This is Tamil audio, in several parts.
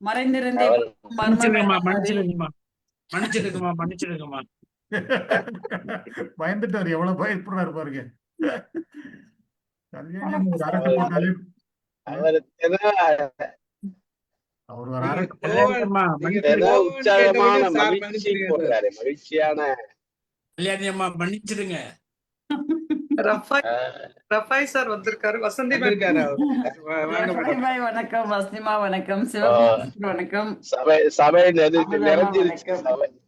மறைந்திருந்தே அவர் மன்னிச்சிடுங்கம்மா, மன்னிச்சிடுங்கம்மா, மன்னிச்சிடுங்கம்மா, மன்னிச்சிடுங்கம்மா. பயந்துட்டாரு, எவ்வளவு பயப்படுறாரு பாருங்க. கல்யாணி வணக்கம் ஒரு சார். அரட்டை போட்டாலே அவர் அவர் ஒரு நீங்க அரட்டை கல்யாணியம்மா, நீங்க ஏதோ மன்னிச்சிடுங்க. உற்சாகமான சார் மகிழ்ச்சி மன்னிச்சிடுங்க சார். போடுறாரு, மகிழ்ச்சியான. கல்யாணியம்மா, மன்னிச்சிடுங்க. ரஃபாய் சார் வந்திருக்காரு. வசந்தி வந்திருக்காரு அவரு. வாங்க ரஃபாய் மேடம். பாய் வணக்கம், வஸ்திமா வணக்கம், ஆ, சிவகுமார் வணக்கம், சபை அமுதாமா நிறைஞ்சிருச்சு. வணக்கம்.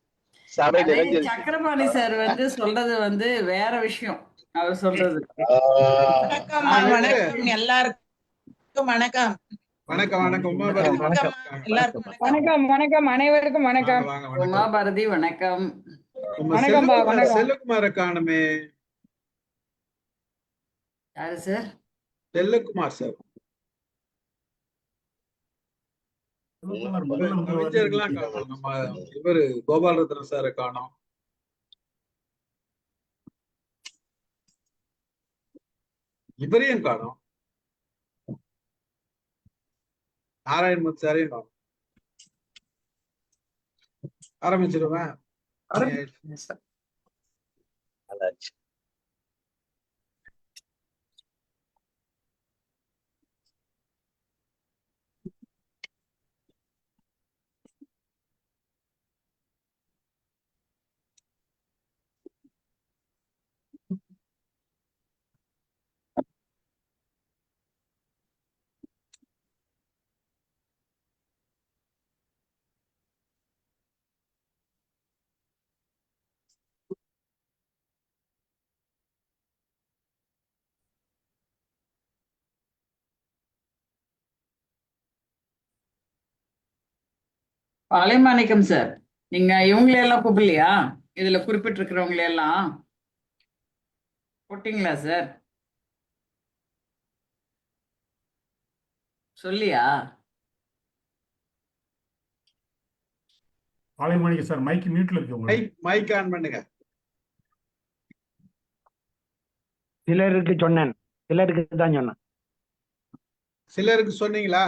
சபை அதே நிறைஞ்சிருச்சு. சக்கரபாணி சார் சொல்றது வேற விஷயம். அவர் சொல்றது வணக்கம்மா, அது வணக்கம் எல்லாருக்கும் வணக்கம். வணக்கம் வணக்கம் உமா பாரதி வணக்கம்மா, வணக்கம். எல்லாருக்கும் வணக்கம். வணக்கம் வணக்கம் அனைவருக்கும் வாங்க வணக்கம். வாங்க உமா வணக்கம். பாரதி வணக்கம். நம்ம வணக்கம்பா, வணக்கம். செல்வகுமார காணுமே. யாரு சார்? செல்வகுமார் சார் கவிஞர்கள்லாம் காணோம். நம்ம இவரு கோபால் ரத்னம் சாரை காணோம். இவரையும் காணோம். நாராயணமூர்த்தி சாரையும் காணோம். ஆரம்பிச்சிருவேன். நல்லாச்சு. பாலைமாணிக்கம் சார், நீங்க இவங்களையெல்லாம் கூப்பிடலையா? இதுல குறிப்பிட்டிருக்கிறவங்களையெல்லாம் போட்டீங்களா சார்? சொல்லியா? பாலைமாணிக்க சார் மைக் மியூட்ல இருக்கு உங்களுக்கு. மைக் ஆன் பண்ணுங்க. சிலருக்கு சொன்னேன், சிலருக்கு தான் சொன்னேன். சிலருக்கு சொன்னீங்களா?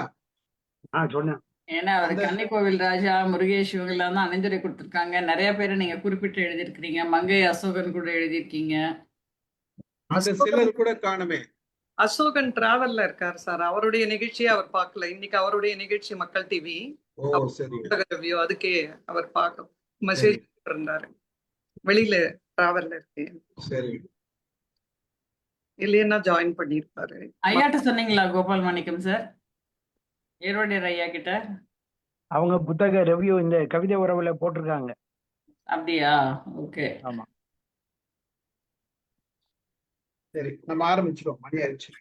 சொன்னேன். ஏன்னா அவர் கன்னிக்கோவில் ராஜா, முருகேஷ் இவங்கெல்லாம் தான் அணிந்துரை கொடுத்துருக்காங்க. நிறைய பேரை நீங்க குறிப்பிட்டு எழுதியிருக்கிறீங்க. மங்கை அசோகன் கூட எழுதியிருக்கீங்க. அந்த சிலர் கூட காணுமே. அசோகன் டிராவல்ல இருக்காரு சார். அவருடைய நிகழ்ச்சியை அவர் பார்க்கல. இன்னைக்கு அவருடைய நிகழ்ச்சி மக்கள் டிவி ஓ சரி. ரிவ்யூ, அதுக்கே அவர் பார்க்க மெசேஜ் இருந்தாரு. வெளியில டிராவல்ல இருக்கு. சரி. இல்லையா ஜாயின் பண்ணிருப்பாரு. ஐயாட்ட சொன்னீங்களா கோபால் மாணிக்கம் சார்? ஈரோடியர் ஐயா கிட்ட அவங்க புத்தக ரிவ்யூ இந்த கவிதை உறவுல போட்டிருக்காங்க. அப்படியா? ஓகே. ஆமா. சரி, நம்ம ஆரம்பிச்சிடும். மணி ஆயிடுச்சு.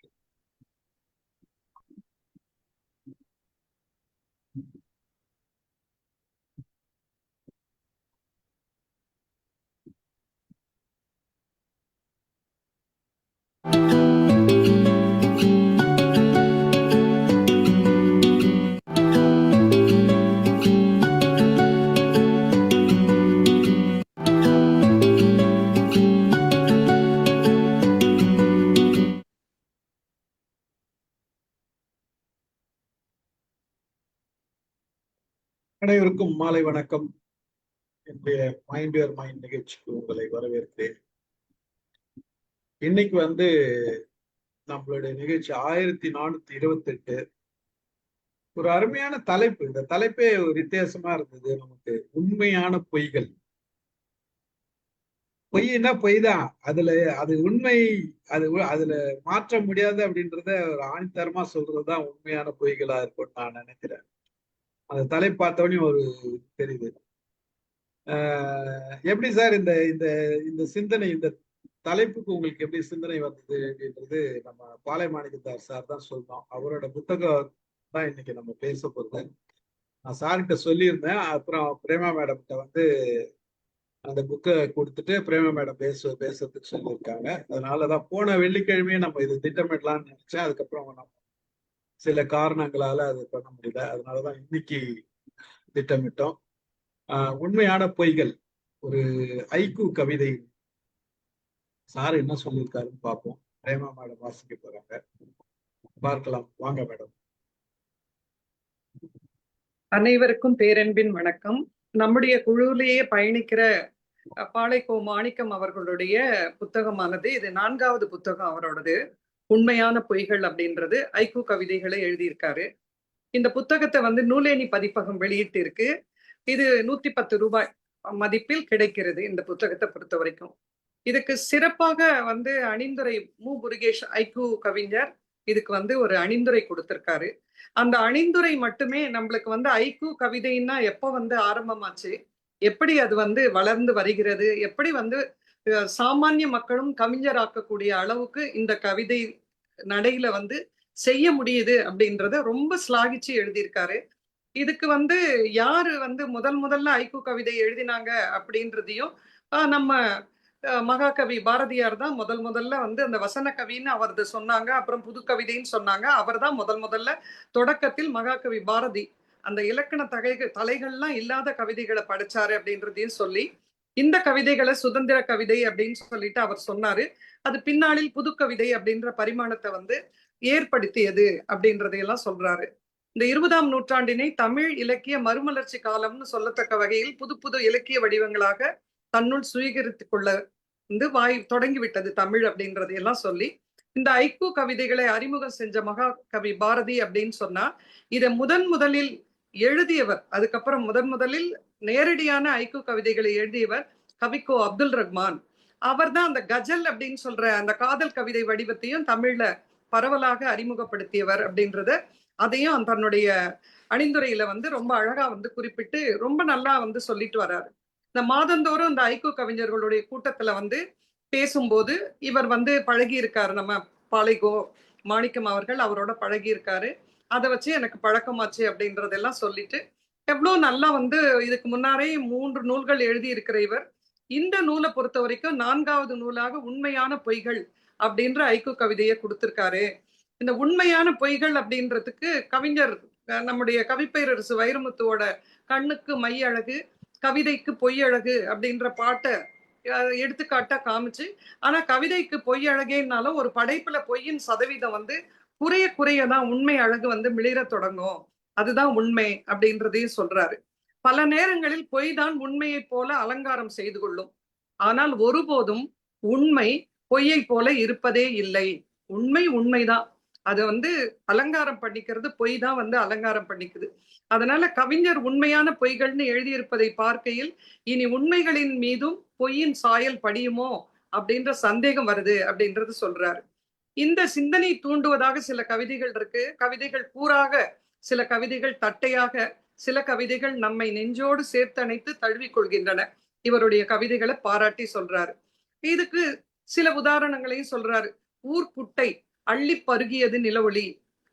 அனைவருக்கும் மாலை வணக்கம். என்னுடைய மைண்ட் யுவர் மைண்ட் நிகழ்ச்சிக்கு உங்களை வரவேற்கிறேன். இன்னைக்கு நம்மளுடைய நிகழ்ச்சி 1428. ஒரு அருமையான தலைப்பு. இந்த தலைப்பே ஒரு வித்தியாசமா இருந்தது நமக்கு. உண்மையான பொய்கள். பொய்னா பொய் தான், அது உண்மை, அதுல மாற்ற முடியாது அப்படின்றத ஒரு ஆணித்தரமா சொல்றதுதான் உண்மையான பொய்களா இருக்கும்னு நான் நினைக்கிறேன். அந்த தலை பார்த்தவொடனே ஒரு தெரியுது. எப்படி சார் இந்த இந்த இந்த சிந்தனை, இந்த தலைப்புக்கு உங்களுக்கு எப்படி சிந்தனை வந்தது அப்படின்றது நம்ம பாலைமாணிக்கத்தார் சார் தான் சொல்லணும். அவரோட புத்தகம் தான் இன்னைக்கு நம்ம பேச போறது. நான் சார்கிட்ட சொல்லியிருந்தேன். அப்புறம் பிரேமா மேடம்கிட்ட அந்த புக்கை கொடுத்துட்டு பிரேமா மேடம் பேசுறதுக்கு சொல்லியிருக்காங்க. அதனாலதான் போன வெள்ளிக்கிழமையே நம்ம இது திட்டமிடலாம்னு நினைச்சேன். அதுக்கப்புறம் நம்ம சில காரணங்களால அது பண்ண முடியல. அதனாலதான் இன்னைக்கு திட்டமிட்டோம். உண்மையான பொய்கள், ஒரு ஐக்கூ கவிதை. சார் என்ன சொல்லியிருக்காருன்னு பார்ப்போம். பிரேமா மேடம் வாசிக்க போறாங்க, பார்க்கலாம். வாங்க மேடம். அனைவருக்கும் பேரன்பின் வணக்கம். நம்முடைய குழுவிலேயே பயணிக்கிற பாளைக்கோ மாணிக்கம் அவர்களுடைய புத்தகமானது இது 4வது புத்தகம் அவரோடது. உண்மையான பொய்கள் அப்படின்றது ஐக்கூ கவிதைகளை எழுதியிருக்காரு. இந்த புத்தகத்தை வந்து நூலேணி பதிப்பகம் வெளியிட்டு இருக்கு. இது 110 ரூபாய் மதிப்பில் கிடைக்கிறது இந்த புத்தகத்தை பொறுத்த வரைக்கும். இதுக்கு சிறப்பாக வந்து அணிந்துரை மு. முருகேஷ் ஐக்கூ கவிஞர் இதுக்கு வந்து ஒரு அணிந்துரை கொடுத்திருக்காரு. அந்த அணிந்துரை மட்டுமே நம்மளுக்கு வந்து ஐக்கூ கவிதைன்னா எப்போ வந்து ஆரம்பமாச்சு, எப்படி அது வந்து வளர்ந்து வருகிறது, எப்படி வந்து சாமானிய மக்களும் கவிஞராக்கக்கூடிய அளவுக்கு இந்த கவிதை நடையில வந்து செய்ய முடியுது அப்படின்றத ரொம்ப ஸ்லாகிச்சு எழுதியிருக்காரு. இதுக்கு வந்து யாரு வந்து முதல்ல ஐக்கூ கவிதை எழுதினாங்க அப்படின்றதையும் நம்ம மகாகவி பாரதியார் தான் முதல்ல வந்து அந்த வசன கவின்னு அவரது சொன்னாங்க. அப்புறம் புது கவிதைன்னு சொன்னாங்க. அவர் தான் முதல்ல தொடக்கத்தில் மகாகவி பாரதி அந்த இலக்கண தலைகள்லாம் இல்லாத கவிதைகளை படிச்சாரு அப்படின்றதையும் சொல்லி, இந்த கவிதைகளை சுதந்திர கவிதை அப்படின்னு சொல்லிட்டு அவர் சொன்னாரு. அது பின்னாளில் புது கவிதை அப்படின்ற பரிமாணத்தை வந்து ஏற்படுத்தியது அப்படின்றதையெல்லாம் சொல்றாரு. இந்த 20ஆம் நூற்றாண்டினை தமிழ் இலக்கிய மறுமலர்ச்சி காலம்னு சொல்லத்தக்க வகையில் புது இலக்கிய வடிவங்களாக தன்னுள் சுவீகரித்துக் கொள்ள வந்து தொடங்கிவிட்டது தமிழ் அப்படின்றதையெல்லாம் சொல்லி, இந்த ஐக்கூ கவிதைகளை அறிமுகம் செஞ்ச மகாகவி பாரதி அப்படின்னு சொன்னா, இதை முதலில் எழுதியவர், அதுக்கப்புறம் முதலில் நேரடியான ஐக்கூ கவிதைகளை எழுதியவர் கவிக்கோ அப்துல் ரஹ்மான். அவர் தான் அந்த கஜல் அப்படின்னு சொல்ற அந்த காதல் கவிதை வடிவத்தையும் தமிழ்ல பரவலாக அறிமுகப்படுத்தியவர் அப்படின்றத அதையும் தன்னுடைய அணிந்துரையில வந்து ரொம்ப அழகா வந்து குறிப்பிட்டு ரொம்ப நல்லா வந்து சொல்லிட்டு வர்றாரு. இந்த மாதந்தோறும் இந்த ஐக்கூ கவிஞர்களுடைய கூட்டத்துல வந்து பேசும்போது இவர் வந்து பழகி இருக்காரு. நம்ம பாளைக்கோ மாணிக்கம் அவர்கள் அவரோட பழகி இருக்காரு. அதை வச்சு எனக்கு பழக்கமாச்சு அப்படின்றதெல்லாம் சொல்லிட்டு எவ்வளவு நல்லா வந்து இதுக்கு முன்னாரே 3 நூல்கள் எழுதி இருக்கிற இவர் இந்த நூலை பொறுத்த வரைக்கும் 4வது நூலாக உண்மையான பொய்கள் அப்படின்ற ஐக்கூ கவிதையை கொடுத்திருக்காரு. இந்த உண்மையான பொய்கள் அப்படின்றதுக்கு கவிஞர் நம்முடைய கவிப்பேரரசு வைரமுத்துவோட கண்ணுக்கு மை அழகு கவிதைக்கு பொய் அழகு அப்படின்ற பாட்டை எடுத்துக்காட்டா காமிச்சு, ஆனா கவிதைக்கு பொய் அழகேனாலும் ஒரு படைப்புல பொய்யின் சதவீதம் வந்து குறையதான் உண்மை அழகு வந்து மிளிர தொடங்கும், அதுதான் உண்மை அப்படின்றதையும் சொல்றாரு. பல நேரங்களில் பொய் தான் உண்மையை போல அலங்காரம் செய்து கொள்ளும், ஆனால் ஒருபோதும் உண்மை பொய்யை போல இருப்பதே இல்லை. உண்மைதான், அதை வந்து அலங்காரம் பண்ணிக்கிறது பொய் தான் வந்து அலங்காரம் பண்ணிக்குது. அதனால கவிஞர் உண்மையான பொய்கள்னு எழுதியிருப்பதை பார்க்கையில் இனி உண்மைகளின் மீதும் பொய்யின் சாயல் படியுமோ அப்படின்ற சந்தேகம் வருது அப்படின்றது சொல்றாரு. இந்த சிந்தனை தூண்டுவதாக சில கவிதைகள் இருக்கு. கவிதைகள் கூறாக, சில கவிதைகள் தட்டையாக, சில கவிதைகள் நம்மை நெஞ்சோடு சேர்த்தணைத்து தழுவிக் கொள்கின்றன. இவருடைய கவிதைகளை பாராட்டி சொல்றாரு. இதுக்கு சில உதாரணங்களையும் சொல்றாரு. ஊர்க்குட்டை அள்ளி பருகியது நிலவொளி.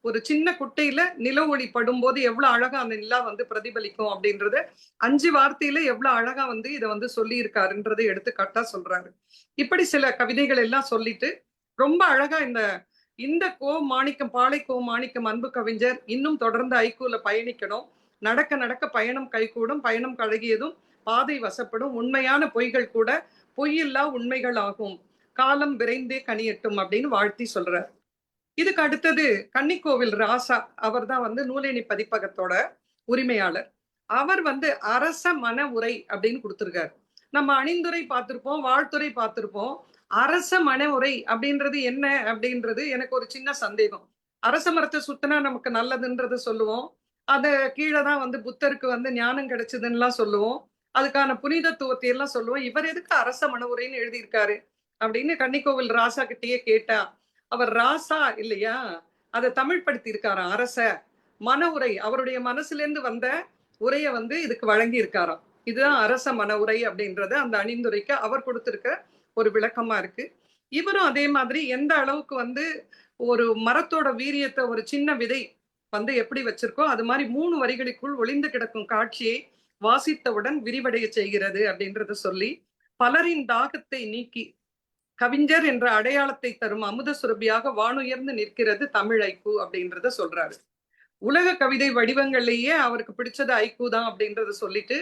ஒரு சின்ன குட்டையில நில ஒளி படும்போது எவ்வளவு அழகா அந்த நிலா வந்து பிரதிபலிக்கும் அப்படின்றது 5 வார்த்தையில எவ்வளவு அழகா வந்து இதை வந்து சொல்லி இருக்காருன்றதை எடுத்துக்காட்டா சொல்றாரு. இப்படி சில கவிதைகள் எல்லாம் சொல்லிட்டு ரொம்ப அழகா இந்த பாளைக்கோ மாணிக்கம் அன்பு கவிஞர் இன்னும் தொடர்ந்து ஐக்கூல பயணிக்கணும். நடக்க பயணம் கைகூடும், பயணம் கழகியதும் பாதை வசப்படும், உண்மையான பொய்கள் கூட பொய்யில்லா உண்மைகள் ஆகும், காலம் விரைந்தே கனியட்டும் அப்படின்னு வாழ்த்தி சொல்றார். இதுக்கு அடுத்தது கன்னிக்கோவில் ராசா, அவர் தான் வந்து நூலேணி பதிப்பகத்தோட உரிமையாளர். அவர் வந்து அரச மன உரை அப்படின்னு கொடுத்திருக்காரு. நம்ம அணிந்துரை பார்த்திருப்போம், வாழ்த்துறை பார்த்திருப்போம். அரச மன உரை அப்படின்றது என்ன அப்படின்றது எனக்கு ஒரு சின்ன சந்தேகம். அரச மரத்தை சுத்தினா நமக்கு நல்லதுன்றது சொல்லுவோம். அத கீழே தான் வந்து புத்தருக்கு வந்து ஞானம் கிடைச்சதுன்னுலாம் சொல்லுவோம். அதுக்கான புனிதத்துவத்தை எல்லாம் சொல்லுவோம். இவர் எதுக்கு அரச மன உரைன்னு எழுதியிருக்காரு அப்படின்னு கன்னிக்கோவில் ராசா கிட்டேயே கேட்டா, அவர் ராசா இல்லையா, அதை தமிழ் படுத்தி இருக்காராம். அரச மன உரை, அவருடைய மனசுல இருந்து வந்த உரையை வந்து இதுக்கு வழங்கி இருக்காராம். இதுதான் அரச மன உரை அப்படின்றது அந்த அணிந்துரைக்கு அவர் கொடுத்திருக்க ஒரு விளக்கமா இருக்கு. இவரும் அதே மாதிரி எந்த அளவுக்கு வந்து ஒரு மரத்தோட வீரியத்தை ஒரு சின்ன விதை வந்து எப்படி வச்சிருக்கோ அது மாதிரி 3 வரிகளுக்குள் ஒளிந்து கிடக்கும் காட்சியை வாசித்தவுடன் விரிவடைய செய்கிறது அப்படின்றத சொல்லி, பலரின் தாகத்தை நீக்கி கவிஞர் என்ற அடையாளத்தை தரும் அமுத சுரபியாக வானுயர்ந்து நிற்கிறது தமிழ் ஐக்கூ அப்படின்றத சொல்றாரு. உலக கவிதை வடிவங்கள்லயே அவருக்கு பிடிச்சது ஐக்கூ தான் அப்படின்றத சொல்லிட்டு,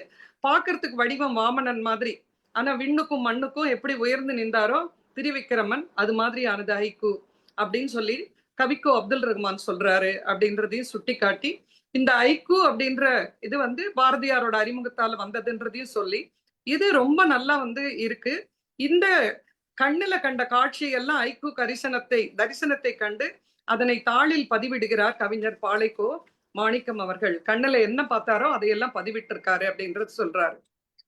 பாக்குறதுக்கு வடிவம் வாமனன் மாதிரி, ஆனா விண்ணுக்கும் மண்ணுக்கும் எப்படி உயர்ந்து நின்றாரோ திருவிக்கிரமன், அது மாதிரியானது ஐக்கூ அப்படின்னு சொல்லி கவிக்கோ அப்துல் ரஹ்மான் சொல்றாரு அப்படின்றதையும் சுட்டி காட்டி, இந்த ஐக்கு அப்படின்ற இது வந்து பாரதியாரோட அறிமுகத்தால் வந்ததுன்றதையும் சொல்லி இது ரொம்ப நல்லா வந்து இருக்கு. இந்த கண்ணுல கண்ட காட்சியெல்லாம் ஐக்கு தரிசனத்தை கண்டு அதனை தாளில் பதிவிடுகிறார் கவிஞர் பாளைக்கோ மாணிக்கம் அவர்கள். கண்ணுல என்ன பார்த்தாரோ அதையெல்லாம் பதிவிட்டிருக்காரு அப்படின்றது சொல்றாரு.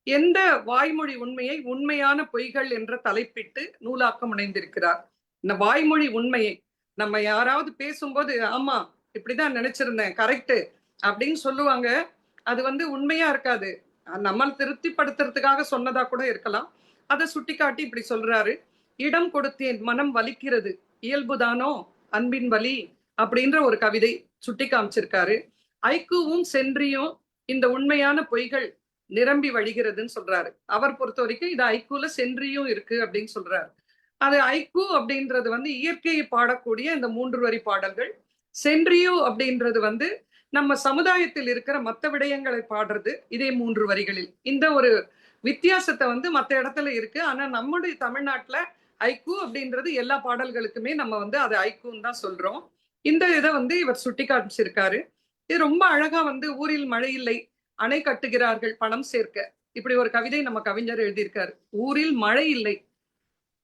எந்த வாய்மொழி உண்மையை உண்மையான பொய்கள் என்ற தலைப்பிட்டு நூலாக்கம் இணைந்திருக்கிறார். இந்த வாய்மொழி உண்மையை நம்ம யாராவது பேசும்போது ஆமா இப்படிதான் நினைச்சிருந்தேன் கரெக்ட் அப்படின்னு சொல்லுவாங்க, அது வந்து உண்மையா இருக்காது, நம்ம திருப்திப்படுத்துறதுக்காக சொன்னதா கூட இருக்கலாம். அதை சுட்டிக்காட்டி இப்படி சொல்றாரு. இடம் கொடுத்தேன் மனம் வலிக்கிறது இயல்புதானோ அன்பின் வலி அப்படின்ற ஒரு கவிதை சுட்டி காமிச்சிருக்காரு. ஐக்குவும் சென்றியும் இந்த உண்மையான பொய்கள் நிரம்பி வழிகிறதுன்னு சொல்றாரு. அவர் பொறுத்த வரைக்கும் இது ஐக்குல சென்றியும் இருக்கு அப்படின்னு சொல்றாரு. அது ஐக்கு அப்படின்றது வந்து இயற்கையை பாடக்கூடிய இந்த 3 வரி பாடல்கள். சென்றியோ அப்படின்றது வந்து நம்ம சமுதாயத்தில் இருக்கிற மற்ற விடயங்களை பாடுறது இதே 3 வரிகளில். இந்த ஒரு வித்தியாசத்தை வந்து மற்ற இடத்துல இருக்கு. ஆனா நம்முடைய தமிழ்நாட்டுல ஐக்கு அப்படின்றது எல்லா பாடல்களுக்குமே நம்ம வந்து அது ஐக்குன்னு தான் சொல்றோம். இந்த இதை வந்து இவர் சுட்டி காமிச்சிருக்காரு. இது ரொம்ப அழகா வந்து ஊரில் மழை இல்லை அணை கட்டுகிறார்கள் பணம் சேர்க்க, இப்படி ஒரு கவிதை நம்ம கவிஞர் எழுதியிருக்காரு. ஊரில் மழை இல்லை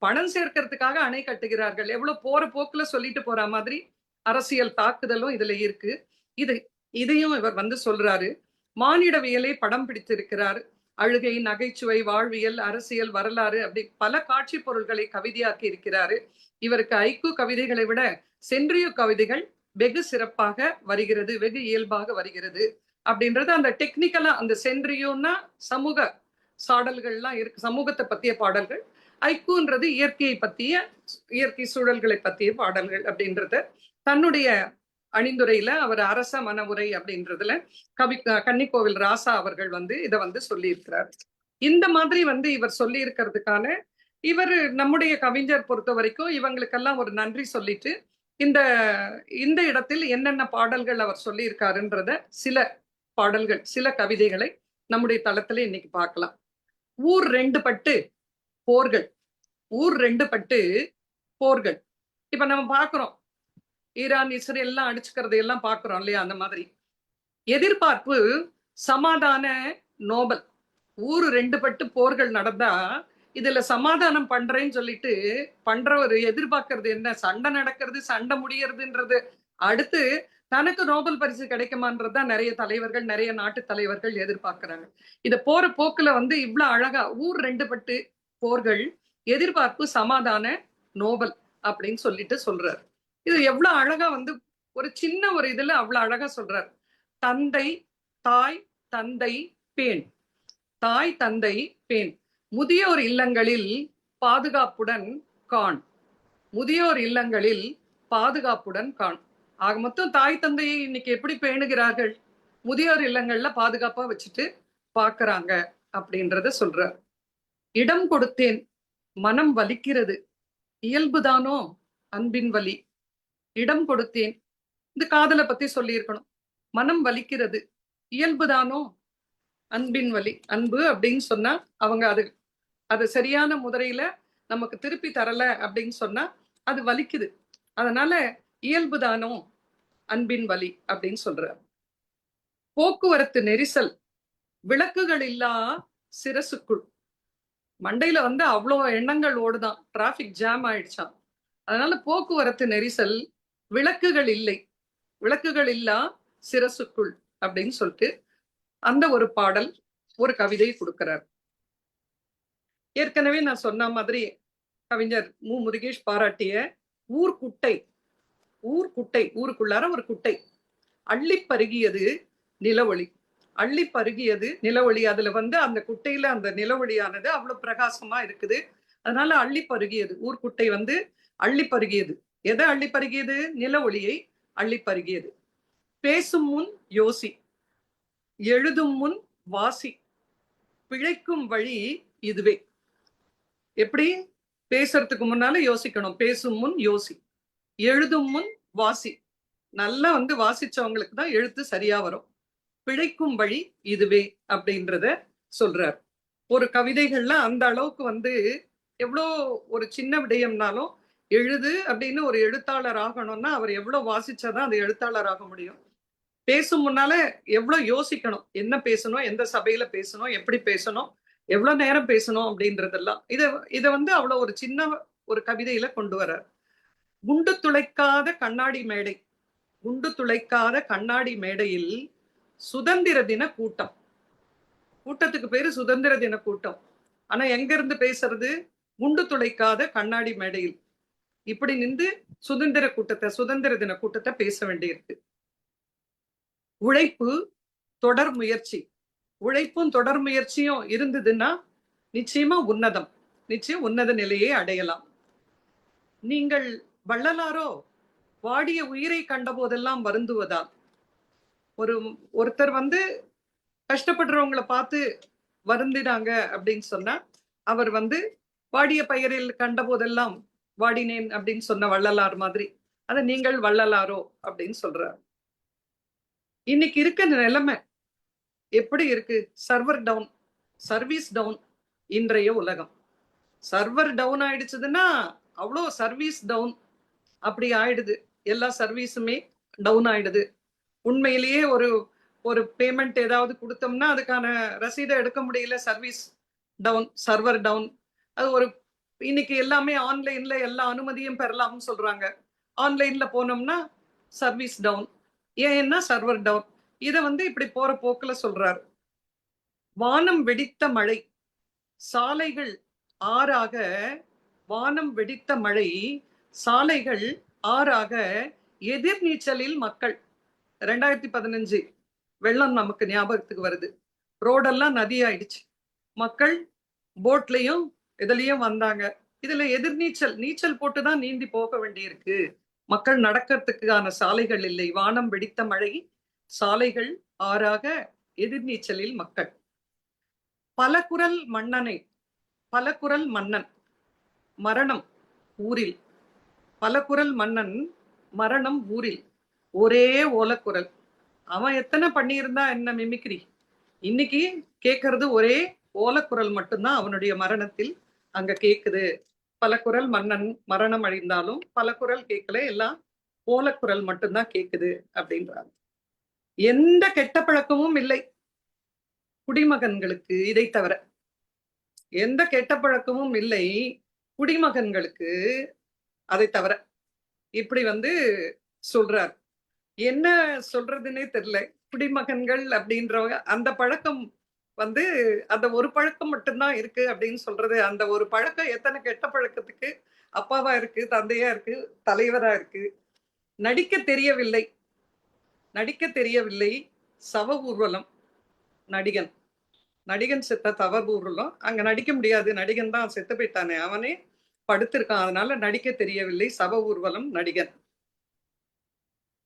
பணம் சேர்க்கறதுக்காக அணை கட்டுகிறார்கள். எவ்வளவு போற போக்குல சொல்லிட்டு போற மாதிரி அரசியல் தாக்குதலும் இதுல இருக்கு. இதையும் இவர் வந்து சொல்றாரு. மானிடவியலை படம் பிடித்திருக்கிறார். அழுகை, நகைச்சுவை, வாழ்வியல், அரசியல், வரலாறு அப்படி பல காட்சி பொருள்களை கவிதையாக்கி இருக்கிறாரு. இவருக்கு ஐக்கு கவிதைகளை விட சென்றிய கவிதைகள் வெகு சிறப்பாக வருகிறது, வெகு இயல்பாக வருகிறது அப்படின்றது. அந்த டெக்னிக்கலா அந்த சென்றியோன்னா சமூக சாடல்கள்லாம் இருக்கு, சமூகத்தை பத்திய பாடல்கள். ஐக்குன்றது இயற்கை சூழல்களை பத்திய பாடல்கள் அப்படின்றத தன்னுடைய அணிந்துரையில அவர் அரச மன உரை அப்படின்றதுல கன்னிக்கோவில் ராசா அவர்கள் வந்து இதை வந்து சொல்லி இருக்கிறார். இந்த மாதிரி வந்து இவர் சொல்லி இருக்கிறதுக்கான இவர் நம்முடைய கவிஞர் பொறுத்த வரைக்கும் இவங்களுக்கெல்லாம் ஒரு நன்றி சொல்லிட்டு இந்த இடத்தில் என்னென்ன பாடல்கள் அவர் சொல்லி இருக்காருன்றத சில கவிதைகளை நம்முடைய தளத்துல இன்னைக்கு பார்க்கலாம். ஊர் 2 பட்டு போர்கள் இப்ப நம்ம பாக்குறோம், ஈரான் இஸ்ரேல் எல்லாம் அடிச்சுக்கிறது எல்லாம் பாக்குறோம் இல்லையா? அந்த மாதிரி எதிர்பார்ப்பு சமாதான நோபல். ஊர் 2 பட்டு போர்கள் நடந்தா இதுல சமாதானம் பண்றேன்னு சொல்லிட்டு பண்றவர் எதிர்பார்க்கறது என்ன? சண்டை நடக்கிறது, சண்டை முடியறதுன்றது அடுத்து தனக்கு நோபல் பரிசு கிடைக்குமான்றதுதான் நிறைய தலைவர்கள், நிறைய நாட்டு தலைவர்கள் எதிர்பார்க்கிறாங்க. இத போற போக்குல வந்து இவ்வளவு அழகா ஊர் 2 பட்டு போர்கள் எதிர்பார்ப்பு சமாதான நோபல் அப்படின்னு சொல்லிட்டு சொல்றாரு. இது எவ்வளவு அழகா வந்து ஒரு சின்ன ஒரு இதுல அவ்வளவு அழகா சொல்றாரு. தந்தை தாய் தந்தை பேண், தாய் தந்தை பேண், முதியோர் இல்லங்களில் பாதுகாப்புடன் காண், முதியோர் இல்லங்களில் பாதுகாப்புடன் காண். ஆக மொத்தம் தாய் தந்தையை இன்னைக்கு எப்படி பேணுகிறார்கள்? முதியோர் இல்லங்கள்ல பாதுகாப்பா வச்சுட்டு பாக்குறாங்க அப்படின்றத சொல்றார். இடம் கொடுத்தேன் மனம் வலிக்கிறது இயல்புதானோ அன்பின் வலி. இடம் கொடுத்தேன், இந்த காதலை பத்தி சொல்லி இருக்கணும். மனம் வலிக்கிறது இயல்புதானோ அன்பின் வலி. அன்பு அப்படின்னு சொன்னா அவங்க அது சரியான முறையில நமக்கு திருப்பி தரல அப்படின்னு சொன்னா அது வலிக்குது. அதனால இயல்புதானோ அன்பின் வலி அப்படின்னு சொல்றார். போக்குவரத்து நெரிசல் விளக்குகள் இல்லா சிரசுக்குள். மண்டையில வந்து அவ்வளோ எண்ணங்கள் ஓடுதான், டிராபிக் ஜாம் ஆயிடுச்சான். அதனால போக்குவரத்து நெரிசல், விளக்குகள் இல்லை, விளக்குகள் இல்லா சிரசுக்குள் அப்படின்னு சொல்லிட்டு அந்த ஒரு பாடல் ஒரு கவிதை கொடுக்கிறார். ஏற்கனவே நான் சொன்ன மாதிரி கவிஞர் மு. முருகேஷ் பாராட்டிய ஊர்குட்டை, ஊருக்குள்ளார ஒரு குட்டை, அள்ளி பருகியது நிலவொளி, அள்ளி பருகியது நிலவொளி. அதுல வந்து அந்த குட்டையில அந்த நிலவொளியானது அவ்வளவு பிரகாசமா இருக்குது. அதனால அள்ளி பருகியது, ஊர்குட்டை வந்து அள்ளி பருகியது. எதை அள்ளி பருகியது? நிலவொளியை அள்ளி பருகியது. பேசும் முன் யோசி, எழுதும் முன் வாசி, பிழைக்கும் வழி இதுவே. எப்படி? பேசுறதுக்கு முன்னால யோசிக்கணும், பேசும் முன் யோசி, எழுதும் முன் வாசி. நல்லா வந்து வாசிச்சவங்களுக்கு தான் எழுத்து சரியா வரும். பிழைக்கும் வழி இதுவே அப்படின்றத சொல்றார். ஒரு கவிதைகள்ல அந்த அளவுக்கு வந்து எவ்வளோ ஒரு சின்ன விடயம்னாலும் எழுது அப்படின்னு ஒரு எழுத்தாளர் ஆகணும்னா அவர் எவ்வளவு வாசிச்சாதான் அது எழுத்தாளர் ஆக முடியும். பேசும் முன்னால எவ்வளவு யோசிக்கணும், என்ன பேசணும், எந்த சபையில பேசணும், எப்படி பேசணும், எவ்வளவு நேரம் பேசணும் அப்படின்றதெல்லாம். இத வந்து அவ்வளவு ஒரு சின்ன ஒரு கவிதையில கொண்டு வர்றார். குண்டு துளைக்காத கண்ணாடி மேடை, குண்டு துளைக்காத கண்ணாடி மேடையில் சுதந்திர தின கூட்டம். கூட்டத்துக்கு பேரு சுதந்திர தின கூட்டம். ஆனா எங்க இருந்து பேசுறது? குண்டு துளைக்காத கண்ணாடி மேடையில் இப்படி நின்று சுதந்திர தின கூட்டத்தை பேச வேண்டியிருக்கு. உழைப்பு, தொடர் முயற்சி. உழைப்பும் தொடர் முயற்சியும் இருந்ததுன்னா நிச்சயம் உன்னத நிலையை அடையலாம். நீங்கள் வள்ளலாரோ வாடிய உயிரை கண்ட போதெல்லாம் வருந்துவதால். ஒருத்தர் வந்து கஷ்டப்படுறவங்களை பார்த்து வருந்தினாங்க அப்படின்னு சொன்னா அவர் வந்து வாடிய பயிரில் கண்ட போதெல்லாம் வாடினேன் அப்படின்னு சொன்ன வள்ளலார் மாதிரி அதை நீங்கள் வள்ளலாரோ அப்படின்னு சொல்றார். இன்னைக்கு இருக்க நிலைமை எப்படி இருக்கு? Server down, service down. இன்றைய உலகம் சர்வர் டவுன் ஆயிடுச்சுதுன்னா அவ்வளோ சர்வீஸ் டவுன் அப்படி ஆயிடுது. எல்லா சர்வீஸுமே டவுன் ஆயிடுது. உண்மையிலேயே ஒரு பேமெண்ட் ஏதாவது கொடுத்தோம்னா அதுக்கான ரசீதை எடுக்க முடியல, சர்வீஸ் டவுன், சர்வர் டவுன். அது இன்னைக்கு எல்லாமே ஆன்லைன்ல எல்லா அனுமதியும் பெறலாம்னு சொல்றாங்க. ஆன்லைன்ல போனோம்னா சர்வீஸ் டவுன். ஏன்னா சர்வர் டவுன். இதை வந்து இப்படி போற போக்குல சொல்றாரு. வானம் வெடித்த மழை, சாலைகள் ஆறாக, வானம் வெடித்த மழை, சாலைகள் ஆறாக, எதிர்நீச்சலில் மக்கள். 2015 வெள்ளம் நமக்கு ஞாபகத்துக்கு வருது. ரோடெல்லாம் நதி ஆயிடுச்சு. மக்கள் போட்லயும் இதுலயும் வந்தாங்க. இதுல நீச்சல் போட்டுதான் நீந்தி போக வேண்டியிருக்கு. மக்கள் நடக்கிறதுக்கான சாலைகள் இல்லை. வானம் வெடித்த மழை, சாலைகள் ஆறாக, எதிர்நீச்சலில் மக்கள். பல குரல் மன்னன் மரணம் ஊரில். பல குரல் மன்னன் மரணம் ஊரில். ஒரே ஓலக்குரல். அவன் எத்தனை பண்ணியிருந்தா என்ன மிமிக்ரி? இன்னைக்கு கேட்கறது ஒரே ஓலக்குரல் மட்டும்தான் அவனுடைய மரணத்தில் அங்க கேக்குது. பல குரல் மன்னன் மரணம் அடைந்தாலும் பல குரல் கேட்கல, எல்லாம் ஓலக்குரல் மட்டும்தான் கேக்குது அப்படின்றாங்க. எந்த கெட்ட பழக்கமும் இல்லை குடிமகன்களுக்கு. இதை தவிர எந்த கெட்ட பழக்கமும் இல்லை குடிமகன்களுக்கு. அதை தவிர இப்படி வந்து சொல்றார். என்ன சொல்றதுன்னே தெரியல. குடிமகன்கள் அப்படின்றவங்க அந்த பழக்கம் வந்து அந்த ஒரு பழக்கம் மட்டும்தான் இருக்கு அப்படின்னு சொல்றது. அந்த ஒரு பழக்கம் எத்தனை கெட்ட பழக்கத்துக்கு அப்பாவா இருக்கு, தந்தையா இருக்கு, தலைவரா இருக்கு. நடிக்க தெரியவில்லை. சவ ஊர்வலம். நடிகன் செத்த தவ ஊர்வலம். அங்க நடிக்க முடியாது, நடிகன் தான் செத்து போயிட்டானே, அவனே படுத்திருக்கான், அதனால நடிக்க தெரியவில்லை. சவ ஊர்வலம் நடிகன்.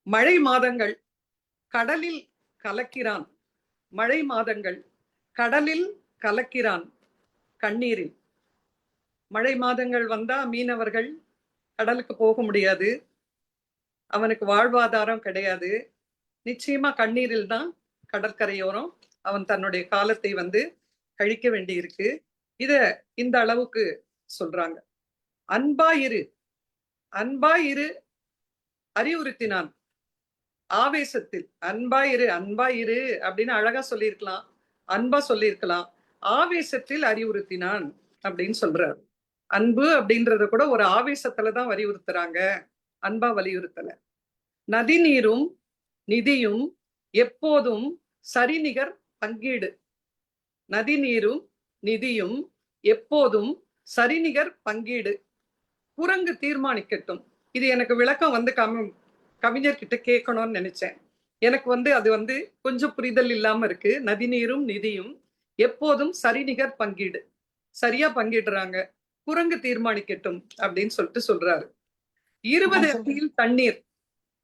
மழை மாதங்கள் கடலில் கலக்கிறான். மழை மாதங்கள் கடலில் கலக்கிறான் கண்ணீரில். மழை மாதங்கள் வந்தா மீனவர்கள் கடலுக்கு போக முடியாது, அவனுக்கு வாழ்வாதாரம் கிடையாது. நிச்சயமா கண்ணீரில் தான் கடற்கரையோரம் அவன் தன்னுடைய காலத்தை வந்து கழிக்க வேண்டியிருக்கு. இந்த அளவுக்கு சொல்றாங்க. அன்பாயிரு அறிவுறுத்தினான் ஆவேசத்தில். அன்பாயிரு அப்படின்னு அழகா சொல்லியிருக்கலாம், அன்பா சொல்லியிருக்கலாம். ஆவேசத்தில் அறிவுறுத்தினான் அப்படின்னு சொல்றாரு. அன்பு அப்படின்றத கூட ஒரு ஆவேசத்துலதான் வலியுறுத்துறாங்க, அன்பா வலியுறுத்தல. நதிநீரும் நிதியும் எப்போதும் சரிநிகர் பங்கீடு. நதிநீரும் நிதியும் எப்போதும் சரிநிகர் பங்கீடு. குரங்கு தீர்மானிக்கட்டும். இது எனக்கு விளக்கம் வந்து கவிஞர்கிட்ட கேட்கணும்னு நினைச்சேன். எனக்கு வந்து அது வந்து கொஞ்சம் புரிதல் இல்லாம இருக்கு. நதிநீரும் நிதியும் எப்போதும் சரிநிகர் பங்கீடு, சரியா பங்கிடுறாங்க. குரங்கு தீர்மானிக்கட்டும் அப்படின்னு சொல்றாரு. 20 அடியில் தண்ணீர்,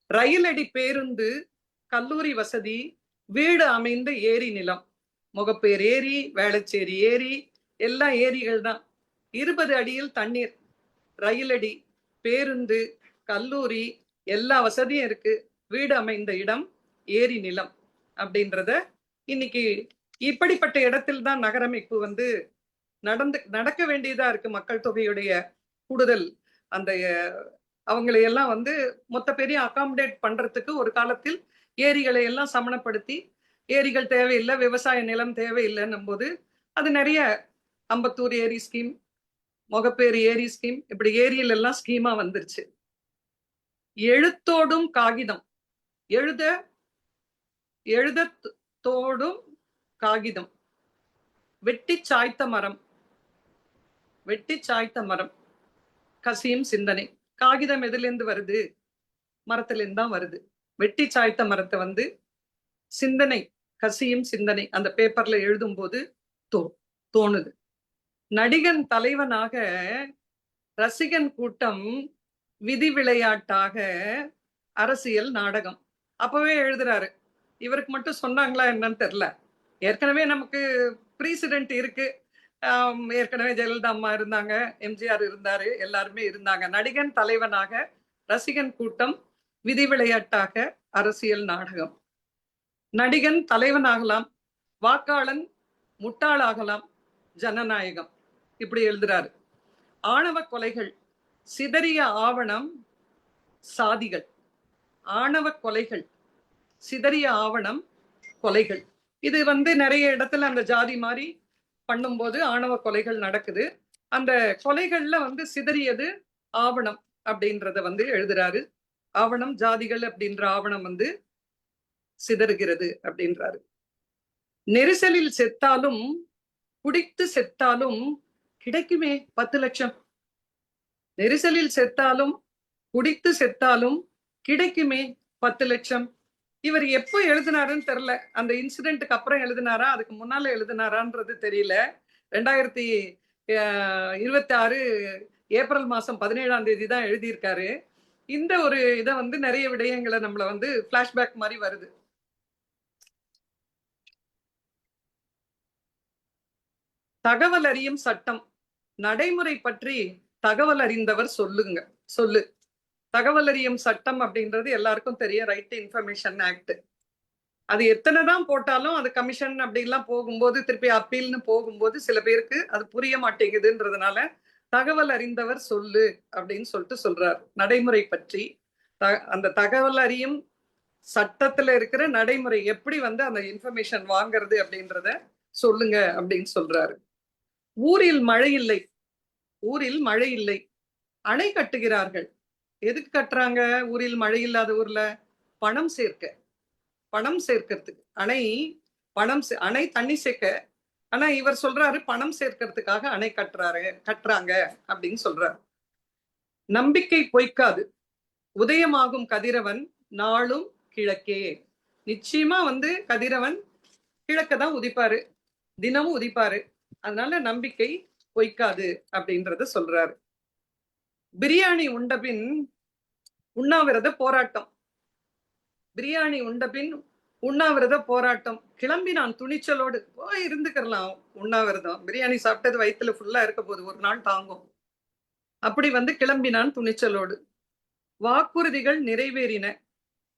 ரயில் அடி பேருந்து, கல்லூரி வசதி, வீடு அமைந்த ஏரி நிலம். முகப்பேர் ஏரி, வேளச்சேரி ஏரி, எல்லா ஏரிகள் தான். 20 அடியில் தண்ணீர், ரயில் அடி, பேருந்து, கல்லூரி, எல்லா வசதியும் இருக்கு. வீடு அமைந்த இடம், ஏரி நிலம் அப்படின்றத இன்னைக்கு இப்படிப்பட்ட இடத்தில் தான் நகரமைப்பு வந்து நடக்க வேண்டியதா இருக்கு. மக்கள் தொகையுடைய கூடுதல் அந்த அவங்களையெல்லாம் வந்து மொத்த பெரிய அகாமடேட் பண்றதுக்கு ஒரு காலத்தில் ஏரிகளை எல்லாம் சமணப்படுத்தி ஏரிகள் தேவையில்லை, விவசாய நிலம் தேவையில்லைன்னும் போது அது நிறைய அம்பத்தூர் ஏரி ஸ்கீம், மொகப்பேரி ஏரி ஸ்கீம், இப்படி ஏரியில எல்லாம் ஸ்கீமா வந்துருச்சு. எழுத்தோடும் காகிதம், எழுதத்தோடும் காகிதம், வெட்டி சாய்த்த மரம், வெட்டி சாய்த்த மரம், கசியும் சிந்தனை. காகிதம் எதுலேருந்து வருது? மரத்திலிருந்து தான் வருது. வெட்டி சாய்த்த மரத்தை வந்து சிந்தனை, கசியும் சிந்தனை அந்த பேப்பர்ல எழுதும் போது தோணுது. நடிகன் தலைவனாக, ரசிகன் கூட்டம், விதி விளையாட்டாக, அரசியல் நாடகம். அப்பவே எழுதுறாரு. இவருக்கு மட்டும் சொன்னாங்களா என்னன்னு தெரியல. ஏற்கனவே நமக்கு பிரீசிடென்ட் இருக்கு. ஏற்கனவே ஜெயலலிதா அம்மா இருந்தாங்க, எம்ஜிஆர் இருந்தாரு, எல்லாருமே இருந்தாங்க. நடிகன் தலைவனாக, ரசிகன் கூட்டம், விதி விளையாட்டாக, அரசியல் நாடகம். நடிகன் தலைவனாகலாம், வாக்காளன் முட்டாளாகலாம், ஜனநாயகம். இப்படி எழுதுறாரு. ஆணவ கொலைகள், சிதறிய ஆவணம், சாதிகள். ஆணவ கொலைகள், சிதறிய ஆவணம், கொலைகள். இது வந்து நிறைய இடத்துல அந்த ஜாதி மாதிரி பண்ணும்போது ஆணவ கொலைகள் நடக்குது. அந்த கொலைகள்ல வந்து சிதறியது ஆவணம் அப்படின்றத வந்து எழுதுறாரு. ஆவணம், ஜாதிகள் அப்படின்ற ஆவணம் வந்து சிதறுகிறது அப்படின்றாரு. நெரிசலில் செத்தாலும், குடித்து செத்தாலும் கிடைக்குமே 10 லட்சம். நெரிசலில் செத்தாலும், குடித்து செத்தாலும் கிடைக்குமே 10 லட்சம். இவர் எப்போ எழுதினாருன்னு தெரியல. அந்த இன்சிடென்ட்டுக்கு அப்புறம் எழுதினாரா, அதுக்கு முன்னால எழுதினாரான்றது தெரியல. 2026 ஏப்ரல் மாசம் 17ஆம் தேதி தான் எழுதியிருக்காரு. இந்த ஒரு இதை வந்து நிறைய விடயங்களை நம்மள வந்து பிளாஷ்பேக் மாதிரி வருது. தகவல் அறியும் சட்டம், நடைமுறை பற்றி தகவல் அறிந்தவர் சொல்லு. தகவல் அறியும் சட்டம் அப்படின்றது எல்லாருக்கும் தெரியும், ரைட் டு இன்ஃபர்மேஷன் ஆக்ட். அது எத்தனை தான் போட்டாலும் அது கமிஷன் அப்படிலாம் போகும்போது, திருப்பி அப்பீல்னு போகும்போது சில பேருக்கு அது புரிய மாட்டேங்குதுன்றதுனால தகவல் அறிந்தவர் சொல்லு அப்படின்னு சொல்றார். நடைமுறை பற்றி அந்த தகவல் அறியும் சட்டத்துல இருக்கிற நடைமுறை எப்படி வந்து அந்த இன்ஃபர்மேஷன் வாங்குறது அப்படின்றத சொல்லுங்க அப்படின்னு சொல்றாரு. ஊரில் மழை இல்லை, அணை கட்டுகிறார்கள். எதுக்கு கட்டுறாங்க? ஊரில் மழை இல்லாத ஊர்ல பணம் சேர்க்கிறதுக்கு. அணை தண்ணி சேர்க்க. ஆனா இவர் சொல்றாரு பணம் சேர்க்கிறதுக்காக அணை கட்டுறாங்க அப்படின்னு சொல்றாரு. நம்பிக்கை பொய்க்காது, உதயமாகும் கதிரவன் நாளும் கிழக்கே. நிச்சயமா வந்து கதிரவன் கிழக்கதான் உதிப்பாரு, தினமும் உதிப்பாரு. அதனால நம்பிக்கை பொய்க்காது அப்படின்றத சொல்றாரு. பிரியாணி உண்டபின் உண்ணாவிரத போராட்டம். பிரியாணி உண்டபின் உண்ணாவிரத போராட்டம். கிளம்பினான் துணிச்சலோடு. போய் இருந்துக்கலாம் உண்ணாவிரதம். பிரியாணி சாப்பிட்டது வயிற்றுல ஃபுல்லா இருக்க போது, ஒரு நாள் தாங்கும். அப்படி வந்து கிளம்பினான் துணிச்சலோடு. வாக்குறுதிகள் நிறைவேறின,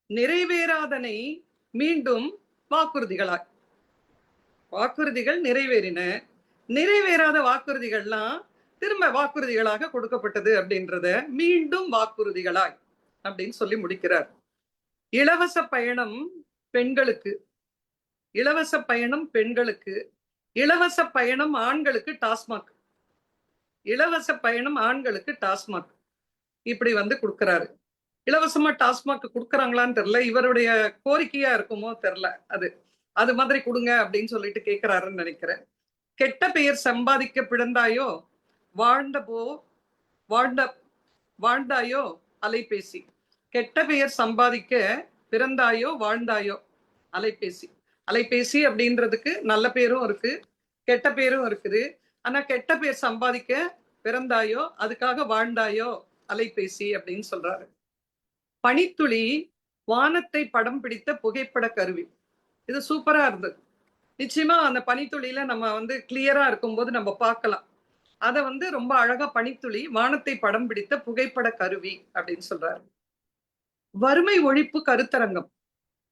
நிறைவேறாதனை மீண்டும் வாக்குறுதிகளாய். வாக்குறுதிகள் நிறைவேறின, நிறைவேறாத வாக்குறுதிகள்லாம் திரும்ப வாக்குறுதிகளாக கொடுக்கப்பட்டது அப்படின்றத மீண்டும் வாக்குறுதிகளாய் அப்படின்னு சொல்லி முடிக்கிறார். இலவச பயணம் பெண்களுக்கு, இலவச பயணம் பெண்களுக்கு, இலவச பயணம் ஆண்களுக்கு டாஸ்மாக், இலவச பயணம் ஆண்களுக்கு டாஸ்மாக். இப்படி வந்து கொடுக்கிறாரு. இலவசமா டாஸ்மாக் கொடுக்குறாங்களான்னு தெரியல, இவருடைய கோரிக்கையா இருக்குமோ தெரியல. அது மாதிரி கொடுங்க அப்படின்னு சொல்லிட்டு கேட்கிறாருன்னு நினைக்கிறேன். கெட்ட பெயர் சம்பாதிக்க பிறந்தாயோ, வாழ்ந்தாயோ அலைபேசி. கெட்ட பெயர் சம்பாதிக்க பிறந்தாயோ வாழ்ந்தாயோ அலைபேசி. அலைபேசி அப்படின்றதுக்கு நல்ல பேரும் இருக்கு, கெட்ட பேரும் இருக்குது. ஆனா கெட்ட பேர் சம்பாதிக்க பிறந்தாயோ, அதுக்காக வாழ்ந்தாயோ அலைபேசி அப்படின்னு சொல்றாரு. பனித்துளி வானத்தை படம் பிடித்த புகைப்பட கருவி. இது சூப்பரா இருந்தது. நிச்சயமா அந்த பனித்துளியில நம்ம வந்து கிளியரா இருக்கும்போது நம்ம பார்க்கலாம். அதை வந்து ரொம்ப அழகா பனித்துளி வானத்தை படம் பிடித்த புகைப்பட கருவி அப்படின்னு சொல்றாரு. வறுமை ஒழிப்பு கருத்தரங்கம்.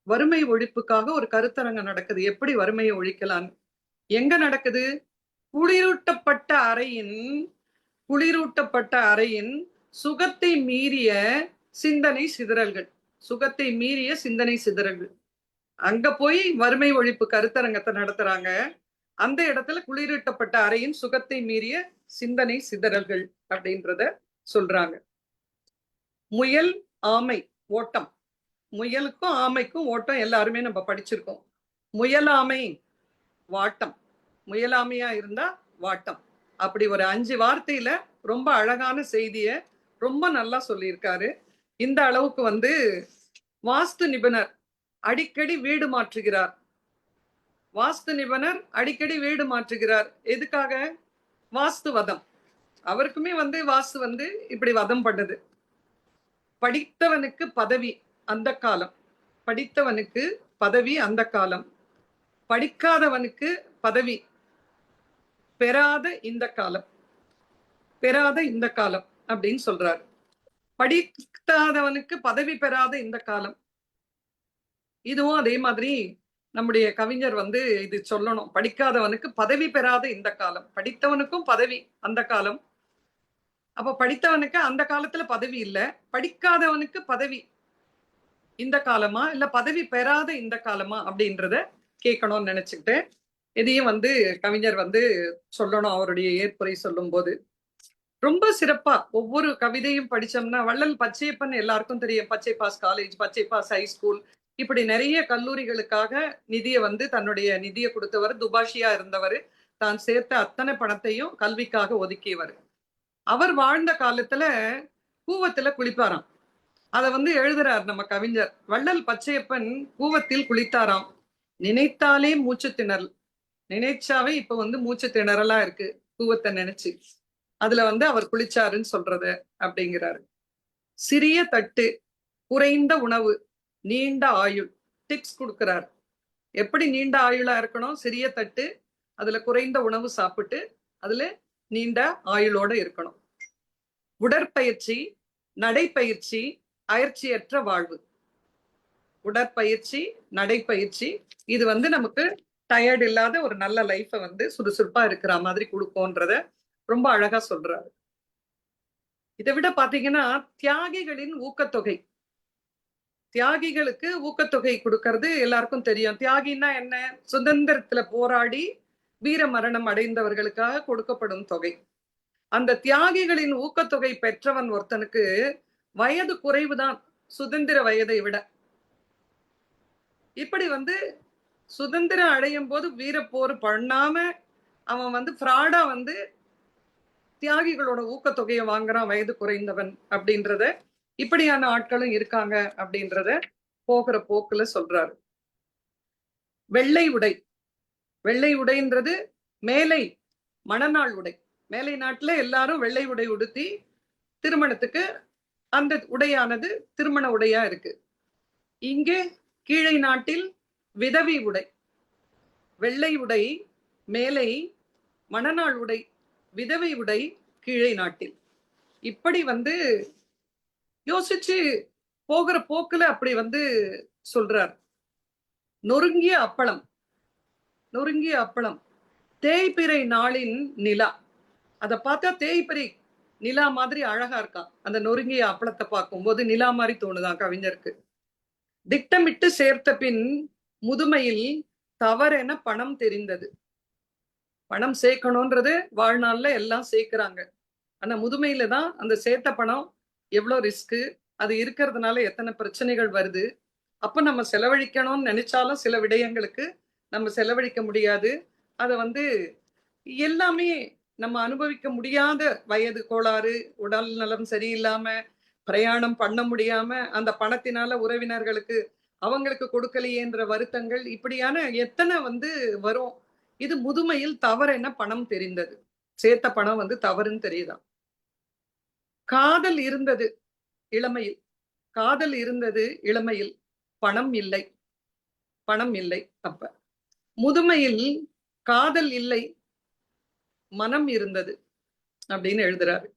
வறுமை ஒழிப்புக்காக ஒரு கருத்தரங்கம் நடக்குது. எப்படி வறுமையை ஒழிக்கலாம்? எங்க நடக்குது? குளிரூட்டப்பட்ட அறையின் சுகத்தை மீறிய சிந்தனை சிதறல்கள். சுகத்தை மீறிய சிந்தனை சிதறல்கள். அங்க போய் வறுமை ஒழிப்பு கருத்தரங்கத்தை நடத்துறாங்க. அந்த இடத்துல குளிரூட்டப்பட்ட அறையின் சுகத்தை மீறிய சிந்தனை சிதறல்கள் அப்படின்றத சொல்றாங்க. முயல் ஆமை ஓட்டம். முயலுக்கும் ஆமைக்கும் ஓட்டம் எல்லாருமே நம்ம படிச்சிருக்கோம். முயலாமை வாட்டம், முயலாமையா இருந்தா வாட்டம். அப்படி ஒரு 5 வார்த்தையில ரொம்ப அழகான செய்திய ரொம்ப நல்லா சொல்லியிருக்காரு. இந்த அளவுக்கு வந்து வாஸ்து நிபுணர் அடிக்கடி வீடு மாற்றுகிறார். வாஸ்து நிபுணர் அடிக்கடி வீடு மாற்றுகிறார். எதுக்காக? வாஸ்து வதம். அவருக்குமே வந்து வாஸ்து வந்து இப்படி வதம் பண்ணுது. படித்தவனுக்கு பதவி அந்த காலம், படித்தவனுக்கு பதவி அந்த காலம், படிக்காதவனுக்கு பதவி பெறாத இந்த காலம், பெறாத இந்த காலம் அப்படின்னு சொல்றாரு. படிக்காதவனுக்கு பதவி பெறாத இந்த காலம். இதுவும் அதே மாதிரி நம்முடைய கவிஞர் வந்து இது சொல்லணும். படிக்காதவனுக்கு பதவி பெறாத இந்த காலம், படித்தவனுக்கும் பதவி அந்த காலம். அப்ப படித்தவனுக்கு அந்த காலத்துல பதவி இல்ல, படிக்காதவனுக்கு பதவி இந்த காலமா இல்ல பதவி பெறாத இந்த காலமா அப்படின்றத கேட்கணும்னு நினைச்சுக்கிட்டு இதையும் வந்து கவிஞர் வந்து சொல்லணும் அவருடைய ஏற்புரை சொல்லும் போது. ரொம்ப சிறப்பா ஒவ்வொரு கவிதையும் படிச்சோம்னா, வள்ளல் பச்சையப்பன் எல்லாருக்கும் தெரியும். Pachaiyappas college, Pachaiyappas high school, இப்படி நிறைய கல்லூரிகளுக்காக நிதியை வந்து தன்னுடைய நிதியை கொடுத்தவர். துபாஷியா இருந்தவர். தான் சேர்த்த அத்தனை பணத்தையும் கல்விக்காக ஒதுக்கியவர். அவர் வாழ்ந்த காலத்துல கூவத்துல குளிப்பாராம். அதை வந்து எழுதுறார் நம்ம கவிஞர். வள்ளல் பச்சையப்பன் கூவத்தில் குளித்தாராம். நினைத்தாலே மூச்சு திணறல். நினைச்சாவே இப்ப வந்து மூச்சு திணறலா இருக்கு கூவத்தை நினைச்சு. அதுல வந்து அவர் குளிச்சாருன்னு சொல்றது அப்படிங்கிறாரு. சிறிய தட்டு, குறைந்த உணவு, நீண்ட ஆயுள். டிப்ஸ் கொடுக்கிறார். எப்படி நீண்ட ஆயுளா இருக்கணும்? சிறிய தட்டு, அதுல குறைந்த உணவு சாப்பிட்டு அதுல நீண்ட ஆயுளோட இருக்கணும். உடற்பயிற்சி, நடைப்பயிற்சி, அயற்சியற்ற வாழ்வு. உடற்பயிற்சி, நடைப்பயிற்சி, இது வந்து நமக்கு டயர்ட் இல்லாத ஒரு நல்ல லைஃபை வந்து சுறுசுறுப்பா இருக்கிற மாதிரி கொடுக்கும்ன்றத ரொம்ப அழகா சொல்றாரு. இதை விட பாத்தீங்கன்னா தியாகிகளின் ஊக்கத்தொகை. தியாகிகளுக்கு ஊக்கத்தொகை கொடுக்கறது எல்லாருக்கும் தெரியும். தியாகின்னா என்ன? சுதந்திரத்துல போராடி வீர மரணம் அடைந்தவர்களுக்காக கொடுக்கப்படும் தொகை. அந்த தியாகிகளின் ஊக்கத்தொகை பெற்றவன் ஒருத்தனுக்கு வயது குறைவுதான் சுதந்திர வயதை விட. இப்படி வந்து சுதந்திரம் அடையும் போது வீரப்போர் பண்ணாம அவன் வந்து ஃப்ராடா வந்து தியாகிகளோட ஊக்கத்தொகையை வாங்குறான் வயது குறைந்தவன் அப்படின்றத. இப்படியான ஆட்களும் இருக்காங்க அப்படின்றத போகிற போக்குல சொல்றாரு. வெள்ளை உடை. வெள்ளை உடைன்றது மேலை மணநாள் உடை. மேலை நாட்டுல எல்லாரும் வெள்ளை உடை உடுத்தி திருமணத்துக்கு அந்த உடையானது திருமண உடையா இருக்கு. இங்கே கீழை நாட்டில் விதவி உடை. வெள்ளை உடை மேலை, மணநாள் உடை விதவை உடை கீழை நாட்டில். இப்படி வந்து யோசிச்சு போகிற போக்குல அப்படி வந்து சொல்றார். நொறுங்கிய அப்பளம். நொறுங்கிய அப்பளம். தேய்பிறை நாளின் நிலா. அதை பார்த்தா தேய்பிறை நிலா மாதிரி அழகா இருக்கான். அந்த நொறுங்கிய அப்பளத்தை பார்க்கும்போது நிலா மாதிரி தோணுதான் கவிஞருக்கு. திட்டமிட்டு சேர்த்த பின் முதுமையில் தவறென பணம் தெரிந்தது. பணம் சேர்க்கணும்ன்றது வாழ்நாள்ல எல்லாம் சேர்க்கிறாங்க. ஆனா முதுமையில தான் அந்த சேர்த்த பணம் எவ்வளவு ரிஸ்க்கு, அது இருக்கிறதுனால எத்தனை பிரச்சனைகள் வருது. அப்ப நம்ம செலவழிக்கணும்னு நினைச்சாலும் சில விடயங்களுக்கு நம்ம செலவழிக்க முடியாது. அதை வந்து எல்லாமே நம்ம அனுபவிக்க முடியாத வயது கோளாறு, உடல் நலம் சரியில்லாம, பிரயாணம் பண்ண முடியாம, அந்த பணத்தினால உறவினர்களுக்கு அவங்களுக்கு கொடுக்கலையேன்ற வருத்தங்கள், இப்படியான எத்தனை வந்து வரும். இது முதுமையில் தவறென பணம் தெரிந்தது. சேர்த்த பணம் வந்து தவறுன்னு தெரியுதான். காதல் இருந்தது இளமையில். காதல் இருந்தது இளமையில். பணம் இல்லை. பணம் இல்லை. அப்ப முதுமையில் காதல் இல்லை, மனம் இருந்தது அப்படின்னு எழுதுறாரு.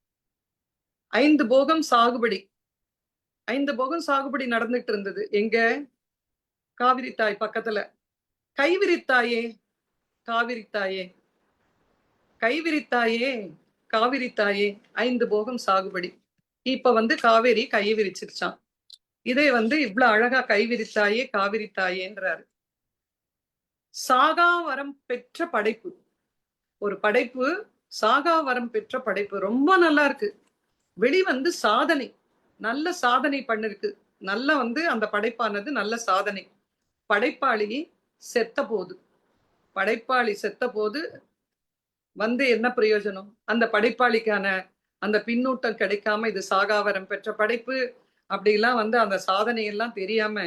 5 போகம் சாகுபடி. 5 போகம் சாகுபடி நடந்துட்டு இருந்தது. எங்க? காவிரி தாய் பக்கத்துல. கைவிரித்தாயே காவிரித்தாயே, கைவிரித்தாயே காவிரித்தாயே, 5 போகம் சாகுபடி. இப்ப வந்து காவேரி கையை விரிச்சிருச்சான். இதை வந்து இவ்வளவு அழகா கைவிரித்தாயே காவிரித்தாயேன்றாரு. சாகாவரம் பெற்ற படைப்பு, ஒரு படைப்பு சாகாவரம் பெற்ற படைப்பு, ரொம்ப நல்லா இருக்கு. வெளி வந்து சாதனை, நல்ல சாதனை பண்ணிருக்கு, நல்ல வந்து அந்த படைப்பானது நல்ல சாதனை. படைப்பாளி செத்த போது, படைப்பாளி செத்த போது வந்து என்ன பிரயோஜனம்? அந்த படைப்பாளிக்கான அந்த பின்னூட்டம் கிடைக்காம இது சாகாவரம் பெற்ற படைப்பு அப்படிலாம் வந்து அந்த சாதனை எல்லாம் தெரியாம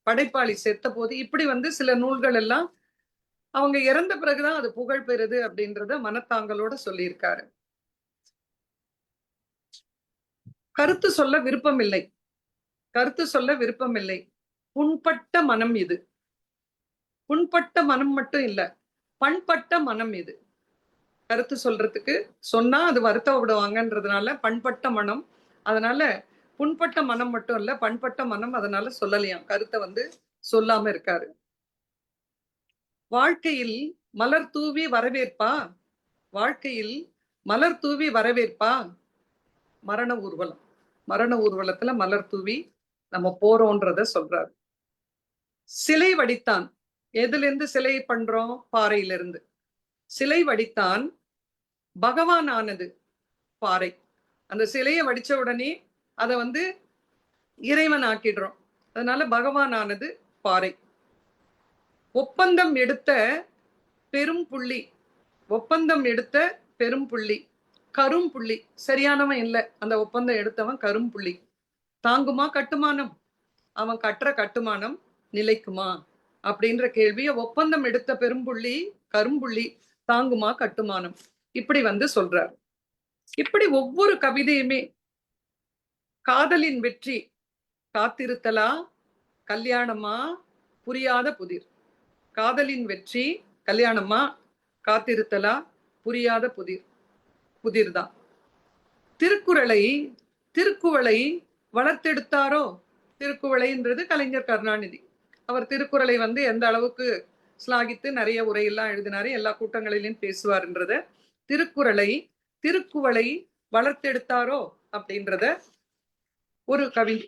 படைப்பாளி செத்த போது, இப்படி வந்து சில நூல்கள் எல்லாம் அவங்க இறந்த பிறகுதான் அது புகழ் பெறுது அப்படின்றத மனத்தாங்களோட சொல்லியிருக்காரு. கருத்து சொல்ல விருப்பம் இல்லை, கருத்து சொல்ல விருப்பம் இல்லை. புண்பட்ட மனம் இது, புண்பட்ட மனம் மட்டும் இல்ல, பண்பட்ட மனம் இது. கருத்து சொல்றதுக்கு சொன்னா அது வருத்தப்படுவாங்கன்றதுனால பண்பட்ட மனம், அதனால புண்பட்ட மனம் மட்டும் இல்ல, பண்பட்ட மனம், அதனால சொல்லலையாம், கருத்தை வந்து சொல்லாம இருக்காரு. வாழ்க்கையில் மலர் தூவி வரவேற்பா, வாழ்க்கையில் மலர் தூவி வரவேற்பா, மரண ஊர்வலம், மரண ஊர்வலத்துல மலர் தூவி நம்ம போறோம்ன்றத சொல்றாரு. சிலை வடித்தான், எதுல இருந்து சிலை பண்றோம்? பாறையிலிருந்து. சிலை வடித்தான், பகவான் ஆனது பாறை. அந்த சிலையை வடிச்ச உடனே அதை வந்து இறைவன் ஆக்கிடுறோம், அதனால பகவான் ஆனது பாறை. ஒப்பந்தம் எடுத்த பெரும் புள்ளி, ஒப்பந்தம் எடுத்த பெரும் புள்ளி, கரும் புள்ளி, சரியானவன் இல்லை அந்த ஒப்பந்தம் எடுத்தவன், கரும் புள்ளி. தாங்குமா கட்டுமானம்? அவன் கட்டுற கட்டுமானம் நிலைக்குமா அப்படின்ற கேள்விய ஒப்பந்தம் எடுத்த பெரும்புள்ளி கரும்புள்ளி தாங்குமா கட்டுமானம், இப்படி வந்து சொல்றார். இப்படி ஒவ்வொரு கவிதையுமே காதலின் வெற்றி காத்திருத்தலா கல்யாணமா புரியாத புதிர், காதலின் வெற்றி கல்யாணமா காத்திருத்தலா புரியாத புதிர், புதிர்தான். திருக்குறளை திருக்குவளை வளர்த்தெடுத்தாரோ? திருக்குவளைன்றது கலைஞர் கருணாநிதி. அவர் திருக்குறளை வந்து எந்த அளவுக்கு ஸ்லாகித்து நிறைய உரையெல்லாம் எழுதினாரு, எல்லா கூட்டங்களிலும் பேசுவார்ன்றத, திருக்குவளை வளர்த்தெடுத்தாரோ அப்படின்றத ஒரு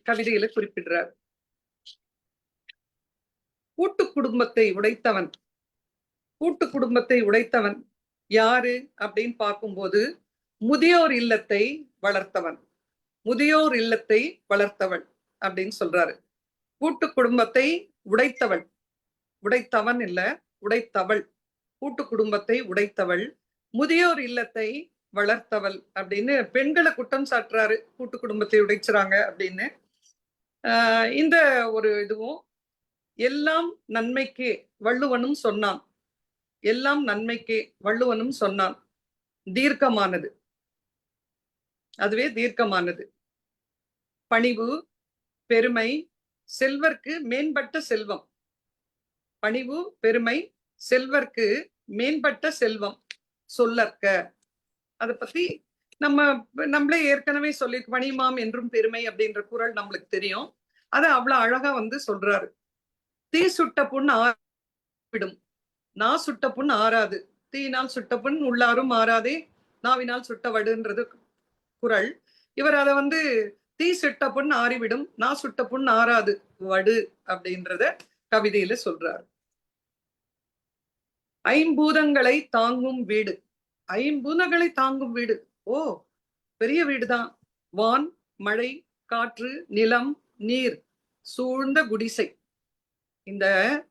கவிதையில குறிப்பிடுறார். கூட்டு குடும்பத்தை உடைத்தவன், கூட்டு குடும்பத்தை உடைத்தவன் யாரு அப்படின்னு பார்க்கும்போது முதியோர் இல்லத்தை வளர்த்தவன், முதியோர் இல்லத்தை வளர்த்தவள் அப்படின்னு சொல்றாரு. கூட்டு குடும்பத்தை உடைத்தவள், உடைத்தவன் இல்ல உடைத்தவள், கூட்டு குடும்பத்தை உடைத்தவள், முதியோர் இல்லத்தை வளர்த்தவள் அப்படின்னு பெண்களை குற்றம் சாட்டுறாரு, கூட்டு குடும்பத்தை உடைச்சுறாங்க அப்படின்னு. இந்த ஒரு இதுவும் எல்லாம் நன்மைக்கே வள்ளுவனும் சொன்னான், எல்லாம் நன்மைக்கே வள்ளுவனும் சொன்னான், தீர்க்கமானது, அதுவே தீர்க்கமானது. பணிவு பெருமை செல்வர்க்கு மேம்பட்ட செல்வம், பணிவு பெருமை செல்வர்க்கு மேம்பட்ட செல்வம் சொல்லற்க. அதை பத்தி நம்மளே ஏற்கனவே சொல்லி, பணிமாம் என்றும் பெருமை அப்படின்ற குறள் நம்மளுக்கு தெரியும். அதை அவ்வளவு அழகா வந்து சொல்றாரு. தீ சுட்ட புண் ஆறிவிடும், நா சுட்ட புண் ஆறாது, தீயினால் சுட்ட புண் உள்ளாரும் ஆறாதே, நாவினால் சுட்ட வடுன்றது குறள். இவர் அதை வந்து தீ சுட்ட புண் ஆறிவிடும், நா சுட்ட புண் ஆறாது வடு அப்படின்றத கவிதையில சொல்றாரு. ஐம்பூதங்களை தாங்கும் வீடு, ஐம்பூதங்களை தாங்கும் வீடு, ஓ பெரிய வீடுதான். வான் மழை காற்று நிலம் நீர் சூழ்ந்த குடிசை, இந்த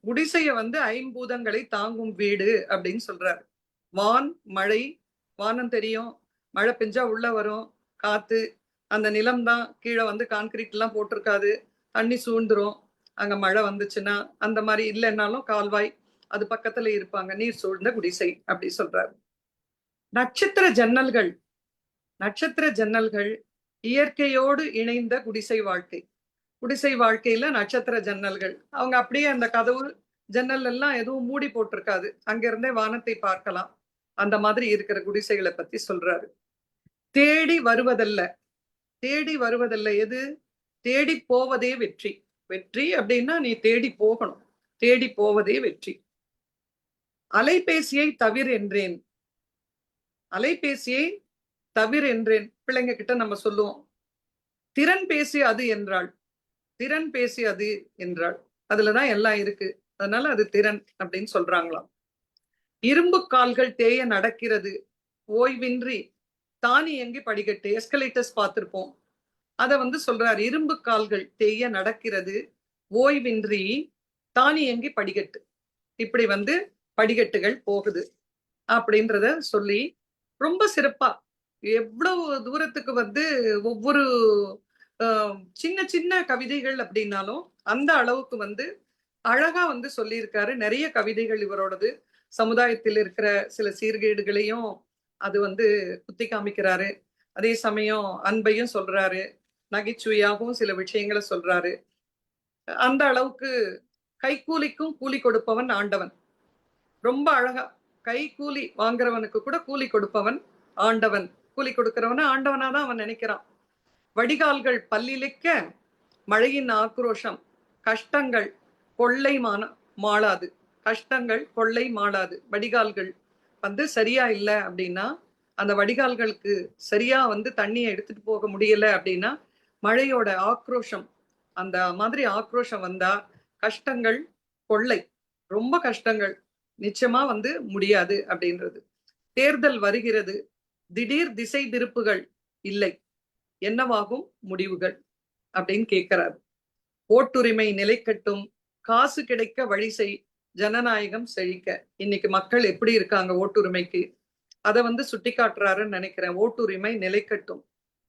குடிசைய வந்து ஐம்பூதங்களை தாங்கும் வீடு அப்படின்னு சொல்றாரு. வான் மழை, வானம் தெரியும், மழை பெஞ்சா உள்ள வரும், காத்து, அந்த நிலம் தான் கீழே வந்து கான்கிரீட் எல்லாம் போட்டிருக்காது, தண்ணி சூழ்ந்துரும் அங்க மழை வந்துச்சுன்னா, அந்த மாதிரி இல்லைன்னாலும் கால்வாய் அது பக்கத்துல இருப்பாங்க, நீர் சூழ்ந்த குடிசை அப்படி சொல்றாரு. நட்சத்திர ஜன்னல்கள், நட்சத்திர ஜன்னல்கள் இயற்கையோடு இணைந்த குடிசை வாழ்க்கை, குடிசை வாழ்க்கையில நட்சத்திர ஜன்னல்கள், அவங்க அப்படியே அந்த கதவு ஜன்னல் எல்லாம் எதுவும் மூடி போட்டிருக்காது, அங்கிருந்தே வானத்தை பார்க்கலாம், அந்த மாதிரி இருக்கிற குடிசைகளை பத்தி சொல்றாரு. தேடி வருவதல்ல, தேடி வருவதல்ல, எது? தேடி போவதே வெற்றி. வெற்றி அப்படின்னா நீ தேடி போகணும், தேடி போவதே வெற்றி. அலைபேசியை தவிர என்றேன், அலைபேசியை தவிர என்றேன், பிள்ளைங்க கிட்ட நம்ம சொல்லுவோம். திறன் பேசி அது என்றாள், திறன் பேசியது என்றாள். அதுலதான் எல்லாம் இருக்கு. அதனால அது திறன் அப்படின்னு சொல்றாங்களாம். இரும்பு கால்கள் தேய நடக்கிறது ஓய்வின்றி தானியங்கி படிக்கட்டு, எஸ்கலேட்டர்ஸ் பார்த்திருப்போம். அத வந்து சொல்றாரு, இரும்பு கால்கள் தேய நடக்கிறது ஓய்வின்றி தானியங்கி படிக்கட்டு. இப்படி வந்து படிக்கட்டுகள் போகுது அப்படின்றத சொல்லி ரொம்ப சிறப்பா எவ்வளவு தூரத்துக்கு வந்து ஒவ்வொரு சின்ன சின்ன கவிதைகள் அப்படின்னாலும் அந்த அளவுக்கு வந்து அழகா வந்து சொல்லியிருக்காரு. நிறைய கவிதைகள் இவரோடது. சமுதாயத்தில் இருக்கிற சில சீர்கேடுகளையும் அது வந்து குத்தி காமிக்கிறாரு. அதே சமயம் அன்பையும் சொல்றாரு, நகைச்சுவையாகவும் சில விஷயங்களை சொல்றாரு. அந்த அளவுக்கு கைக்கூலிக்கும் கூலி கொடுப்பவன் ஆண்டவன். ரொம்ப அழகா கை கூலி வாங்குறவனுக்கு கூட கூலி கொடுப்பவன் ஆண்டவன். கூலி கொடுக்கிறவன ஆண்டவனாதான் அவன் நினைக்கிறான். வடிகால்கள் பல்லிழிக்க மழையின் ஆக்ரோஷம், கஷ்டங்கள் கொள்ளை மாளாது, கஷ்டங்கள் கொள்ளை மாளாது. வடிகால்கள் வந்து சரியா இல்லை அப்படின்னா, அந்த வடிகால்களுக்கு சரியா வந்து தண்ணியை எடுத்துட்டு போக முடியல அப்படின்னா, மழையோட ஆக்ரோஷம், அந்த மாதிரி ஆக்ரோஷம் வந்தா கஷ்டங்கள் கொள்ளை, ரொம்ப கஷ்டங்கள் நிச்சயமா வந்து முடியாது அப்படின்றது. தேர்தல் வருகிறது, திடீர் திசை திருப்புகள் இல்லை, என்னவாகும் முடிவுகள் அப்படின்னு கேட்கிறாரு. ஓட்டுரிமை நிலைக்கட்டும், காசு கிடைக்க வழி செய், ஜனநாயகம் செழிக்க. இன்னைக்கு மக்கள் எப்படி இருக்காங்க ஓட்டுரிமைக்கு, அதை வந்து சுட்டி காட்டுறாருன்னு நினைக்கிறேன். ஓட்டுரிமை நிலைக்கட்டும்,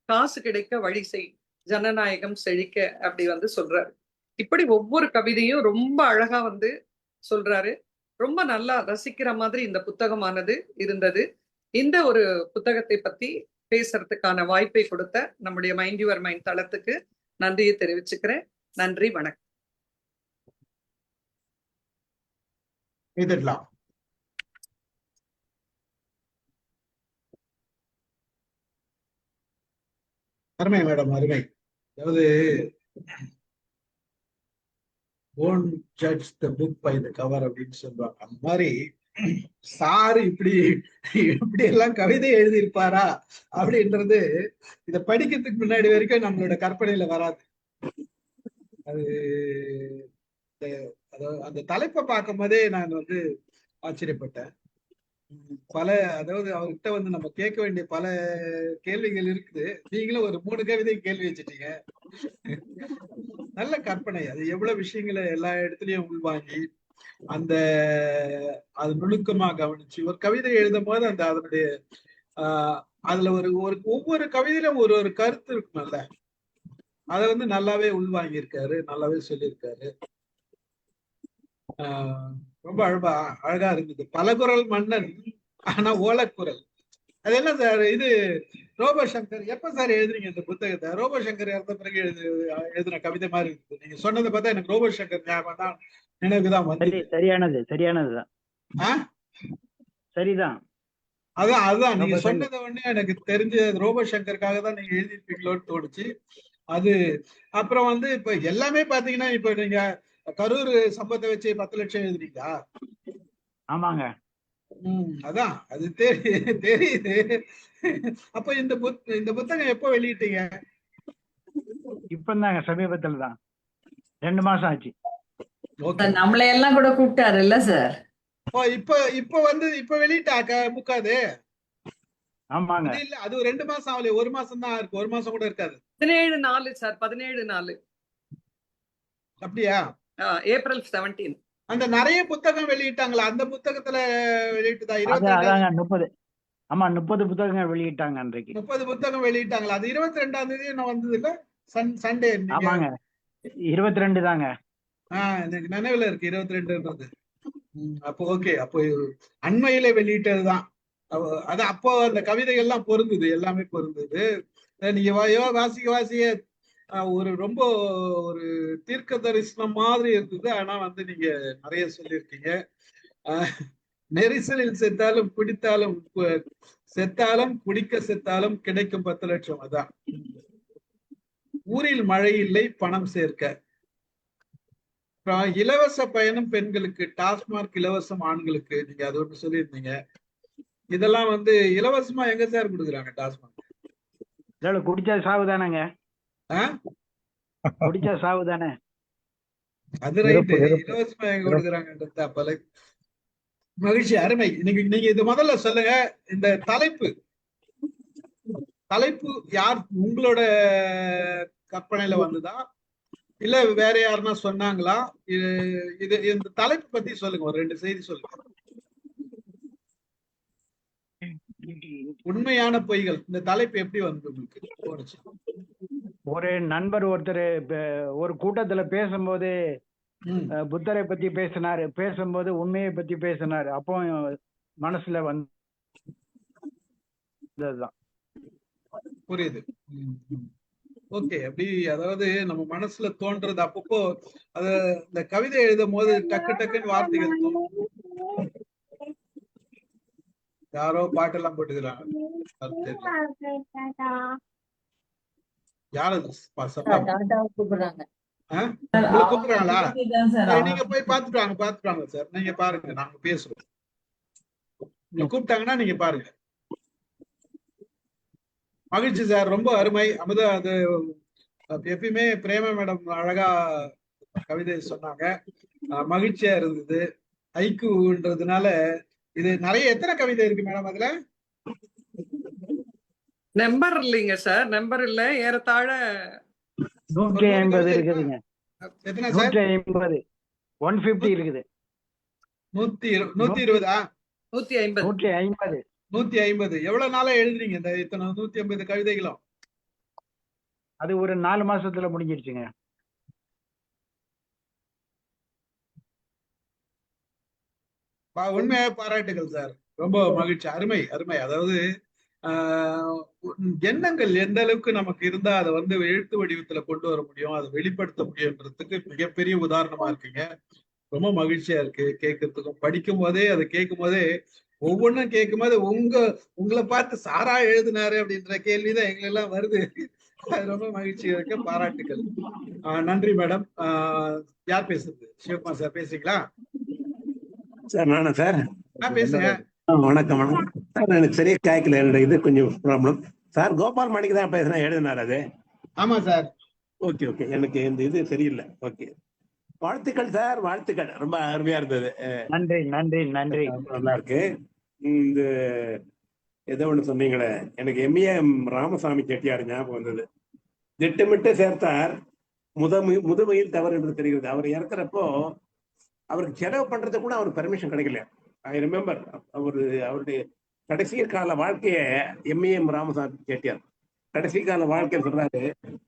காசு கிடைக்க வழி செய், ஜனநாயகம் செழிக்க அப்படி வந்து சொல்றாரு. இப்படி ஒவ்வொரு கவிதையும் ரொம்ப அழகா வந்து சொல்றாரு. ரொம்ப நல்லா ரசிக்கிற மாதிரி இந்த புத்தகமானது இருந்தது. இந்த ஒரு புத்தகத்தை பத்தி பேசுறதுக்கான வாய்ப்பை கொடுத்த நம்முடைய மைண்ட் யுவர் மைண்ட் தளத்துக்கு நன்றியை தெரிவிச்சுக்கிறேன். நன்றி, வணக்கம். இதெல்லாம் அருமை மேடம், அருமை. அதாவது don't judge the book by the cover அப்படின்னு சொல்லுவாங்க. அந்த மாதிரி சாரு இப்படி எல்லாம் கவிதை எழுதியிருப்பாரா அப்படின்றது இத படிக்கிறதுக்கு முன்னாடி வரைக்கும் நம்மளோட கற்பனையில வராது. அது அந்த தலைப்பை பார்க்கும் போதே நான் வந்து ஆச்சரியப்பட்டேன். அதாவது அவர்கிட்ட வந்து நம்ம கேட்க வேண்டிய பல கேள்விகள் இருக்குது. நீங்களும் ஒரு 3 கவிதை கேள்வி வச்சுட்டீங்க. நல்ல கற்பனை. அது எவ்வளவு விஷயங்களை எல்லா இடத்துலயும் உள்வாங்கி அது நுணுக்கமா கவனிச்சு ஒரு கவிதை எழுதும் போது அதனுடைய அதுல ஒவ்வொரு கவிதையிலும் ஒரு கருத்து இருக்கும்ல, அதை வந்து நல்லாவே உள்வாங்கி இருக்காரு, நல்லாவே சொல்லியிருக்காரு. ரொம்ப அழகா இருந்தது. பலகுரல் மன்னன் ஆனா ஓலக்குரல். அது என்ன சார் இது? ரோபோ சங்கர் எப்ப சார் எழுதுறீங்க இந்த புத்தகத்தை? ரோபோ சங்கர் இறந்த பிறகு எழுதுன கவிதை மாதிரி இருக்குது. நீங்க சொன்னதை பார்த்தா எனக்கு ரோபோ சங்கர் ஞாபகம் தான், நினைவுதான் வந்து. சரியானதுதான். சரிதான். அதுதான் நீங்க சொன்னதை உடனே எனக்கு தெரிஞ்ச ரோபோ சங்கருக்காக தான் நீங்க எழுதிருப்பீங்களோன்னு தோணுச்சு. அது அப்புறம் வந்து இப்ப எல்லாமே பாத்தீங்கன்னா, இப்ப நீங்க கரூர் சம்பவத்தை வச்சு 10 லட்சம் எழுதுறீங்களா? ஆமாங்க. அதான் அது தெரியுது. அப்ப இந்த புத்தகம் எப்போ வெளியிட்டீங்க? இப்பதாங்க, சமீபத்துல தான், 2 மாசம் ஆச்சு. நம்மளை எல்லாம் கூட கூப்பிட்டாரு இல்ல சார்? இப்ப வெளியிட்டாக்க முக்காது. ஆமாங்க. இல்ல, அது 2 மாசம் ஆகல, 1 மாசம் தான் இருக்கு. 1 மாசம் கூட இருக்காது. 17 சார், 17 அப்படியா? ஏப்ரல் 17. அந்த நிறைய புத்தகம் வெளியிட்டாங்களா? அந்த புத்தகத்துல வெளியிட்டுதா? 30. ஆமா, 30 புத்தகங்கள் வெளியிட்டாங்க அன்றைக்கு. 30 புத்தகம் வெளியிட்டாங்களா? அது 22ஆம் தேதி நான் வந்தது இல்ல, சண்டே. ஆமாங்க, 22 தாங்க. எனக்கு நினைவுல இருக்கு 22ன்றது. அப்போ ஓகே, அப்போ அண்மையில வெளியிட்டதுதான் அது. அப்போ அந்த கவிதைகள்லாம் பொருந்தது, எல்லாமே பொருந்தது. நீங்க வாசிக்க ரொம்ப ஒரு தீர்க்க தரிசனம் மாதிரி இருந்தது. ஆனா வந்து நீங்க நிறைய சொல்லியிருக்கீங்க. நெரிசலில் செத்தாலும் குடிக்க செத்தாலும் கிடைக்கும் 10 லட்சம். அதான் ஊரில் மழை இல்லை பணம் சேர்க்க. இலவச பயணம் பெண்களுக்கு, டாஸ்மார்க் இலவசம் ஆண்களுக்கு, நீங்க அது ஒன்று சொல்லியிருந்தீங்க. இதெல்லாம் வந்து இலவசமா எங்க சார் கொடுக்குறாங்க? டாஸ்மார்க் குடிச்சா சாவுதானங்க. குடிச்சா சாவு தானே. அது ரைட்டு, இறப்பு. இலவசமா எங்க கொடுக்குறாங்கன்றது அப்பல. மகிழ்ச்சி, அருமை. நீங்க நீங்க இது முதல்ல சொல்லுங்க. இந்த தலைப்பு யார் உங்களோட கற்பனையில வந்துதா இல்ல வேற யாருன்னா சொன்னாங்களா? இது இந்த தலைப்பு பத்தி சொல்லுங்க, ஒரு 2 செய்தி சொல்லுங்க. உண்மையான பொய்கள், இந்த தலைப்பு எப்படி வந்து உங்களுக்கு தோணுச்சு? ஒரு நண்பர் ஒருத்தர் ஒரு கூட்டத்துல பேசும்போது புத்தரை பத்தி பேசும்போது உண்மையை பத்தி பேசினாரு. அப்போ மனசுல வந்ததுதான். புரியுது. ஓகே. அப்படி அதாவது நம்ம மனசுல தோன்றது அப்பப்போ அத இந்த கவிதை எழுதும் போது டக்குன்னு வார்த்தைகள் தோணும். யாரோ பாட்டெல்லாம் போட்டுக்கிறாங்க. யாரு கூப்பிடுறாங்க. கூப்பிடுறாங்களா? நீங்க போய் பாத்துட்டு வாங்க சார். நீங்க பாருங்க, நாங்க பேசுறோம். நீங்க கூப்பிட்டாங்கன்னா நீங்க பாருங்க. மகிழ்ச்சி சார், ரொம்ப அருமை. அமுதா, அது எப்பயுமே பிரேமா மேடம் அழகா கவிதை சொன்னாங்க. மகிழ்ச்சியா இருந்தது. ஐக்குன்றதுனால இது நிறைய. எத்தனை கவிதை இருக்கு மேடம் அதுல? நம்பர் இல்லைங்க சார், நம்பர் இல்ல, ஏறத்தாழ 150 இருக்குதுங்க. எத்தனை சார்? 150, 150 இருக்குது. 120? 150. 150. எவ்வளவு நாளா எழுதுறீங்க இந்த இத்தனை 150 கவிதைகளும்? அது ஒரு 4 மாசத்துல முடிஞ்சிருச்சுங்க. உண்மையா பாராட்டுகள் சார். ரொம்ப மகிழ்ச்சி, அருமை அருமை. அதாவது எண்ணங்கள் எந்த அளவுக்கு நமக்கு இருந்தா அதை வந்து எழுத்து வடிவத்துல கொண்டு வர முடியும், அதை வெளிப்படுத்த முடியும்ன்றதுக்கு மிகப்பெரிய உதாரணமா இருக்குங்க. ரொம்ப மகிழ்ச்சியா இருக்கு கேட்கறதுக்கும். படிக்கும் போதே, அதை கேட்கும் போதே, ஒவ்வொன்றும் கேட்கும் போது உங்களை பார்த்து சாரா எழுதினாரு அப்படின்ற கேள்விதான் எங்களெல்லாம் வருது. அது ரொம்ப மகிழ்ச்சியா இருக்கு. பாராட்டுகள். நன்றி மேடம். யார் பேசுறது? சிவகுமார் சார் பேசுறீங்களா? சார் நானா சார்? பேசுங்க. வணக்கம் வணக்கம் சார். எனக்கு சரியா கேட்கல, என்னோட இது கொஞ்சம் ப்ராப்ளம் சார். கோபால் மாணிக்கு தான் பேசுறேன், எழுதினார் அது. ஆமா சார். ஓகே ஓகே, எனக்கு இந்த இது சரியில்லை. ஓகே, வாழ்த்துக்கள் சார், வாழ்த்துக்கள். ரொம்ப அருமையா இருந்தது. நன்றி நன்றி நன்றி. நல்லா இருக்கு. இந்த ஏதோ ஒண்ணு சொன்னீங்களே, எனக்கு எம்ஏஎம் ராமசாமி செட்டியார் ஞாபகம் வந்தது. திட்டமிட்டு சேர்த்தார் முதுமையில் தவறு என்று தெரிகிறது. அவர் இறக்குறப்போ அவருக்கு செலவு பண்றது கூட அவருக்கு பெர்மிஷன் கிடைக்கல. I remember. அவருடைய கடைசி கால வாழ்க்கைய எம்ஏஎம் ராமசாமி செட்டியார் கடைசி கால வாழ்க்கையை சொல்றாரு.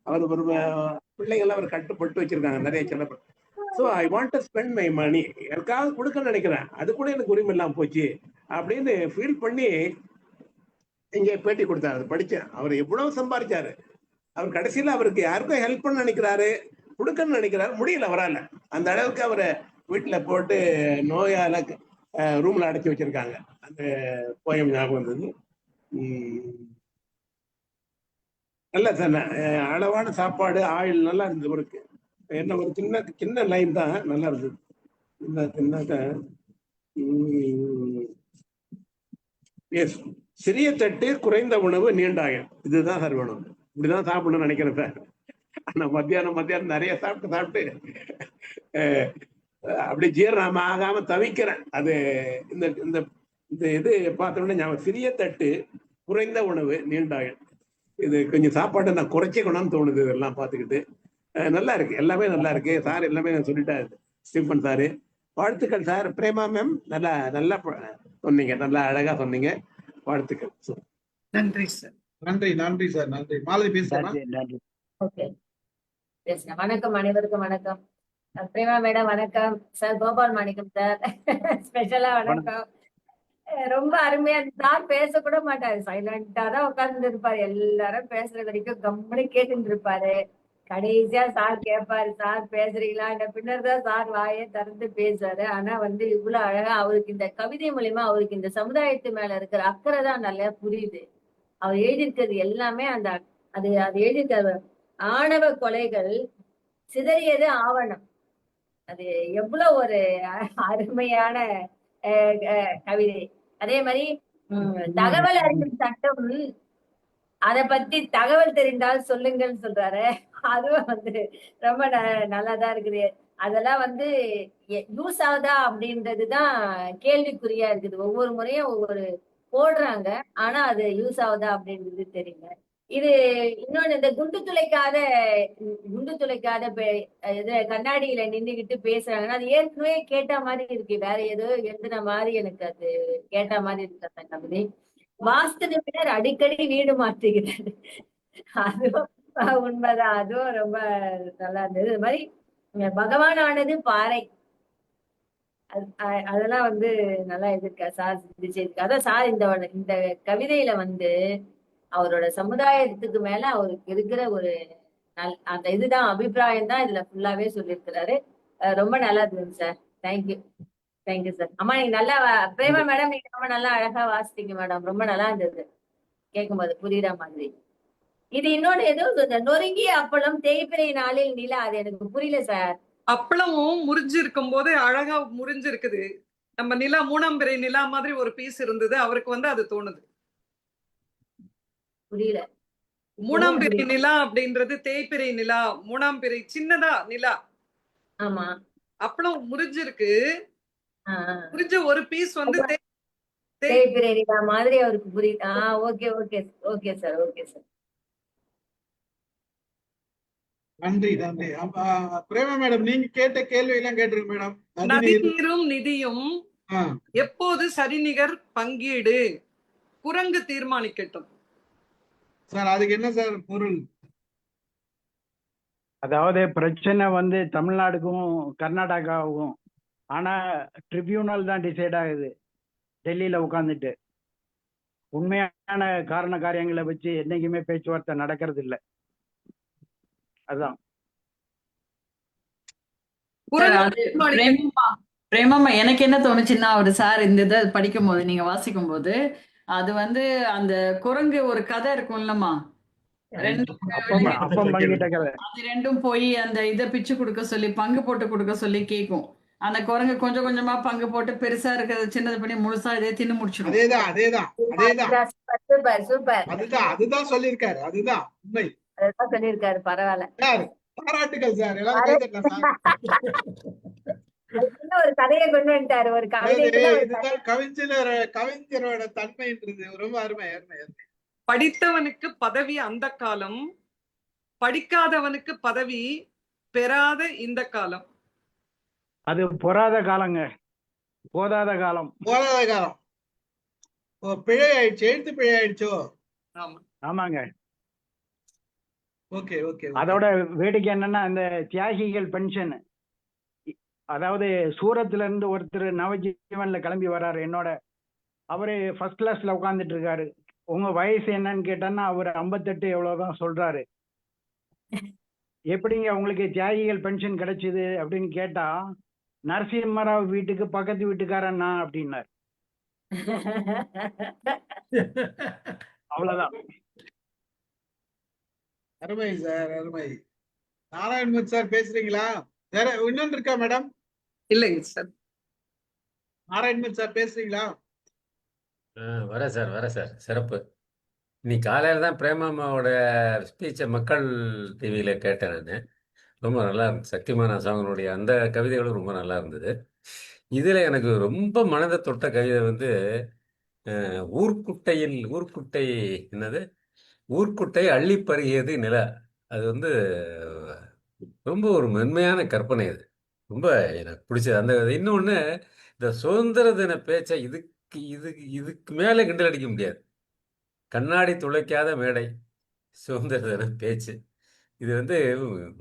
அவர் ஒரு பிள்ளைங்கள்லாம் அவர் கட்டுப்பட்டு வச்சிருக்காங்க, நிறைய செலவு. So I want to spend my money, எனக்காவது கொடுக்கணும்னு நினைக்கிறேன், அது கூட எனக்கு உரிமை இல்லாம போச்சு அப்படின்னு ஃபீல் பண்ணி இங்கே பேட்டி கொடுத்தாரு. படிச்சேன். அவர் எவ்வளவு சம்பாதிச்சாரு. அவர் கடைசியில் அவருக்கு யாருக்கும் ஹெல்ப் பண்ண நினைக்கிறாரு, கொடுக்கணும்னு நினைக்கிறாரு, முடியல அவரால். அந்த அளவுக்கு அவரை வீட்டுல போட்டு நோயால ரூம்ல அடைச்சி வச்சிருக்காங்க. அந்த போயம் ஞாபகம் வந்தது. நல்ல சார், அளவான சாப்பாடு, ஆயில் நல்லா இருந்தது. ஒரு என்ன ஒரு சின்ன லைன் தான் நல்லா இருந்தது. சிறிய தட்டு குறைந்த உணவு நீண்ட ஆயுள். இதுதான் சார் வேணும். இப்படிதான் சாப்பிடணும்னு நினைக்கிறேன் சார். ஆனா மத்தியானம் நிறைய சாப்பிட்டு அப்படி ஜீரணம் ஆகாம தவிக்கிறேன். அது இந்த இந்த இது பார்த்தோம்னா சிறிய தட்டு குறைந்த உணவு நீண்ட ஆயுள். இது கொஞ்சம் சாப்பாட்டை நான் குறைச்சிக்கணும்னு தோணுது. இதெல்லாம் பார்த்துக்கிட்டு நல்லா இருக்கு, எல்லாமே நல்லா இருக்கு சார். எல்லாமே நான் சொல்லிட்டாரு ஸ்டீஃபன் சாரு. வாழ்த்துக்கள் சார். பிரேமா மேம் நல்லா சொன்னீங்க, நல்லா அழகா சொன்னீங்க. வாழ்த்துக்கள். நன்றி சார். நன்றி சார். நன்றி. மாலதி பேசுறேன். ஓகே, பேசுறேன். வணக்கம், அனைவருக்கும் வணக்கம். பிரேமா மேடம் வணக்கம் சார். கோபால் மாணிக்கம் சார் ஸ்பெஷலா வணக்கம். ரொம்ப அருமையா சார். பேசக்கூட மாட்டாரு, சைலண்டா தான் உட்கார்ந்து இருப்பாரு. எல்லாரும் பேசுற வரைக்கும் கம்பெனி கேட்டுட்டு இருப்பாரு. கடைசியா சார் கேட்பாரு, சார் பேசுறீங்களா? பின்னர் தான் சார் வாயே திறந்து பேசுவாரு. ஆனா இவ்வளவு அழகா அவருக்கு இந்த கவிதை மூலியமா அவருக்கு இந்த சமுதாயத்து மேல இருக்கிற அக்கறை தான் நல்லா புரியுது. அவர் எழுதியிருக்கிறது எல்லாமே அது எழுதியிருக்க ஆணவ கொலைகள் சிதறியது ஆவணம். அது எவ்வளவு ஒரு அருமையான கவிதை. அதே மாதிரி தகவல் அறியும் சட்டம் அத பத்தி தகவல் தெரிந்தால் சொல்லுங்கன்னு சொல்றாரு. அதுவும் வந்து ரொம்ப நல்லாதான் இருக்குது. அதெல்லாம் வந்து யூஸ் ஆகுதா அப்படின்றதுதான் கேள்விக்குறியா இருக்குது. ஒவ்வொரு முறையும் ஒவ்வொரு போடுறாங்க. ஆனா அது யூஸ் ஆகுதா அப்படின்றது தெரியல. இது இன்னொன்னு, இந்த குண்டு துளைக்காத இது கண்ணாடியில நின்னுகிட்டு பேசுறாங்கன்னா அது ஏற்கனவே கேட்ட மாதிரி இருக்கு. வேற ஏதோ எழுதுன மாதிரி எனக்கு அது கேட்ட மாதிரி இருக்கு அந்த கவிதை. வாஸ்து நிபுணர் அடிக்கடி வீடு மாற்றுகிறார். அதுவும் உண்மைதான். அதுவும் ரொம்ப நல்லா இருந்தது. இது மாதிரி பகவானானது பாறை. அதெல்லாம் வந்து நல்லா எதிர்க்க சார் சிந்திச்சிருக்கு. அதான் சார் இந்த கவிதையில வந்து அவரோட சமுதாயத்துக்கு மேல அவருக்கு இருக்கிற ஒரு அந்த இதுதான் அபிப்பிராயம் தான் இதுல ஃபுல்லாவே சொல்லியிருக்கிறாரு. ரொம்ப நல்லா இருந்தது சார். தேங்க்யூ. Thank you sir. அம்மா நீங்க நல்லா பிரேமா மேடம், நீங்க ரொம்ப நல்லா அழகா வாசித்தீங்க மேடம். ரொம்ப நல்லா இருந்தது கேட்கும்போது, புரியுற மாதிரி. இது இன்னொன்னு ஏதோ இந்த நொறுங்கிய அப்பளம் தேய்பிறை நாளில் நிலா, அது எனக்கு புரியல சார். அப்பளமும் முறிஞ்சு இருக்கும் போது அழகா முறிஞ்சு இருக்குது. நம்ம நிலா, 3ஆம் பிறை நிலா மாதிரி ஒரு பீஸ் இருந்தது. அவருக்கு வந்து அது தோணுது. புரியல. 3ஆம் பிறை நிலா அப்படின்றது தேய்பிறை நிலா, 3ஆம் பிறை சின்னதா நிலா. ஆமா. அப்பளம் முறிஞ்சிருக்கு. முறிஞ்ச ஒரு பீஸ் வந்து தேய்பிறை நிலா மாதிரி அவருக்கு புரியுது. Okay okay okay sir. Okay sir. நன்றி நன்றி. பிரேமா மேடம், நீங்க கேட்ட கேள்வி எல்லாம் கேட்டிருக்கு மேடம். நதிநீரும் நிதியும் எப்போது சரிநிகர் பங்கீடு குரங்கு தீர்மானிக்கட்டும். சார் அதுக்கு என்ன சார் பொருள்? அதாவது பிரச்சனை வந்து தமிழ்நாடுக்கும் கர்நாடகாவுக்கும், ஆனா ட்ரிபியூனல் தான் டிசைட் ஆகுது டெல்லியில உட்காந்துட்டு. உண்மையான காரண காரியங்களை வச்சு என்னைக்குமே பேச்சுவார்த்தை நடக்கிறது இல்லை. அதுதான். பிரேமம்மா, எனக்கு என்ன தோணுச்சுன்னா, அவரு சார் இந்த இதை படிக்கும் போது, நீங்க வாசிக்கும் போது, அது வந்து அந்த குரங்கு ஒரு கதை இருக்கும் இல்லம்மா, அது ரெண்டும் போய் அந்த இதை பிச்சு கொடுக்க சொல்லி, பங்கு போட்டு கொடுக்க சொல்லி கேட்கும். அந்த குரங்கு கொஞ்சம் கொஞ்சமா பங்கு போட்டு பெருசா இருக்கிறது சின்னது பண்ணி முழுசா இதே தின்னு முடிச்சிடும். அதுதான் சொல்லியிருக்காரு. அதுதான் உண்மை. அதுதான் சொல்லியிருக்காரு. பரவாயில்ல, பாராட்டுகள் சார். எல்லாரும் ஒரு கதையை கொண்டு வந்துட்டாரு. ஒரு இதுதான் கவிஞரோட தன்மைன்றது. ரொம்ப அருமை அருமை அருமை. படித்தவனுக்கு பதவி அந்த காலம், படிக்காதவனுக்கு பதவி பெறாத இந்த காலம். அது பொறாத காலங்க, போதாத காலம். போதாத காலம். பிழை ஆயிடுச்சு, எழுத்து பிழை ஆயிடுச்சோ? ஆமாங்க. Okay okay. அதோட வேடிக்கை என்னன்னா, அந்த தியாகிகள் பென்ஷன், அதாவது சூரத்துல இருந்து ஒருத்தர் நவஜீவன்ல கிளம்பி வர்றாரு என்னோட. அவரு ஃபர்ஸ்ட் கிளாஸ்ல உட்காந்துட்டு இருக்காரு. உங்க வயசு என்னன்னு கேட்டான்னா அவரு 58 எவ்வளவுதான் சொல்றாரு. எப்படிங்க உங்களுக்கு தியாகிகள் பென்ஷன் கிடைச்சது அப்படின்னு கேட்டா, நரசிம்மராவ் வீட்டுக்கு பக்கத்து வீட்டுக்காரன் நான் அப்படின்னாரு. அவ்வளவுதான். அருமை சார், அருமை. நாராயணமூர்த்தி சார் பேசுறீங்களா? வேற இன்னொன்று இருக்கா மேடம்? இல்லைங்க சார். நாராயணமூர்த்தி சார் பேசுறீங்களா? வரேன் சார். சிறப்பு. இன்னைக்கு காலையில் தான் பிரேமாவோட ஸ்பீச்சை மக்கள் டிவியில் கேட்டேன் நான். ரொம்ப நல்லா இருந்துச்சு. சக்திமான் அசாங்கனுடைய அந்த கவிதைகளும் ரொம்ப நல்லா இருந்தது. இதில் எனக்கு ரொம்ப மனதை தொட்ட கவிதை வந்து ஊர்க்குட்டை என்னது, ஊர்க்குட்டை அள்ளி பருகியது நில. அது வந்து ரொம்ப ஒரு மென்மையான கற்பனை. அது ரொம்ப எனக்கு பிடிச்சது. அந்த இன்னொன்று, இந்த சுதந்திர தின பேச்சை இதுக்கு மேலே கிண்டல் அடிக்க முடியாது. கண்ணாடி துளைக்காத மேடை சுதந்திர தின பேச்சு. இது வந்து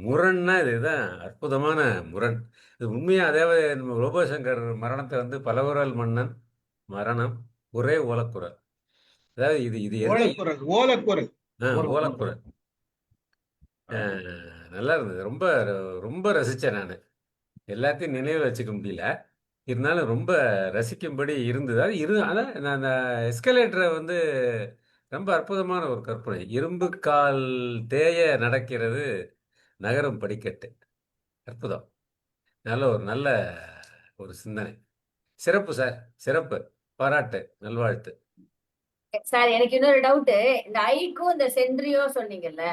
முரண்னா இதுதான் அற்புதமான முரண். இது உண்மையாக அதே நம்ம ரோபோசங்கர் மரணத்தை வந்து பலகுரல் மன்னன் மரணம் ஒரே ஓலக்குரல். அதாவது இது ஓலக்குரல். நல்லா இருந்தது. ரொம்ப ரொம்ப ரசித்தேன் நான். எல்லாத்தையும் நினைவில் வச்சுக்க முடியல, இருந்தாலும் ரொம்ப ரசிக்கும்படி இருந்தது. அதான் நான் அந்த எஸ்கலேட்டரை வந்து ரொம்ப அற்புதமான ஒரு கற்பனை. இரும்பு கால் தேய நடக்கிறது நகரும் படிக்கட்டு. அற்புதம். நல்ல ஒரு சிந்தனை. சிறப்பு சார், சிறப்பு. பாராட்டு, நல்வாழ்த்து. சார் எனக்கு இன்னொரு டவுட். இந்த ஐக்கும் இந்த சென்ட்ரியோ சொன்னீங்கல்ல,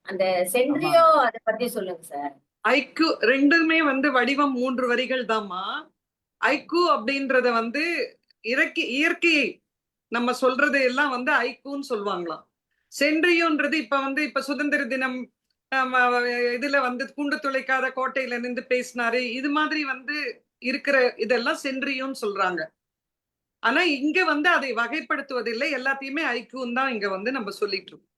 அந்த சென்ட்ரியோ அதை பத்தி சொல்லுங்க சார். ஐக்கு ரெண்டுமே வந்து வடிவம் 3 வரிகள் தாம்மா. ஐக்கு அப்படின்றத வந்து இயற்கை நம்ம சொல்றது எல்லாம் வந்து ஐக்குன்னு சொல்லுவாங்களாம். சென்ட்ரியோன்றது இப்ப சுதந்திர தினம் இதுல வந்து குண்டு துளைக்காத கோட்டையில நின்று பேசினாரு, இது மாதிரி வந்து இருக்கிற இதெல்லாம் சென்ட்ரியோன்னு சொல்றாங்க. ஆனா இங்க வந்து அதை வகைப்படுத்துவதில்லை, எல்லாத்தையுமே ஐக்குன்னு தான் இங்க வந்து நம்ம சொல்லிட்டு இருக்கோம்.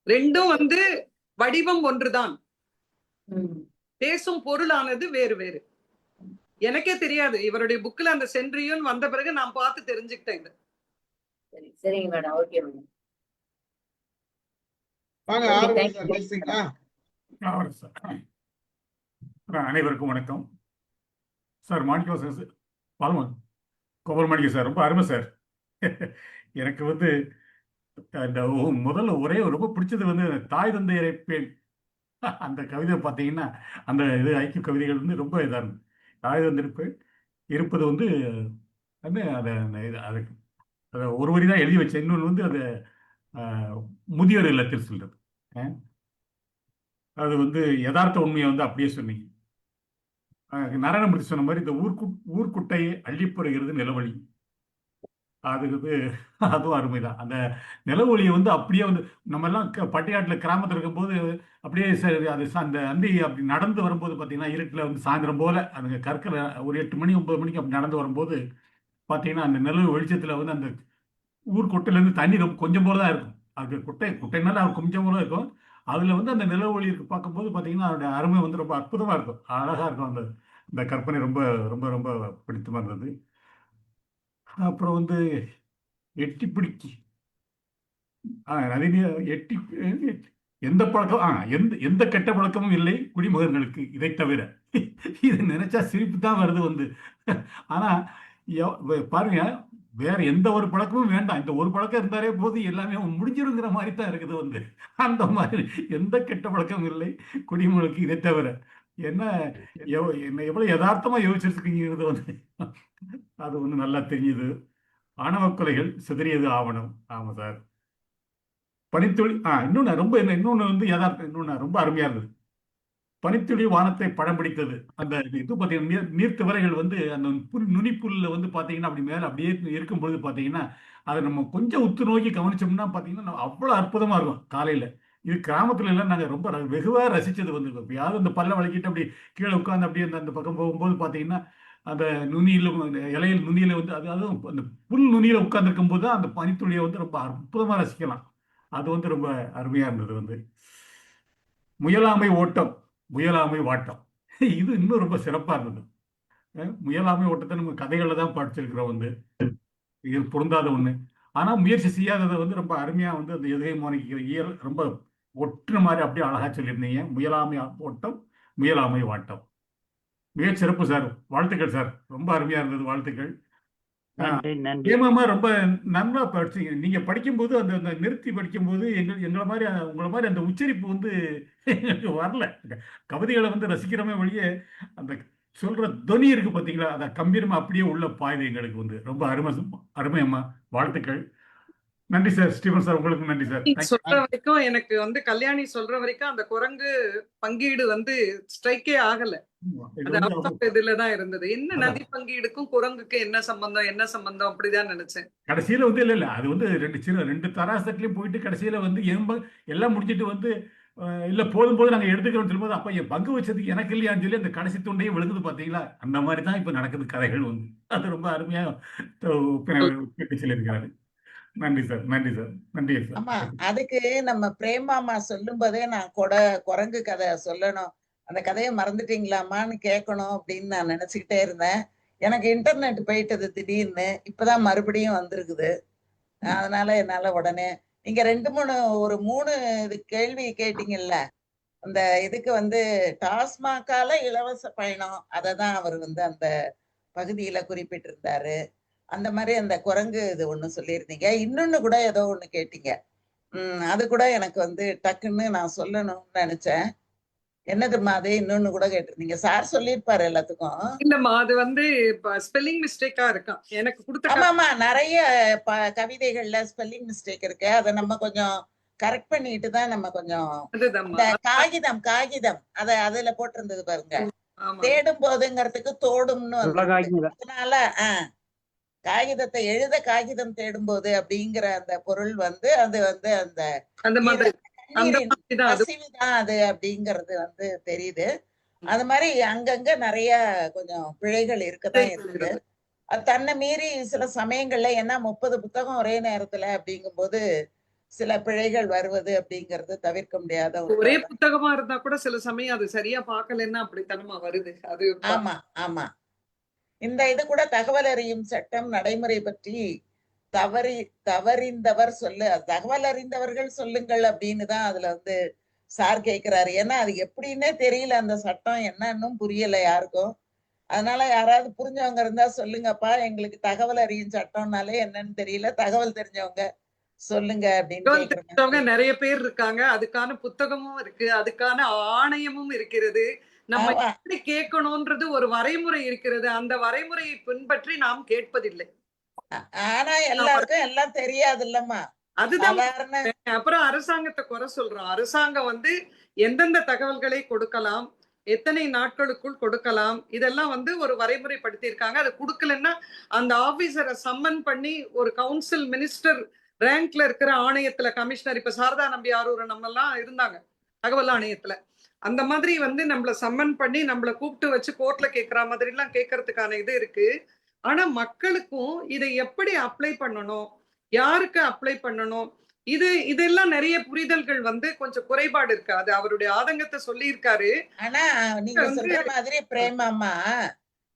ரெண்டும் வந்து வடிவம் ஒன்றுதான், பேசும் பொருளானது வேறு வேறு. எனக்கே தெரியாது, இவருடைய புக்ல அந்த சென்ட்ரியோன் வந்த பிறகு நான் பார்த்து தெரிஞ்சுக்கிட்டேன் இது. சரிங்க மேடம், ஓகே மேடம். வாங்க Okay, ஆரம்பிங்க thank சார், you. பேசுறீங்களா? சார் அனைவருக்கும் வணக்கம் சார். மாணிக்கம் சார், பால்மன் கோபால் மாணிக்கம் சார், ரொம்ப அருமை சார். எனக்கு வந்து இந்த முதல்ல ரொம்ப பிடிச்சது வந்து தாய் தந்தை இறைப்பேன் அந்த கவிதை பார்த்தீங்கன்னா, அந்த இது ஐக்கிய கவிதைகள் வந்து ரொம்ப இதாக இருந்தது. தாய் தந்தை இருப்பது வந்து அது அதை அதுக்கு அதை ஒரு வரி தான் எழுதி வச்சேன். இன்னொன்று வந்து அது முதியோர் இல்லத்தில் சொல்றது. அது வந்து யதார்த்த உண்மையை வந்து அப்படியே சொன்னீங்க. நாராயணமூர்த்தி சொன்ன மாதிரி இந்த ஊர்க்குட்டையை அள்ளிப்படுகிறது நிலவழி. அது வந்து அதுவும் அருமைதான். அந்த நிலவொளியை வந்து அப்படியே வந்து நம்ம எல்லாம் பட்டிக்காட்டில் கிராமத்தில் இருக்கும்போது அப்படியே அது அந்த அந்தி அப்படி நடந்து வரும்போது பார்த்தீங்கன்னா, இருட்டில் வந்து சாயந்தரம் போல அந்த கற்கள் ஒரு 8 மணி 9 மணிக்கு அப்படி நடந்து வரும்போது பார்த்தீங்கன்னா, அந்த நிலவு வெளிச்சத்தில் வந்து அந்த ஊர்க்குட்டையிலேருந்து தண்ணி ரொம்ப கொஞ்சம் போல தான் இருக்கும். அது குட்டைனால அது கொஞ்சம் போல இருக்கும். அதில் வந்து அந்த நிலவொளி பார்க்கும்போது பார்த்தீங்கன்னா, அதோட அருமை வந்து ரொம்ப அற்புதமாக இருக்கும், அழகாக இருக்கும். அந்த கற்பனை ரொம்ப ரொம்ப ரொம்ப பிடித்தமாக இருந்தது. அப்புறம் வந்து எட்டி பிடிக்கி எட்டி எந்த பழக்கம் எந்த கெட்ட பழக்கமும் இல்லை குடிமகன்களுக்கு இதை தவிர. இது நினைச்சா சிரிப்பு தான் வருது வந்து. ஆனா பாருங்க, வேற எந்த ஒரு பழக்கமும் வேண்டாம், இந்த ஒரு பழக்கம் இருந்தாலே போது எல்லாமே முடிஞ்சிருங்கிற மாதிரி தான் இருக்குது வந்து. அந்த மாதிரி எந்த கெட்ட பழக்கமும் இல்லை குடிமகனுக்கு இதை தவிர. என்ன எவ்வளவு யதார்த்தமா யோசிச்சிருக்கீங்கிறது வந்து அது வந்து நல்லா தெரியுது. ஆணவ கொலைகள் சிதறியது ஆவணம். ஆமா சார். பனித்துளி இன்னொன்னு வந்து யதார்த்தம், இன்னொன்னு ரொம்ப அருமையா இருந்தது. பனித்துளி வானத்தை படம் பிடித்தது. அந்த இது பார்த்தீங்கன்னா, நீர்த்திவரைகள் வந்து அந்த நுனிப்புல்ல வந்து பார்த்தீங்கன்னா அப்படி மேலே அப்படியே இருக்கும்பொழுது பார்த்தீங்கன்னா, அதை நம்ம கொஞ்சம் உத்து நோக்கி கவனிச்சோம்னா பார்த்தீங்கன்னா அவ்வளோ அற்புதமா இருக்கும் காலையில. இது கிராமத்துல எல்லாம் நாங்கள் ரொம்ப வெகுவாக ரசிச்சது வந்து. எப்பயாவது அந்த பல்ல வளைக்கிட்டு அப்படி கீழே உட்காந்து அப்படியே அந்த பக்கம் போகும்போது பார்த்தீங்கன்னா, அந்த இலையில் நுனியில வந்து அதுவும் அந்த புல் நுனியில உட்கார்ந்துருக்கும் போது தான் அந்த பனித்துளியை வந்து ரொம்ப அற்புதமா ரசிக்கலாம். அது வந்து ரொம்ப அருமையா இருந்தது வந்து. முயலாமை ஓட்டம், முயலாமை வாட்டம், இது இன்னும் ரொம்ப சிறப்பா இருந்தது. முயலாமை ஓட்டத்தை நம்ம கதைகள்ல தான் படிச்சிருக்கிறோம் வந்து. இது பொருந்தாத ஒண்ணு. ஆனா முயற்சி செய்யாததை வந்து ரொம்ப அருமையா வந்து அந்த எதுகை மோனிக்கிற ரொம்ப ஒட்டுன மாதிரி அப்படியே அழகா சொல்லியிருந்தீங்க. முயலாமை ஓட்டம், முயலாமை வாட்டம், மிக சிறப்பு சார். வாழ்த்துக்கள் சார், ரொம்ப அருமையா இருந்தது. வாழ்த்துக்கள். ஏமாமா ரொம்ப நல்லா படிச்சீங்க. நீங்க படிக்கும்போது அந்த நிறுத்தி படிக்கும்போது எங்களை மாதிரி உங்களை மாதிரி அந்த உச்சரிப்பு வந்து வரல. கவிதைகளை வந்து ரசிக்கிறோமே வழியே அந்த சொல்ற துணி இருக்கு பார்த்தீங்களா, அதை கம்பீரமா அப்படியே உள்ள பாயுது எங்களுக்கு வந்து. ரொம்ப அருமையம்மா, வாழ்த்துக்கள். நன்றி சார். ஸ்டீவன் சார், உங்களுக்கு நன்றி சார். சொல்ற வரைக்கும் எனக்கு வந்து கல்யாணி சொல்ற வரைக்கும் அந்த குரங்கு பங்கீடு வந்து ஸ்ட்ரைக்கே ஆகல. இதுலதான் இருந்தது. என்ன நதி பங்கீடுக்கும் குரங்குக்கு என்ன சம்பந்தம் அப்படிதான் நினைச்சேன். கடைசியில வந்து இல்ல அது வந்து ரெண்டு தராசட்லயும் போயிட்டு கடைசியில வந்து எல்லாம் முடிஞ்சிட்டு வந்து இல்ல போது நாங்க எடுத்துக்கிறோம் சொல்லும்போது, அப்ப என் பங்கு வச்சதுக்கு எனக்கு இல்லையான்னு சொல்லி அந்த கடைசி தொண்டையும் விழுகுது பாத்தீங்களா. அந்த மாதிரி தான் இப்ப நடக்குது கதைகள் வந்து. அது ரொம்ப அருமையா சொல்லியிருக்காரு. நன்றி சார், நன்றி சார், நன்றி சார். ஆமா, அதுக்கு நம்ம பிரேமாமா சொல்லும் போதே நான் குரங்கு கதை சொல்லணும், அந்த கதையை மறந்துட்டீங்களாமான்னு கேட்கணும் அப்படின்னு நான் நினைச்சுக்கிட்டே இருந்தேன். எனக்கு இன்டர்நெட் போயிட்டது திடீர்னு, இப்பதான் மறுபடியும் வந்திருக்குது. அதனால என்னால உடனே நீங்க 3 இது கேள்வி கேட்டீங்கல்ல, அந்த இதுக்கு வந்து டாஸ்மாகால இலவச பயணம் அததான் அவர் வந்து அந்த பகுதியில குறிப்பிட்டிருந்தாரு. அந்த மாதிரி அந்த குரங்கு இது ஒண்ணு சொல்லியிருந்தீங்க. இன்னொன்னு கூட ஏதோ ஒண்ணு கேட்டீங்க. அது கூட எனக்கு வந்து டக்குன்னு நான் சொல்லணும்னு நினைச்சேன். என்னதும்மா அது? இன்னொன்னு கூட கேட்டிருந்தீங்க. சார் சொல்லியிருப்பாரு எல்லாத்துக்கும். இல்லம்மா அது வந்து ஸ்பெல்லிங் மிஸ்டேக்கா இருக்கான் எனக்கு கொடுத்த ஆமாமா, நிறைய கவிதைகள்ல ஸ்பெல்லிங் மிஸ்டேக் இருக்கு. அதை நம்ம கொஞ்சம் கரெக்ட் பண்ணிட்டு தான் நம்ம கொஞ்சம் அதுதான்மா. இந்த காகிதம் அதுல போட்டிருந்தது பாருங்க, ஆமா தேடும் போதுங்கிறதுக்கு தோடும்னு வந்து காகிதம். அதனால காகிதத்தை எழுத காகிதம் தேடும் போது அப்படிங்கிற அந்த பொருள் வந்து அது வந்து அந்த அந்த மாதிரி அந்த கண்ணீரின் மாதிரி தான் அது. கசிவுதான் அது அப்படிங்கிறது வந்து தெரியுது. அது மாதிரி அங்கங்க நிறைய கொஞ்சம் பிழைகள் இருக்கதான் இருக்குது. அது தன்னை மீறி சில சமயங்கள்ல, ஏன்னா 30 புத்தகம் ஒரே நேரத்துல அப்படிங்கும்போது சில பிழைகள் வருவது அப்படிங்கிறது தவிர்க்க முடியாத ஒரே ஒன்று. புத்தகமா இருந்தா கூட சில சமயம் அது சரியா பார்க்கலன்னா அப்படித்தனமா வருது அது. ஆமா ஆமா. இந்த இது கூட தகவல் அறியும் சட்டம் நடைமுறை பற்றி தவறிந்தவர் தகவல் அறிந்தவர்கள் சொல்லுங்கள் அப்படின்னு தான் அதுல வந்து சார் கேட்கிறாரு. ஏன்னா அது எப்படின்னே தெரியல, அந்த சட்டம் என்னன்னும் புரியல யாருக்கும். அதனால யாராவது புரிஞ்சவங்க இருந்தா சொல்லுங்கப்பா, எங்களுக்கு தகவல் அறியும் சட்டம்னாலே என்னன்னு தெரியல, தகவல் தெரிஞ்சவங்க சொல்லுங்க அப்படின்னு தெரிஞ்சவங்க நிறைய பேர் இருக்காங்க. அதுக்கான புத்தகமும் இருக்கு, அதுக்கான ஆணையமும் இருக்கிறது. நம்ம எப்படி கேட்கணும்ன்றது ஒரு வரைமுறை இருக்கிறது. அந்த வரைமுறையை பின்பற்றி நாம் கேட்பதில்லை. ஆனா எல்லாருக்கும் எல்லாம் தெரியாது இல்லம்மா. அதுதான். அப்புறம் அரசாங்கத்தை குறை சொல்றோம். அரசாங்கம் வந்து எந்தெந்த தகவல்களை கொடுக்கலாம், எத்தனை நாட்களுக்குள் கொடுக்கலாம், இதெல்லாம் வந்து ஒரு வரைமுறைப்படுத்தி இருக்காங்க. அதை கொடுக்கலன்னா அந்த ஆபீசரை சம்மன் பண்ணி ஒரு கவுன்சில் மினிஸ்டர் ரேங்க்ல இருக்கிற ஆணையத்துல கமிஷனர், இப்ப சாரதா நம்பி ஆரூர் நம்ம எல்லாம் இருந்தாங்க தகவல் ஆணையத்துல, அந்த மாதிரி வந்து நம்மள சம்மன் பண்ணி நம்மள கூப்பிட்டு வச்சு கோர்ட்ல கேட்கிற மாதிரி எல்லாம் கேட்கறதுக்கான இது இருக்கு. ஆனா மக்களுக்கும் இதை எப்படி அப்ளை பண்ணணும், யாருக்கு அப்ளை பண்ணணும், இதெல்லாம் நிறைய புரிதல்கள் வந்து கொஞ்சம் குறைபாடு இருக்கு. அது அவருடைய ஆதங்கத்தை சொல்லி இருக்காரு. ஆனா நீங்க சொல்ற மாதிரி பிரேமாமா,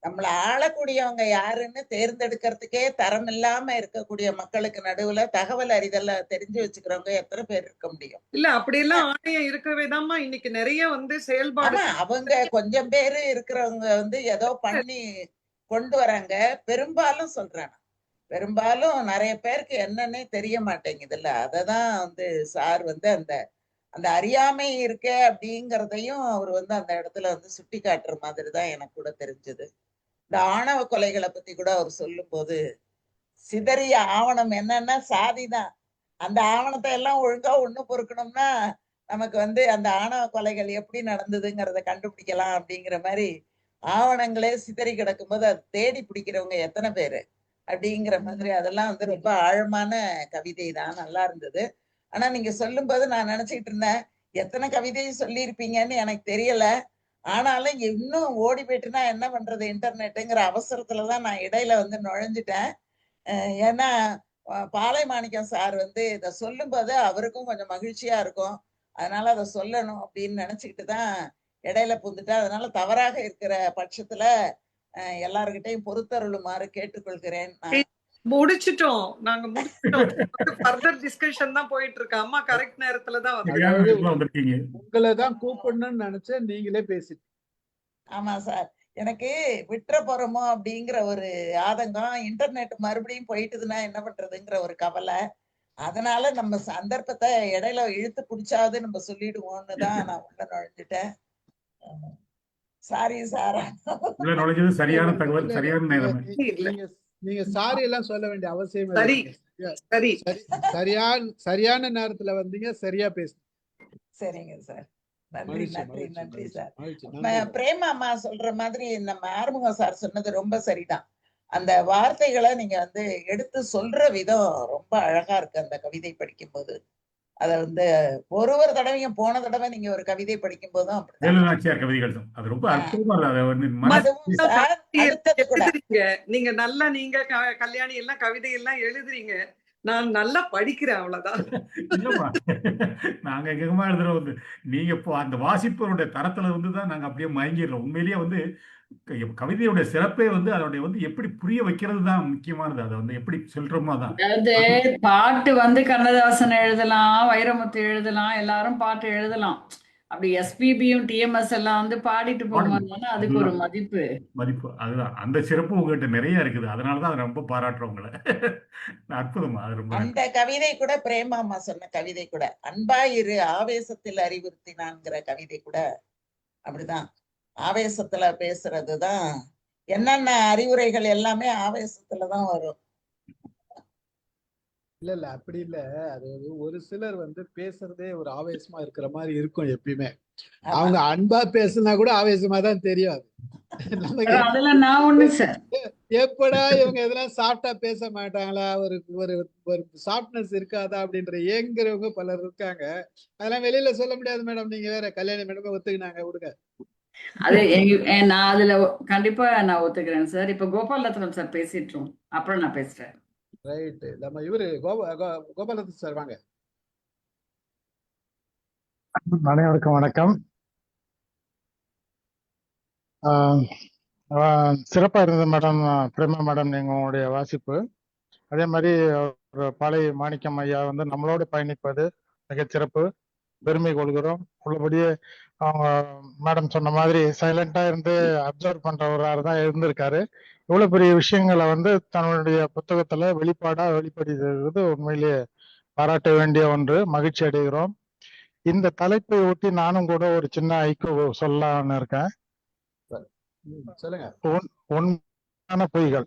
நம்மள ஆளக்கூடியவங்க யாருன்னு தேர்ந்தெடுக்கிறதுக்கே தரம் இல்லாம இருக்கக்கூடிய மக்களுக்கு நடுவுல தகவல் அறிதல தெரிஞ்சு வச்சுக்கிறவங்க எத்தனை பேர் இருக்க முடியும்? இல்ல அப்படியெல்லாம் ஆணையம் இருக்கவே தான்மா இன்னைக்கு நிறைய வந்து செயல்பாடு. அவங்க கொஞ்சம் பேரு இருக்கிறவங்க வந்து ஏதோ பண்ணி கொண்டு வராங்க. பெரும்பாலும் சொல்றேன், பெரும்பாலும் நிறைய பேருக்கு என்னன்னே தெரிய மாட்டேங்குதுல்ல. அததான் வந்து சார் வந்து அந்த அறியாமை இருக்க அப்படிங்கிறதையும் அவர் வந்து அந்த இடத்துல வந்து சுட்டி காட்டுற மாதிரி தான் எனக்கு கூட தெரிஞ்சது. இந்த ஆணவ கொலைகளை பத்தி கூட அவர் சொல்லும் போது, சிதறிய ஆவணம் என்னன்னா சாதிதான். அந்த ஆவணத்தை எல்லாம் ஒழுங்கா ஒண்ணு பொறுக்கணும்னா நமக்கு வந்து அந்த ஆணவ கொலைகள் எப்படி நடந்ததுங்கிறத கண்டுபிடிக்கலாம் அப்படிங்கிற மாதிரி ஆவணங்களே சிதறி கிடக்கும் போது அது தேடி பிடிக்கிறவங்க எத்தனை பேரு அப்படிங்கிற மாதிரி அதெல்லாம் வந்து ரொம்ப ஆழமான கவிதை தான், நல்லா இருந்தது. ஆனா நீங்க சொல்லும் போது நான் நினைச்சிட்டு இருந்தேன், எத்தனை கவிதையை சொல்லியிருப்பீங்கன்னு எனக்கு தெரியல. ஆனாலும் இன்னும் ஓடி போயிட்டுனா என்ன பண்றது இன்டர்நெட்டுங்கிற அவசரத்துலதான் நான் இடையில வந்து நுழைஞ்சிட்டேன். ஏன்னா பாலை மாணிக்கம் சார் வந்து இதை சொல்லும் போது அவருக்கும் கொஞ்சம் மகிழ்ச்சியா இருக்கும், அதனால அதை சொல்லணும் அப்படின்னு நினைச்சுக்கிட்டு தான் இடையில புந்துட்டேன். அதனால தவறாக இருக்கிற பட்சத்துல எல்லார்கிட்டையும் பொறுத்தருளுமாறு கேட்டுக்கொள்கிறேன். முடிச்சிட்டோம், நாங்க முடிச்சிட்டோம். ஃபர்தர் டிஸ்கஷன் தான் போயிட்டு இருக்கு. அம்மா கரெக்ட் நேரத்துல தான் வந்திருக்கீங்க. உங்களை தான் கூப்பிடணும்னு நினைச்சேன், நீங்களே பேசிட்டு. ஆமா சார், எனக்கு விட்டுற போறோமோ அப்படிங்கிற ஒரு ஆதங்கம், இன்டர்நெட் மறுபடியும் போயிட்டுதுன்னா என்ன பண்றதுங்கிற ஒரு கவலை. அதனால நம்ம சந்தர்ப்பத்தை இடையில இழுத்து பிடிச்சாவது நம்ம சொல்லிடுவோம்னு தான் நான் உள்ள நுழைஞ்சிட்டேன். Sorry sir. சரியான தகவல், சரியான நேரம். நீங்க சாரி எல்லாம் சொல்ல வேண்டிய அவசியம் சரி சரி சரியான நேரத்துல வந்தீங்க, சரியா பேசு. சரிங்க சார், நன்றி நன்றி நன்றி சார். பிரேமாமா சொல்ற மாதிரி நம்ம ஆறுமுகம் சார் சொன்னது ரொம்ப சரிதான். அந்த வார்த்தைகளை நீங்க வந்து எடுத்து சொல்ற விதம் ரொம்ப அழகா இருக்கு அந்த கவிதை படிக்கும் போது. அத வந்து ஒரு தடவையும் போன தடவை நீங்க ஒரு கவிதை படிக்கும் போதும் நீங்க நல்லா நீங்க கல்யாணி எல்லாம் கவிதை எல்லாம் எழுதுறீங்க, நான் நல்லா படிக்கிறேன், அவ்வளவுதான். நாங்க எங்கமா எழுதுறோம் வந்து நீங்க இப்போ அந்த வாசிப்பவருடைய தரத்துல வந்துதான் நாங்க அப்படியே மயங்கிடுறோம். உண்மையிலேயே வந்து கவிதையோட சிறப்பே வந்து அதோடைய வந்து எப்படி புரிய வைக்கிறது தான் முக்கியமானது. அதை வந்து எப்படி சொல்றோமோ தான். அதாவது பாட்டு வந்து கண்ணதாசன் எழுதலாம், வைரமுத்து எழுதலாம், எல்லாரும் பாட்டு எழுதலாம். அப்படி எஸ்பிபியும் டிஎம்எஸ் எல்லாம் வந்து பாடிட்டு போகும்போது அதுக்கு ஒரு மதிப்பு அதுதான். அந்த சிறப்பு உங்ககிட்ட நிறைய இருக்குது, அதனாலதான் அதை ரொம்ப பாராட்டுறோம் உங்களை. அற்புதமா. அது ரொம்ப அந்த கவிதை கூட பிரேமாமா சொன்ன கவிதை கூட, அன்பாயிரு ஆவேசத்தில் அறிவுறுத்தினான்ங்கிற கவிதை கூட அப்படிதான் ஆவேசத்துல பேசுறதுதான். என்னென்ன அறிவுரைகள் எல்லாமே ஆவேசத்துலதான் வரும். இல்ல அப்படி இல்ல. அது ஒரு சிலர் வந்து பேசுறதே ஒரு ஆவேசமா இருக்கிற மாதிரி இருக்கும் எப்பயுமே. ஆமா. அவங்க அன்பா பேசுனா கூட ஆவேசமா தான் தெரியும் அது. நமக்கு அதுல நான் ஒண்ணு சார். எப்படா இவங்க எதெல்லாம் சாஃப்டா பேச மாட்டாங்களா, ஒரு ஒரு ஒரு சாஃப்ட்னஸ் இருக்காதா அப்படின்ற ஏங்குறவங்க பலர் இருக்காங்க. அதெல்லாம் வெளியில சொல்ல முடியாது மேடம். நீங்க வேற கல்யாணம் மேடம் ஒத்துக்கினாங்க விடுங்க. அது நான் அதுல கண்டிப்பா நான் ஒத்துக்கிறேன் சார். இப்ப கோபாலரத்னம் சார் பேசிட்டோம், அப்புறம் நான் பேசுறேன். ரைட். நம்ம இவரு கோபாலரத்னம் சார் வாங்க. அனைவருக்கும் வணக்கம். சிறப்பா இருந்தது மேடம், பிரேமா மேடம், நீங்க உங்களுடைய வாசிப்பு. அதே மாதிரி ஒரு பாலை மாணிக்கம் ஐயா வந்து நம்மளோடு பயணிப்பது மிகச்சிறப்பு, பெருமை கொள்கிறோம். உள்ளபடியே அவங்க மேடம் சொன்ன மாதிரி சைலண்டா இருந்து அப்சர்வ் பண்றவராக தான் இருந்திருக்காரு. இவ்வளவு பெரிய விஷயங்களை வந்து தன்னுடைய புத்தகத்துல வெளிப்படுத்துறது உண்மையிலேயே பாராட்ட வேண்டிய ஒன்று. மகிழ்ச்சி அடைகிறோம். இந்த தலைப்பை ஒட்டி நானும் கூட ஒரு சின்ன ஐக்கு சொல்லலாம்னு இருக்கேன். சொல்லுங்க. உண்மையான பொய்கள்,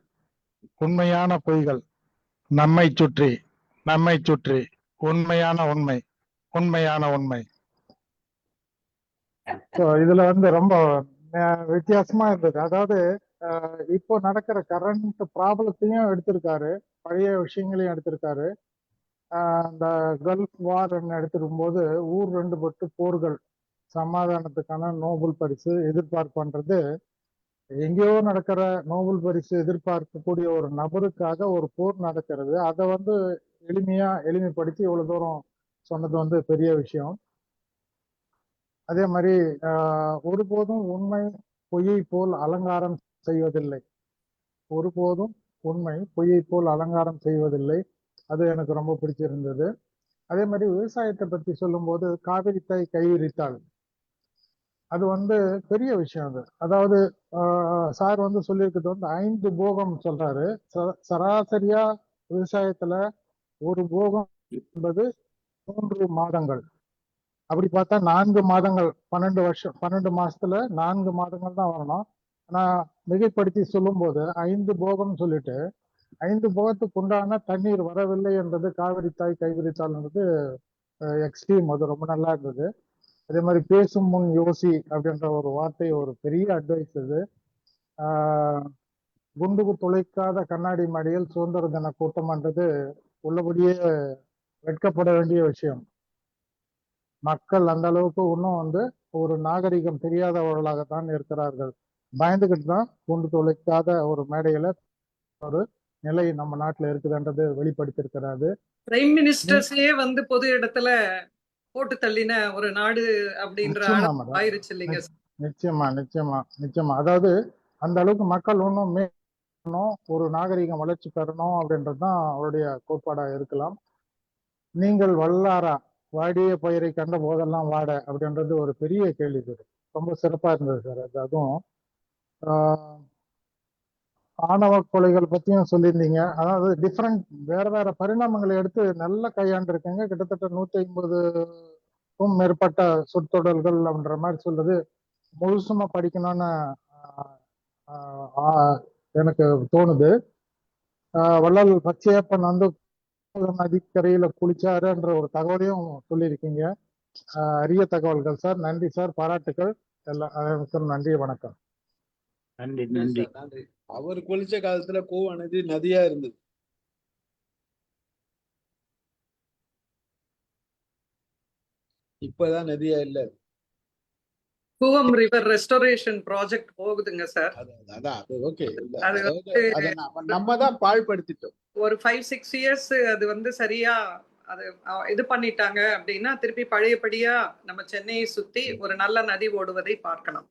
உண்மையான பொய்கள், நம்மை சுற்றி உண்மையான உண்மை, உண்மையான உண்மை. இதுல வந்து ரொம்ப வித்தியாசமா இருந்தது. அதாவது இப்போ நடக்கிற கரண்ட் ப்ராப்ளத்தையும் எடுத்திருக்காரு, பழைய விஷயங்களையும் எடுத்திருக்காரு. இந்த கல்ஃப் வார் எடுத்திருக்கும் போது ஊர் ரெண்டு பட்டு போர்கள், சமாதானத்துக்கான நோபல் பரிசு எதிர்பார்ப்புன்றது, எங்கேயோ நடக்கிற நோபல் பரிசு எதிர்பார்க்கக்கூடிய ஒரு நபருக்காக ஒரு போர் நடக்கிறது. அதை வந்து எளிமைப்படுத்தி இவ்வளவு தூரம் சொன்னது வந்து பெரிய விஷயம். அதே மாதிரி ஒருபோதும் உண்மை பொய்யை போல் அலங்காரம் செய்வதில்லை. ஒருபோதும் உண்மை பொய்யை போல் அலங்காரம் செய்வதில்லை. அது எனக்கு ரொம்ப பிடிச்சிருந்தது. அதே மாதிரி விவசாயத்தை பத்தி சொல்லும்போது காவிரி தாய் கைவிரித்தாள், அது வந்து பெரிய விஷயம். அது அதாவது சார் வந்து சொல்லியிருக்கிறது வந்து 5 போகம் சொல்றாரு. சராசரியா விவசாயத்துல ஒரு போகம் என்பது 3 மாதங்கள். அப்படி பார்த்தா 4 மாதங்கள், 12 மாசத்துல 4 மாதங்கள் தான் வரணும். ஆனா மிகைப்படுத்தி சொல்லும் போது 5 போகம் சொல்லிட்டு 5 போகத்துக்கு உண்டான தண்ணீர் வரவில்லை என்றது காவிரி தாய் கைவிரித்தாள்ன்றது எக்ஸ்ட்ரீம். அது ரொம்ப நல்லா இருந்தது. அதே மாதிரி பேசும் முன் யோசி அப்படின்ற ஒரு வார்த்தை ஒரு பெரிய அட்வைஸ். இது குண்டுக்கு துளைக்காத கண்ணாடி மடியில் சுதந்திர தின கூட்டம்ன்றது உள்ளபடியே வெட்கப்பட வேண்டிய விஷயம். மக்கள் அந்த அளவுக்கு இன்னும் வந்து ஒரு நாகரிகம் தெரியாதவர்களாகத்தான் இருக்கிறார்கள். பயந்துகிட்டு தான் குண்டு துளைக்காத ஒரு மேடையில ஒரு நிலை நம்ம நாட்டுல இருக்குதுன்றது வெளிப்படுத்திருக்கிறாரு. பிரைம் மினிஸ்டர்ஸே வந்து பொது இடத்துல போட்டு தள்ளின ஒரு நாடு அப்படின்ற ஆயிருச்சு இல்லைங்க? நிச்சயமா. அதாவது அந்த அளவுக்கு மக்கள் இன்னும் ஒரு நாகரிகம் வளர்ச்சி பெறணும் அப்படின்றதுதான் அவருடைய கோட்பாடா இருக்கலாம். நீங்கள் வல்லாரா, வாடிய பயிரை கண்ட போதெல்லாம் வாட அப்படின்றது ஒரு பெரிய கேள்வி. ரொம்ப சிறப்பா இருந்தது சார். அது அதுவும் ஆணவ கொலைகள் பத்தியும் சொல்லியிருந்தீங்க. அதாவது டிஃப்ரெண்ட் வேற பரிணாமங்களை எடுத்து நல்ல கையாண்டிருக்கீங்க. கிட்டத்தட்ட 150க்கும் மேற்பட்ட சொற்றொடர்கள் அப்படின்ற மாதிரி சொல்றது முழுசுமா படிக்கணும்னு எனக்கு தோணுது. வள்ளல் பச்சையப்பன் வந்து நதிக்கரையில குளிச்சாருன்ற ஒரு தகவலையும் சொல்லியிருக்கீங்க. அரிய தகவல்கள் சார். நன்றி சார், பாராட்டுக்கள். எல்லாருக்கும் நன்றி, வணக்கம். நன்றி. அவர் குளிச்ச காலத்துல கூவானது நதியா இருந்தது. இப்பதான் நதியா இல்ல. கூவம் ரிவர் ரெஸ்டோரேஷன் ப்ராஜெக்ட் போகுதுங்க சார். அதான் அது ஓகே. நம்ம தான் பாழ்படுத்திட்டோம். ஒரு 5-6 இயர்ஸ் அது வந்து சரியா அது இது பண்ணிட்டாங்க அப்படின்னா திருப்பி பழையபடியா நம்ம சென்னையை சுத்தி ஒரு நல்ல நதி ஓடுவதை பார்க்கலாம்.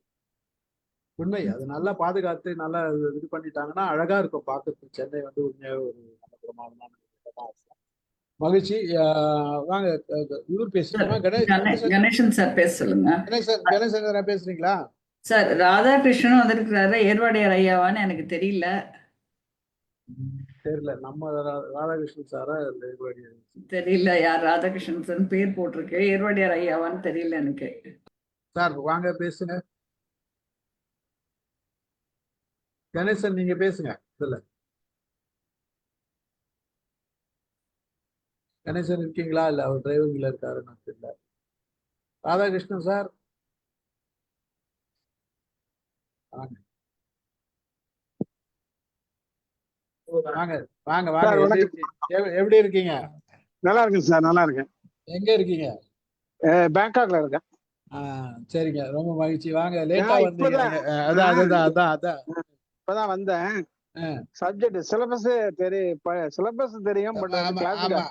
உண்மை. அது நல்லா பாதுகாத்து நல்லா இது பண்ணிட்டாங்கன்னா அழகா இருக்கும் பார்க்கறதுக்கு. சென்னை வந்து உண்மையாக ஒரு நல்ல பிரமாதமான மகிழ்ச்சி. வாங்க இவர் பேசுறீங்களா? கணேசன் சார் பேச சொல்லுங்க. கணேசன் சார் பேசுறீங்களா? சார் ராதாகிருஷ்ணன் வந்திருக்கிறாரு. ஏர்வாடியார் ஐயாவான்னு எனக்கு தெரியல. நம்ம ராதாகிருஷ்ணன் சாரா தெரியல. யார் ராதாகிருஷ்ணன் சார் பேர் போட்டிருக்கு, ஏர்வாடியார் ஐயாவான்னு தெரியல எனக்கு. சார் வாங்க பேசுங்க. கணேசன் நீங்க பேசுங்க இதுல. கணேசன் இருக்கீங்களா? இல்ல அவர் டிரைவிங்ல இருக்காருன்னு தெரியல. ராதாகிருஷ்ணன் சார் வாங்க வாங்க வாங்க வாங்க. சார் எப்படி வணக்கம். இருக்கீங்க? எப்படி இருக்கீங்க? நல்லா இருக்கேன் சார், நல்லா இருக்கேன். எங்க இருக்கீங்க? பேங்காக்ல இருக்கேன். சரிங்க, ரொம்ப மகிழ்ச்சி. வாங்க, லேட்டா நான் வந்தீங்க இப்பதான் நீங்க. அதான் அதான் அதான் அதான். இப்பதான் வந்தேன். ஆ. சப்ஜெக்ட் சிலபஸ் சிலபஸ் தெரியும், பட் ஆமா கிளாஸ் ஆமா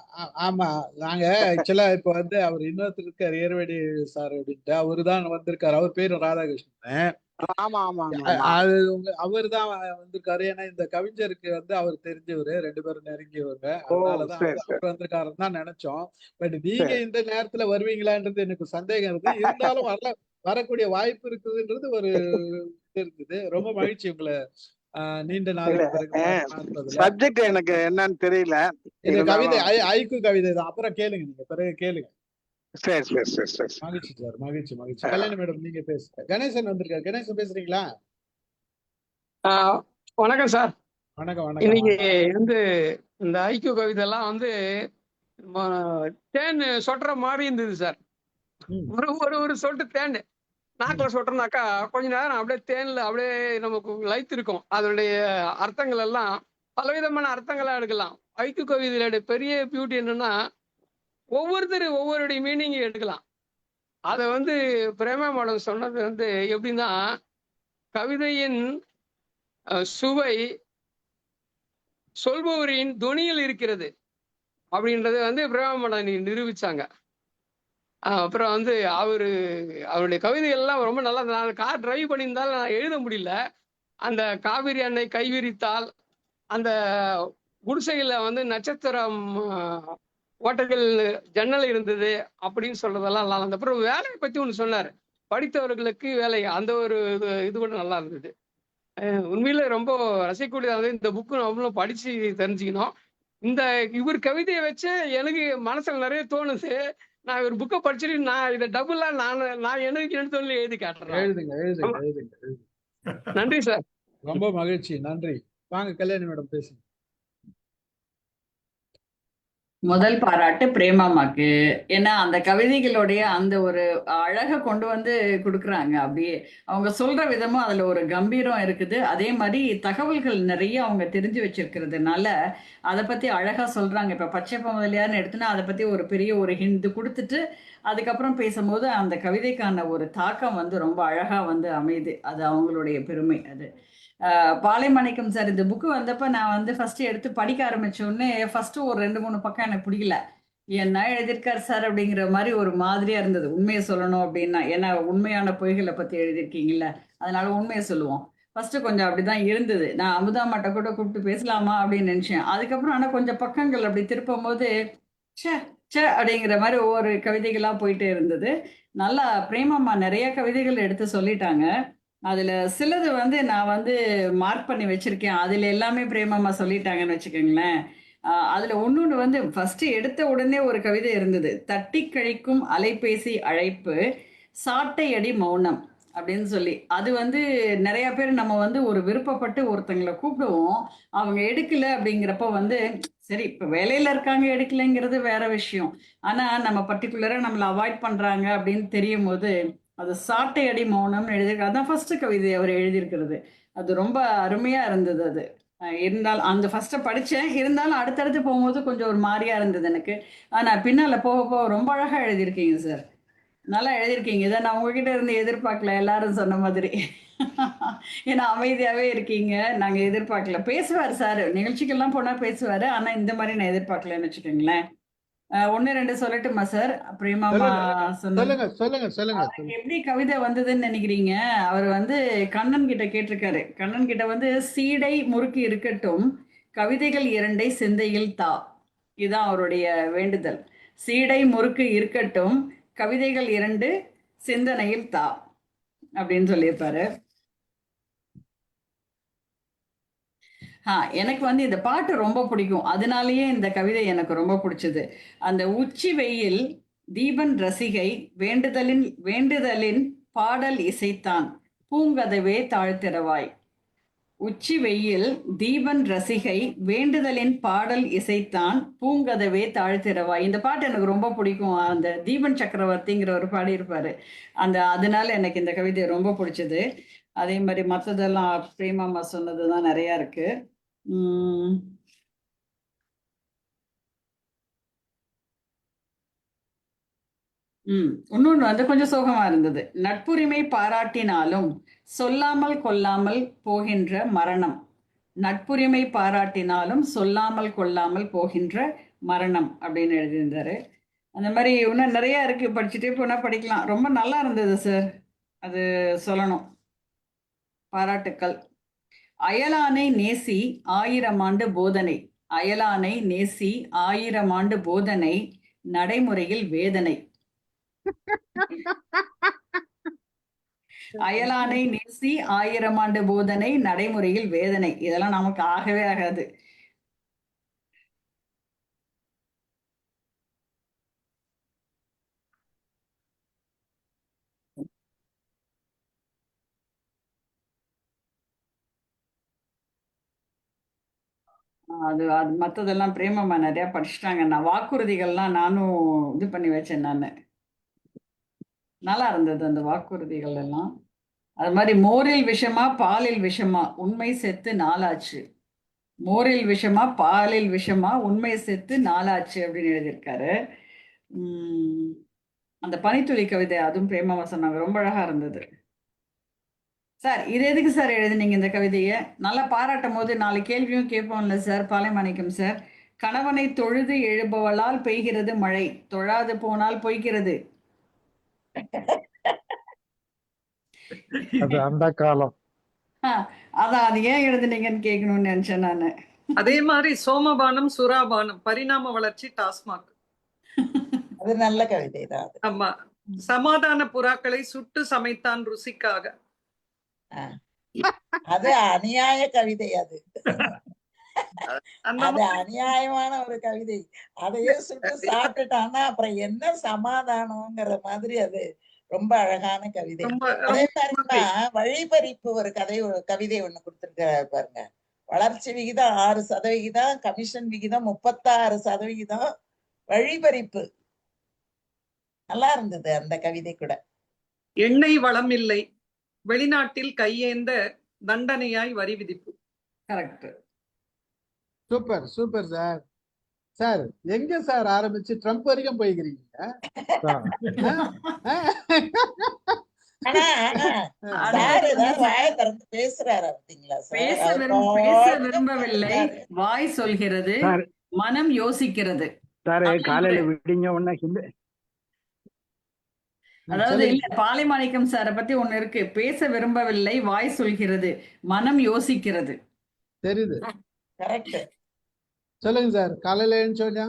ஆமா. நாங்க ஆக்சுவலா இப்ப வந்து அவர் இன்னொருத்தர் இருக்காரு, ஏர்வேடி சார் அப்படின்ட்டு. அவரு தான் வந்திருக்காரு. அவர் பேரு ராதாகிருஷ்ணன். ஆமா ஆமா ஆமா ஆமா. அது அவர் தான் வந்திருக்காரு. ஏன்னா இந்த கவிஞருக்கு வந்து அவர் தெரிஞ்சவரு, 2 பேரும் நெருங்கியவங்க. ஓ அதனாலதான் சரி சரி அவர் வந்திருக்காருன்னு தான் நினைச்சோம். பட் நீங்க சரி. இந்த நேரத்துல வருவீங்களான்றது எனக்கு சந்தேகம் இருந்தது. இருந்தாலும் வரக்கூடிய வாய்ப்பு இருக்குதுன்றது ஒரு இது இருக்குது. ரொம்ப மகிழ்ச்சி உங்களை நீண்ட இல்ல நாளுக்கு பிறகு பார்த்ததுல. சப்ஜெக்ட் எனக்கு என்னன்னு தெரியல. இது கவிதை, இருந்தாலும் ஐக்கு கவிதை தான். அப்புறம் கேளுங்க, நீங்க பிறகு கேளுங்க. சரி சரி சரி சரி. மகிழ்ச்சி சார், மகிழ்ச்சி மகிழ்ச்சி. கல்யாணி மேடம் நீங்க பேசுங்க. கணேசன் வந்திருக்காரு. கணேசன் பேசுறீங்களா? வணக்கம் சார். வணக்கம் வணக்கம். இன்னைக்கு வந்து இந்த ஐக்கிய கவிதை எல்லாம் வந்து தேன் சொட்டுற மாதிரி இருந்தது சார். ம். ஒரு ஒரு ஒரு சொட்டு தேன் நாக்கில் சொட்டுறனாக்கா கொஞ்ச நேரம் அப்படியே தேன்ல அப்படியே நமக்கு லைத்து இருக்கும். அதனுடைய அர்த்தங்கள் எல்லாம் பலவிதமான அர்த்தங்களா எடுக்கலாம். ஐக்கிய கவிதையோட பெரிய பியூட்டி என்னன்னா ஒவ்வொருடைய மீனிங் எடுக்கலாம். அதை வந்து பிரேமா மேடம் சொன்னது வந்து எப்படின்னா, கவிதையின் சுவை சொல்பவரின் துணியில் இருக்கிறது அப்படின்றது வந்து பிரேமா மேடம் நிரூபிச்சாங்க. அப்புறம் வந்து அவருடைய கவிதைகள் எல்லாம் ரொம்ப நல்லா. நான் கார் டிரைவ் பண்ணியிருந்தாலும் நான் எழுத முடியல. அந்த காவிரி அன்னை கைவிரித்தால், அந்த குடிசையில வந்து நட்சத்திரம் ஓட்டைகள் ஜன்னல் இருந்தது அப்படின்னு சொல்றதெல்லாம் நல்லா இருந்தது. அப்புறம் வேலையை பத்தி ஒன்று சொன்னார், படித்தவர்களுக்கு வேலை. அந்த ஒரு இது கூட நல்லா இருந்தது. உண்மையில ரொம்ப ரசிக்கக்கூடியது. இந்த புக்கு நம்மளும் படிச்சு தெரிஞ்சுக்கணும். இவர் கவிதையை வச்சு எனக்கு மனசுல நிறைய தோணுது. நான் ஒரு புக்கை படிச்சுட்டு நான் இதை டபுளா நான் எனக்கு எடுத்து எழுதி காட்டுறேன். எழுதுங்க எழுதுங்க எழுதுங்க எழுதுங்க. நன்றி சார். ரொம்ப மகிழ்ச்சி, நன்றி. வாங்க கல்யாணி மேடம் பேசுங்க. முதல் பாராட்டு பிரேமாமாக்கு. ஏன்னா அந்த கவிதைகளுடைய அந்த ஒரு அழகை கொண்டு வந்து கொடுக்குறாங்க. அப்படியே அவங்க சொல்ற விதமும் அதுல ஒரு கம்பீரம் இருக்குது. அதே மாதிரி தகவல்கள் நிறைய அவங்க தெரிஞ்சு வச்சிருக்கிறதுனால அதை பத்தி அழகா சொல்றாங்க. இப்ப பச்சைப்ப முதலியார்னு எடுத்துனா அதை பத்தி ஒரு பெரிய ஒரு ஹிண்ட் கொடுத்துட்டு அதுக்கப்புறம் பேசும்போது அந்த கவிதைக்கான ஒரு தாக்கம் வந்து ரொம்ப அழகா வந்து அமையுது. அது அவங்களுடைய பெருமை. அது பாலைமாணிக்கம் சார் இந்த புக்கு வந்தப்ப நான் வந்து ஃபர்ஸ்ட் எடுத்து படிக்க ஆரம்பிச்சோடனே ஃபர்ஸ்ட் ஒரு 2-3 பக்கம் எனக்கு பிடிக்கல. என்ன எழுதியிருக்காரு சார் அப்படிங்கிற மாதிரி ஒரு மாதிரியா இருந்தது. உண்மையை சொல்லணும் அப்படின்னா, ஏன்னா உண்மையான பொய்களை பத்தி எழுதியிருக்கீங்கல்ல, அதனால உண்மையை சொல்லுவோம். ஃபர்ஸ்ட் கொஞ்சம் அப்படிதான் இருந்தது. நான் அமுதாமாட்ட கூட கூப்பிட்டு பேசலாமா அப்படின்னு நினைச்சேன். அதுக்கப்புறம் ஆனா கொஞ்சம் பக்கங்கள் அப்படி திருப்பும் போது ச்சே ச்சே அப்படிங்கிற மாதிரி ஒவ்வொரு கவிதைகளா போயிட்டே இருந்தது. நல்லா பிரேமம்மா நிறைய கவிதைகள் எடுத்து சொல்லிட்டாங்க. அதுல சிலது வந்து நான் வந்து மார்க் பண்ணி வச்சிருக்கேன். அதுல எல்லாமே பிரேமம்மா சொல்லிட்டாங்கன்னு வச்சுக்கோங்களேன். அதுல ஒன்னொன்று வந்து ஃபர்ஸ்ட் எடுத்த உடனே ஒரு கவிதை இருந்தது. தட்டி கழிக்கும் அலைபேசி அழைப்பு, சாட்டை அடி மௌனம் அப்படின்னு சொல்லி. அது வந்து நிறைய பேர் நம்ம வந்து ஒரு விருப்பப்பட்டு ஒருத்தங்களை கூப்பிடுவோம், அவங்க எடுக்கல அப்படிங்கிறப்ப வந்து சரி இப்ப வேலையில இருக்காங்க எடுக்கலைங்கிறது வேற விஷயம். ஆனா நம்ம பர்டிகுலரா நம்மளை அவாய்ட் பண்றாங்க அப்படின்னு தெரியும் போது அது சாட்டை அடி மௌனம்னு எழுதியிருக்காரு. அதான் ஃபர்ஸ்ட் கவிதை அவர் எழுதியிருக்கிறது. அது ரொம்ப அருமையா இருந்தது. அது இருந்தாலும் அந்த ஃபர்ஸ்ட்டை படித்தேன். இருந்தாலும் அடுத்தடுத்து போகும்போது கொஞ்சம் ஒரு மாதிரியா இருந்தது எனக்கு. ஆனால் பின்னால் போக போக ரொம்ப அழகாக எழுதியிருக்கீங்க சார். நல்லா எழுதியிருக்கீங்க. இதை நான் உங்ககிட்ட இருந்து எதிர்பார்க்கல, எல்லாரும் சொன்ன மாதிரி. ஏன்னா அமைதியாகவே இருக்கீங்க, நாங்கள் எதிர்பார்க்கல. பேசுவார் சார், நிகழ்ச்சிக்கெல்லாம் போனால் பேசுவார். ஆனால் இந்த மாதிரி நான் எதிர்பார்க்கலன்னு வச்சுக்கோங்களேன். 1-2 சொல்லட்டுமா சார்? பிரேமாமா சொல்லுங்க சொல்லுங்க சொல்லுங்க. எப்படி கவிதை வந்ததுன்னு நினைக்கிறீங்க? அவர் வந்து கண்ணன் கிட்ட கேட்டிருக்காரு. கண்ணன் கிட்ட வந்து சீடை முறுக்கு இருக்கட்டும், கவிதைகள் 2 சிந்தையில் தா. இதுதான் அவருடைய வேண்டுதல். சீடை முறுக்கு இருக்கட்டும், கவிதைகள் 2 சிந்தனையில் தா அப்படின்னு சொல்லியிருப்பாரு. எனக்கு வந்து இந்த பாட்டு ரொம்ப பிடிக்கும். அதனாலேயே இந்த கவிதை எனக்கு ரொம்ப பிடிச்சது. அந்த உச்சி வெயில் தீபன் ரசிகை வேண்டுதலின் பாடல் இசைத்தான், பூங்கதவே தாழ்த்திரவாய். உச்சி வெயில் தீபன் ரசிகை வேண்டுதலின் பாடல் இசைத்தான் பூங்கதவே தாழ்த்திரவா. இந்த பாட்டு எனக்கு ரொம்ப பிடிக்கும். அந்த தீபன் சக்கரவர்த்திங்கிற ஒரு பாடியிருப்பாரு. அதனால எனக்கு இந்த கவிதை ரொம்ப பிடிச்சது. அதே மாதிரி மற்றதெல்லாம் பிரேமாமா சொன்னதுதான் நிறைய இருக்கு. இன்னொன்னு வந்து கொஞ்சம் சோகமா இருந்தது. நட்புரிமை பாராட்டினாலும் சொல்லாமல் கொள்ளாமல் போகின்ற மரணம். நட்புரிமை பாராட்டினாலும் சொல்லாமல் கொள்ளாமல் போகின்ற மரணம் அப்படின்னு எழுதியிருந்தாரு. அந்த மாதிரி இன்னும் நிறைய இருக்கு, படிச்சுட்டே போனா படிக்கலாம். ரொம்ப நல்லா இருந்தது சார், அது சொல்லணும். பாராட்டுக்கள். அயலானை நேசி 1000 ஆண்டு போதனை. அயலானை நேசி 1000 ஆண்டு போதனை நடைமுறையில் வேதனை. அயலானை நேசி 1000 ஆண்டு போதனை நடைமுறையில் வேதனை. இதெல்லாம் நமக்கு ஆகவே ஆகாது. அது மற்றதெல்லாம் பிரேமம்மா நிறைய படிச்சுட்டாங்க. நான் வாக்குறுதிகள்லாம் நானும் இது பண்ணி வச்சேன். நான் நல்லா இருந்தது அந்த வாக்குறுதிகள் எல்லாம். அது மாதிரி மோரில் விஷமா பாலில் விஷமா உண்மை செத்து நாளாச்சு. மோரில் விஷமா பாலில் விஷமா உண்மை செத்து நாளாச்சு அப்படின்னு எழுதியிருக்காரு. அந்த பனித்துளி கவிதை அதுவும் பிரேமாவா சொன்னாங்க, ரொம்ப அழகா இருந்தது. சார் இது எதுக்கு சார் எழுதுனீங்க இந்த கவிதையை? நல்லா பாராட்டும் போது 4 கேள்வியும் கேட்போம்ல சார். பாலைமாணிக்கம் சார், கணவனை தொழுது எழுபவளால் பெய்கிறது மழை, தொழாது போனால் பொய்கிறது. அது அந்த காலம். அதான் அது ஏன் எழுதுனீங்கன்னு கேட்கணும்னு நினைச்சேன் நானு. அதே மாதிரி சோமபானம் சுராபானம் பரிணாம வளர்ச்சி டாஸ்மாக். அது நல்ல கவிதை தான். ஆமா. சமாதான புறாக்களை சுட்டு சமைத்தான் ருசிக்காக. அது அநியாய கவிதை. அது அது அநியாயமான ஒரு கவிதை. அதையே சுட்டு சாப்பிட்டுட்டான்னா அப்புறம் என்ன சமாதானம்ங்கிற மாதிரி. அது ரொம்ப அழகான கவிதை. அதே மாதிரிதான் வழிபறிப்பு ஒரு கவிதை ஒண்ணு கொடுத்திருக்கிறாரு பாருங்க. வளர்ச்சி விகிதம் 6%, கமிஷன் விகிதம் 36%, வழிபறிப்பு. நல்லா இருந்தது அந்த கவிதை கூட. எண்ணெய் வளம் இல்லை, வெளிநாட்டில் கையேந்த தண்டனையாய் வரி விதிப்பு. Correct. Super super sir. Sir எங்க சார் ஆரம்பிச்சு ட்ரம்ப் வரைக்கும் போய்க்கிறீங்க? பேசுறாரு பேச விரும்பவில்லை, வாய் சொல்கிறது, மனம் யோசிக்கிறது. காலையில விடிஞ்ச உடனே அதாவது இல்ல, பாலைமாணிக்கம் சாரை பத்தி ஒண்ணு இருக்கு. பேச விரும்பவில்லை, வாய் சொல்கிறது, மனம் யோசிக்கிறது. தெரியுது. சொல்லுங்க சார். காலையில எழுந்தோன்னா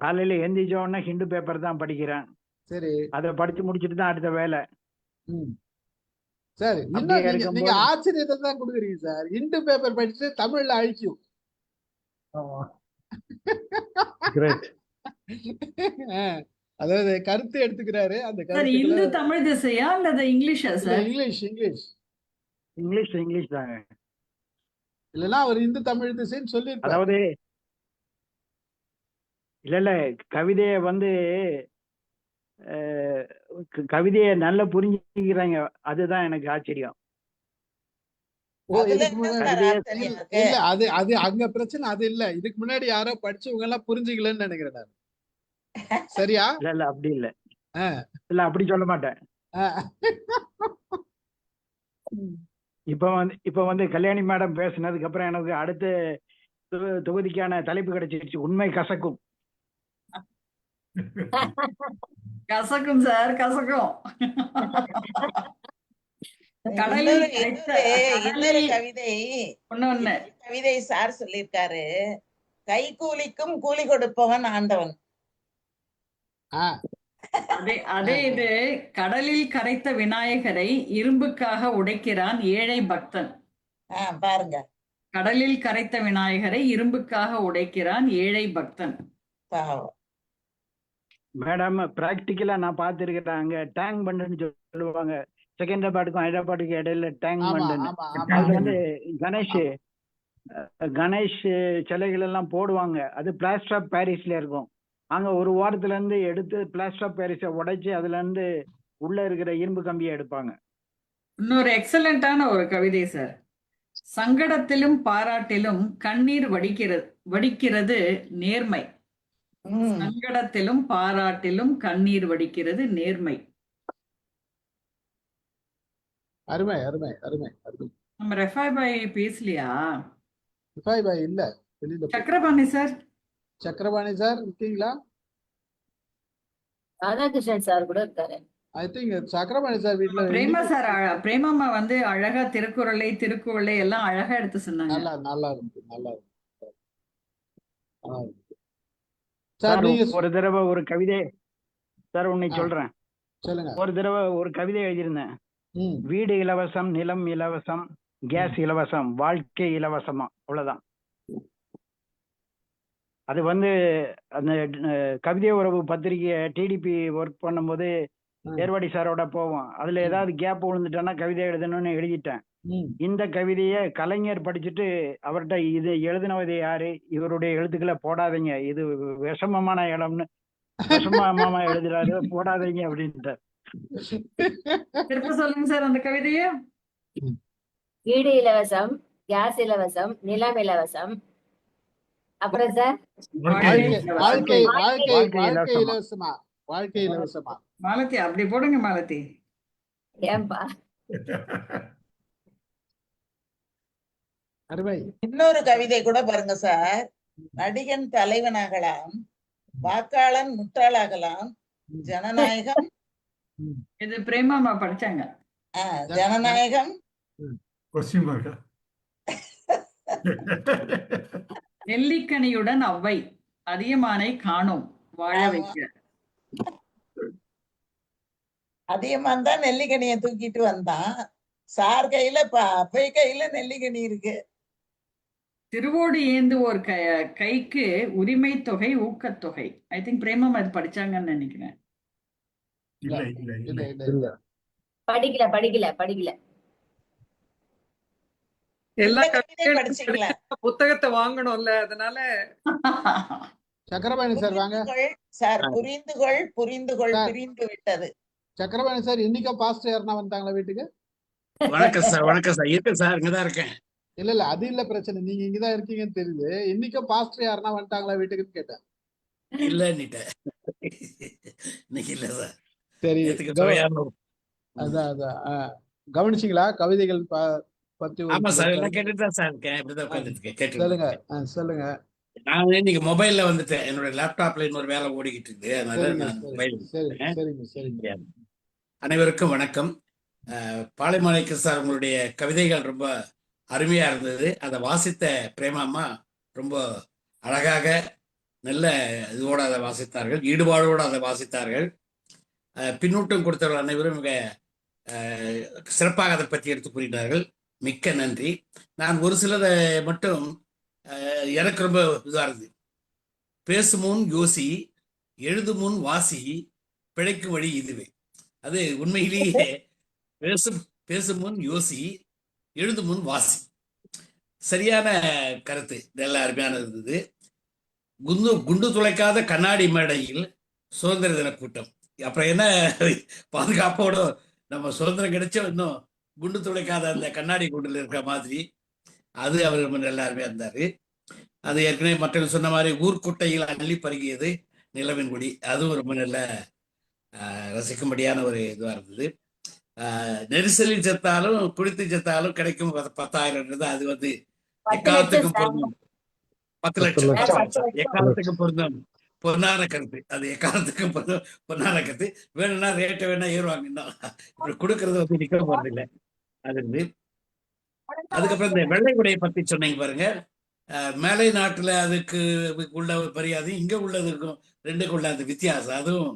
காலையில எந்திரிச்ச உடனே ஹிந்து பேப்பர் தான் படிக்கிறேன். சரி, அதை படிச்சு முடிச்சுட்டு தான் அடுத்த வேலை. சரி, இன்னும் நீங்க ஆச்சரியத்தை தான் கொடுக்குறீங்க சார். ஹிந்து பேப்பர் படிச்சுட்டு தமிழ்ல அழிக்கும். அதாவது கருத்து எடுத்துக்கிறாரு. அந்த இந்து தமிழ் திசையா அல்லது இங்கிலீஷா சார்? இங்கிலீஷ் இங்கிலீஷ் இங்கிலீஷ் இங்கிலீஷ் தாங்க. இல்லைன்னா அவர் இந்து தமிழ் திசைன்னு சொல்லி. அதாவது இல்ல கவிதைய வந்து கவிதைய நல்லா புரிஞ்சுக்கிறாங்க. அதுதான் எனக்கு ஆச்சரியம். இல்ல அது அது அங்க பிரச்சனை அது இல்ல. இதுக்கு முன்னாடி யாரோ படிச்சவங்க எல்லாம் புரிஞ்சுக்கலன்னு நினைக்கிறேன் நான். சரியா? இல்ல அப்படி இல்ல. இல்ல அப்படி சொல்ல மாட்டேன். இப்ப வந்து கல்யாணி மேடம் பேசினதுக்கு அப்புறம் எனக்கு அடுத்த தொகுதிக்கான தலைப்பு கிடைச்சிருச்சு. உண்மை கசக்கும். கசக்கும் சார், கசக்கும். கவிதை சார் சொல்லியிருக்காரு, கைகூலிக்கும் கூலி கொடுப்பவன் ஆண்டவன். அதே இது கடலில் கரைத்த விநாயகரை இரும்புக்காக உடைக்கிறான் ஏழை பக்தன். பாருங்க, கடலில் கரைத்த விநாயகரை இரும்புக்காக உடைக்கிறான் ஏழை பக்தன். மேடம் பிராக்டிக்கலா நான் பார்த்திருக்கிறேன். அங்க டேங்க் பண்டுன்னு சொல்லுவாங்க. செகண்டராபாடுக்கும் ஹைதராபாத்துக்கும் இடையில டேங்க் ஆமா பண்டுன்னு. ஆமா ஆமா அதுல ஆமா வந்து கணேஷ் கணேஷ் சிலைகள் எல்லாம் போடுவாங்க. அது பிளாஸ்டர் ஆஃப் பாரிஸ்ல இருக்கும். அங்க ஒரு வாரத்துல இருந்து எடுத்து பிளாஸ்டர் ஆஃப் பாரிஸை உடைச்சு அதுல இருந்து உள்ள இருக்கிற இரும்பு கம்பியை எடுப்பாங்க. இன்னொரு எக்ஸலண்டான ஒரு கவிதை சார். சங்கடத்திலும் பாராட்டிலும் கண்ணீர் வடிக்கிறது நேர்மை. ம். சங்கடத்திலும் பாராட்டிலும் கண்ணீர் வடிக்கிறது நேர்மை. அருமை அருமை அருமை அருமை. நம்ம ரெஃபாய் பாய் பேசலையா? சிப்பாய் பாய் இல்ல, வெளியில போய். சக்கரபாணி சார், சக்கரபாணி சார் இருக்கீங்களா? ராதாகிருஷ்ணன் சார் கூட இருக்காரு. ஐ திங்க் சக்கரபாணி சார் வீட்டுல பிரேமா சார், பிரேமாமா வந்து அழகா திருக்குறளை திருக்குறளை எல்லாம் அழகா எடுத்து சொன்னாங்க. நல்லா நல்லா இருக்கு நல்லா இருக்கு நல்லா இருக்கு. சார் சார் நீங்க ஒரு தடவை ஒரு கவிதை சார் உன்னை ஆ, சொல்றேன். சொல்லுங்க. ஒரு தடவை ஒரு கவிதை எழுதியிருந்தேன். ம் வீடு இலவசம், நிலம் இலவசம், கேஸ் இலவசம், வாழ்க்கை இலவசமா, அவ்வளவுதான். அது வந்து அந்த கவிதை உறவு பத்திரிகை டிடிபி ஒர்க் பண்ணும்போது ம், ஏர்வாடி சாரோட போவோம். அதுல ம், ஏதாவது கேப் விழுந்துட்டேன்னா கவிதை எழுதணும்னு எழுதிட்டேன். ம். இந்த கவிதையை கலைஞர் படிச்சுட்டு அவர்கிட்ட இது எழுதினது யாரு, இவருடைய எழுத்துக்களை போடாதீங்க, இது விஷமமான இடம்னு விஷமமா எழுதுறாரு, போடாதீங்க அப்படின்ட்டு. திருப்ப சொல்லுங்க சார் அந்த கவிதைய. வீடு இலவசம், கேஸ் இலவசம், நிலம் இலவசம். அப்புறம் சார் வாழ்க்கை இலவசம். வாழ்க்கை வாழ்க்கை வாழ்க்கை வாழ்க்கை இலவசமா. இலவசமா, வாழ்க்கை இலவசமா. மாலதி அப்படி போடுங்க மாலதி. ஏன்பா அருமை. இன்னொரு கவிதை கூட பாருங்க சார். நடிகன் தலைவனாகலாம், வாக்காளன் முட்டாளாகலாம், ஜனநாயகம் ம். இது பிரேமாமா படிச்சாங்க. ஜனநாயகம் கொஸ்டின் மார்க்கா? நெல்லிக்கனியுடன் அவ்வை அதியமானை காணோம் வாழ ஆமா. வைக்க. அதியமான் தான் நெல்லிக்கனியை தூக்கிட்டு வந்தான். சார் கையில அவ்வை கையில நெல்லிக்கனி இருக்கு. திருவோடு ஏந்து ஒரு கைக்கு உரிமை தொகை ஊக்கத்தொகை. ஐ திங்க் பிரேமம் அது படிச்சாங்கன்னு நினைக்கிறேன். இல்ல இல்ல இல்ல இல்ல இல்ல இல்ல. படிக்கல படிக்கல படிக்கல. எல்லா இந்த கவிதை கவிதைகளும் படிச்சீங்களா? படிச்சா புத்தகத்தை வாங்கணும்ல, அதனால சக்கரபாணி சார் வாங்க. சார் புரிந்துகொள் புரிந்துகொள் சார். பிரிந்து விட்டது. சக்கரபாணி சார் இன்னைக்கா பாஸ்டர் யாருன்னா வந்தாங்களா வீட்டுக்கு? வணக்கம் சார், வணக்கம் சார். இருக்கேன் சார், இங்கதான் இருக்கேன். இல்ல இல்ல அது இல்ல பிரச்சனை, நீங்க இங்கதான் இருக்கீங்கன்னு தெரியுது. இன்னைக்கா பாஸ்டர் யாருன்னா வந்துட்டாங்களா வீட்டுக்குன்னு கேட்டேன். இல்லன்னுட்டேன். இன்னைக்கு இல்ல சார். சரி நேத்துக்கு சுவையான அதான் அதான் கவனிச்சிங்களா கவிதைகள் பத்தி ஒரு ஆமா சில சார், எல்லாம் கருத்து- கேட்டுட்டு தான் சார் இருக்கேன். இப்படிதான் உட்காந்துருக்கேன், கேட்டு சொல்லுங்க சொல்லுங்க. நான் இன்னைக்கு மொபைல்ல வந்துட்டேன். என்னோட லேப்டாப்ல இன்னொரு வேலை ஓடிக்கிட்டு இருக்கு, அதனால சரிங்க நான் சரி மொபைல் சரி வந்துட்டேன். சரிங்க சரிங்க. அனைவருக்கும் வணக்கம். பாலைமாணிக்கம் சார், உங்களுடைய கவிதைகள் ரொம்ப அருமையா இருந்தது. அதை வாசித்த பிரேமாம்மா ரொம்ப அழகாக நல்ல இதோட அதை வாசித்தார்கள், ஈடுபாடோடு அதை வாசித்தார்கள். பின்னூட்டம் கொடுத்தவர்கள் அனைவரும் மிக சிறப்பாக அதை பற்றி எடுத்து கூறினார்கள். மிக்க நன்றி. நான் ஒரு சிலதை மட்டும் எனக்கு ரொம்ப இதாக இருந்தது. பேசும் முன் யோசி, எழுதும் முன் வாசி, பிழைக்கும் வழி இதுவே. அது உண்மையிலேயே பேசும் முன் யோசி, எழுதும் முன் வாசி. சரியான கருத்து, நல்ல அருமையான இருந்தது. குண்டு துளைக்காத கண்ணாடி மேடையில் சுதந்திர தின கூட்டம். அப்புறம் என்ன பாதுகாப்போட நம்ம சுதந்திரம் கிடைச்ச இன்னும் குண்டு துளைக்காத அந்த கண்ணாடி கூண்டில் இருக்கிற மாதிரி அது அவர் ரொம்ப நல்ல அருமையா இருந்தாரு. அது ஏற்கனவே மக்கள் சொன்ன மாதிரி ஊர்க்குட்டையில் அள்ளி பருகியது நிலவின் குடி, அதுவும் ரொம்ப நல்ல ரசிக்கும்படியான ஒரு இதுவா இருந்தது. நெரிசலில் செத்தாலும் குடித்து செத்தாலும் கிடைக்கும் 10,000, அது வந்து எக்காலத்துக்கும் பொருந்தும். 10 லட்சம் எக்காலத்துக்கும் பொருந்தும் பொன்னான கருத்து. அது எக்காலத்துக்கும் பொன்னான கருத்து. வேணும்னா ரேட்டை வேணா ஏறுவாங்க, இன்னும் இப்படி கொடுக்கறது வந்து நிக்க போறது இல்லை. அது இருந்து அதுக்கப்புறம் இந்த வெள்ளை உடையை பத்தி சொன்னீங்க பாருங்க. மேலை நாட்டுல அதுக்கு உள்ள மரியாதை, இங்க உள்ளதுக்கும் ரெண்டுக்குள்ள அந்த வித்தியாசம், அதுவும்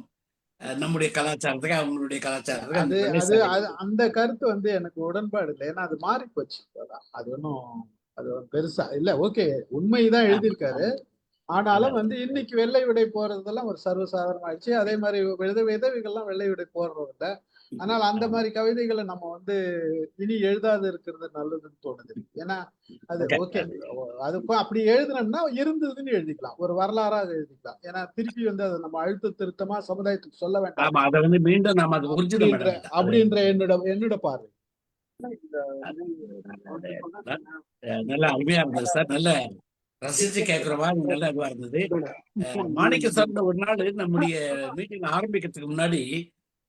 நம்முடைய கலாச்சாரத்துக்கு அவங்களுடைய கலாச்சாரத்துக்கு அந்த கருத்து வந்து எனக்கு உடன்பாடு இல்லை. ஏன்னா அது மாறி போச்சு. அது ஒன்றும் அது பெருசா இல்ல. ஓகே, உண்மைதான் எழுதியிருக்காரு. ஆனாலும் வந்து இன்னைக்கு வெள்ளை விடை போறதெல்லாம் ஒரு சர்வசாதாரணம் ஆயிடுச்சு. அதே மாதிரி விதவிகள்லாம் வெள்ளை விடை போடுறது இல்லை. ஆனால் அந்த மாதிரி கவிதைகளை நம்ம வந்து இனி எழுதாது இருக்கிறது நல்லதுன்னு தோணுது. ஏன்னா அது ஓகே, அது அப்படி எழுதுனோம்னா இருந்ததுன்னு எழுதிக்கலாம், ஒரு வரலாறாக எழுதிக்கலாம். ஏன்னா திருப்பி வந்து அதை நம்ம அழுத்த திருத்தமா சமுதாயத்துக்கு சொல்ல வேண்டாம் ஆமா, அதை வந்து மீண்டும் நாம அது ஊர்ஜிதம் பண்ண வேண்டாம். அப்படின்ற என்னோட பார்வை. நல்ல அருமையா இருந்தது சார். நல்ல ரசிச்சு கேட்கிற மாதிரி நல்ல இதுவா இருந்தது. மாணிக்க சார் ஒரு நாள் நம்முடைய மீட்டிங் ஆரம்பிக்கிறதுக்கு முன்னாடி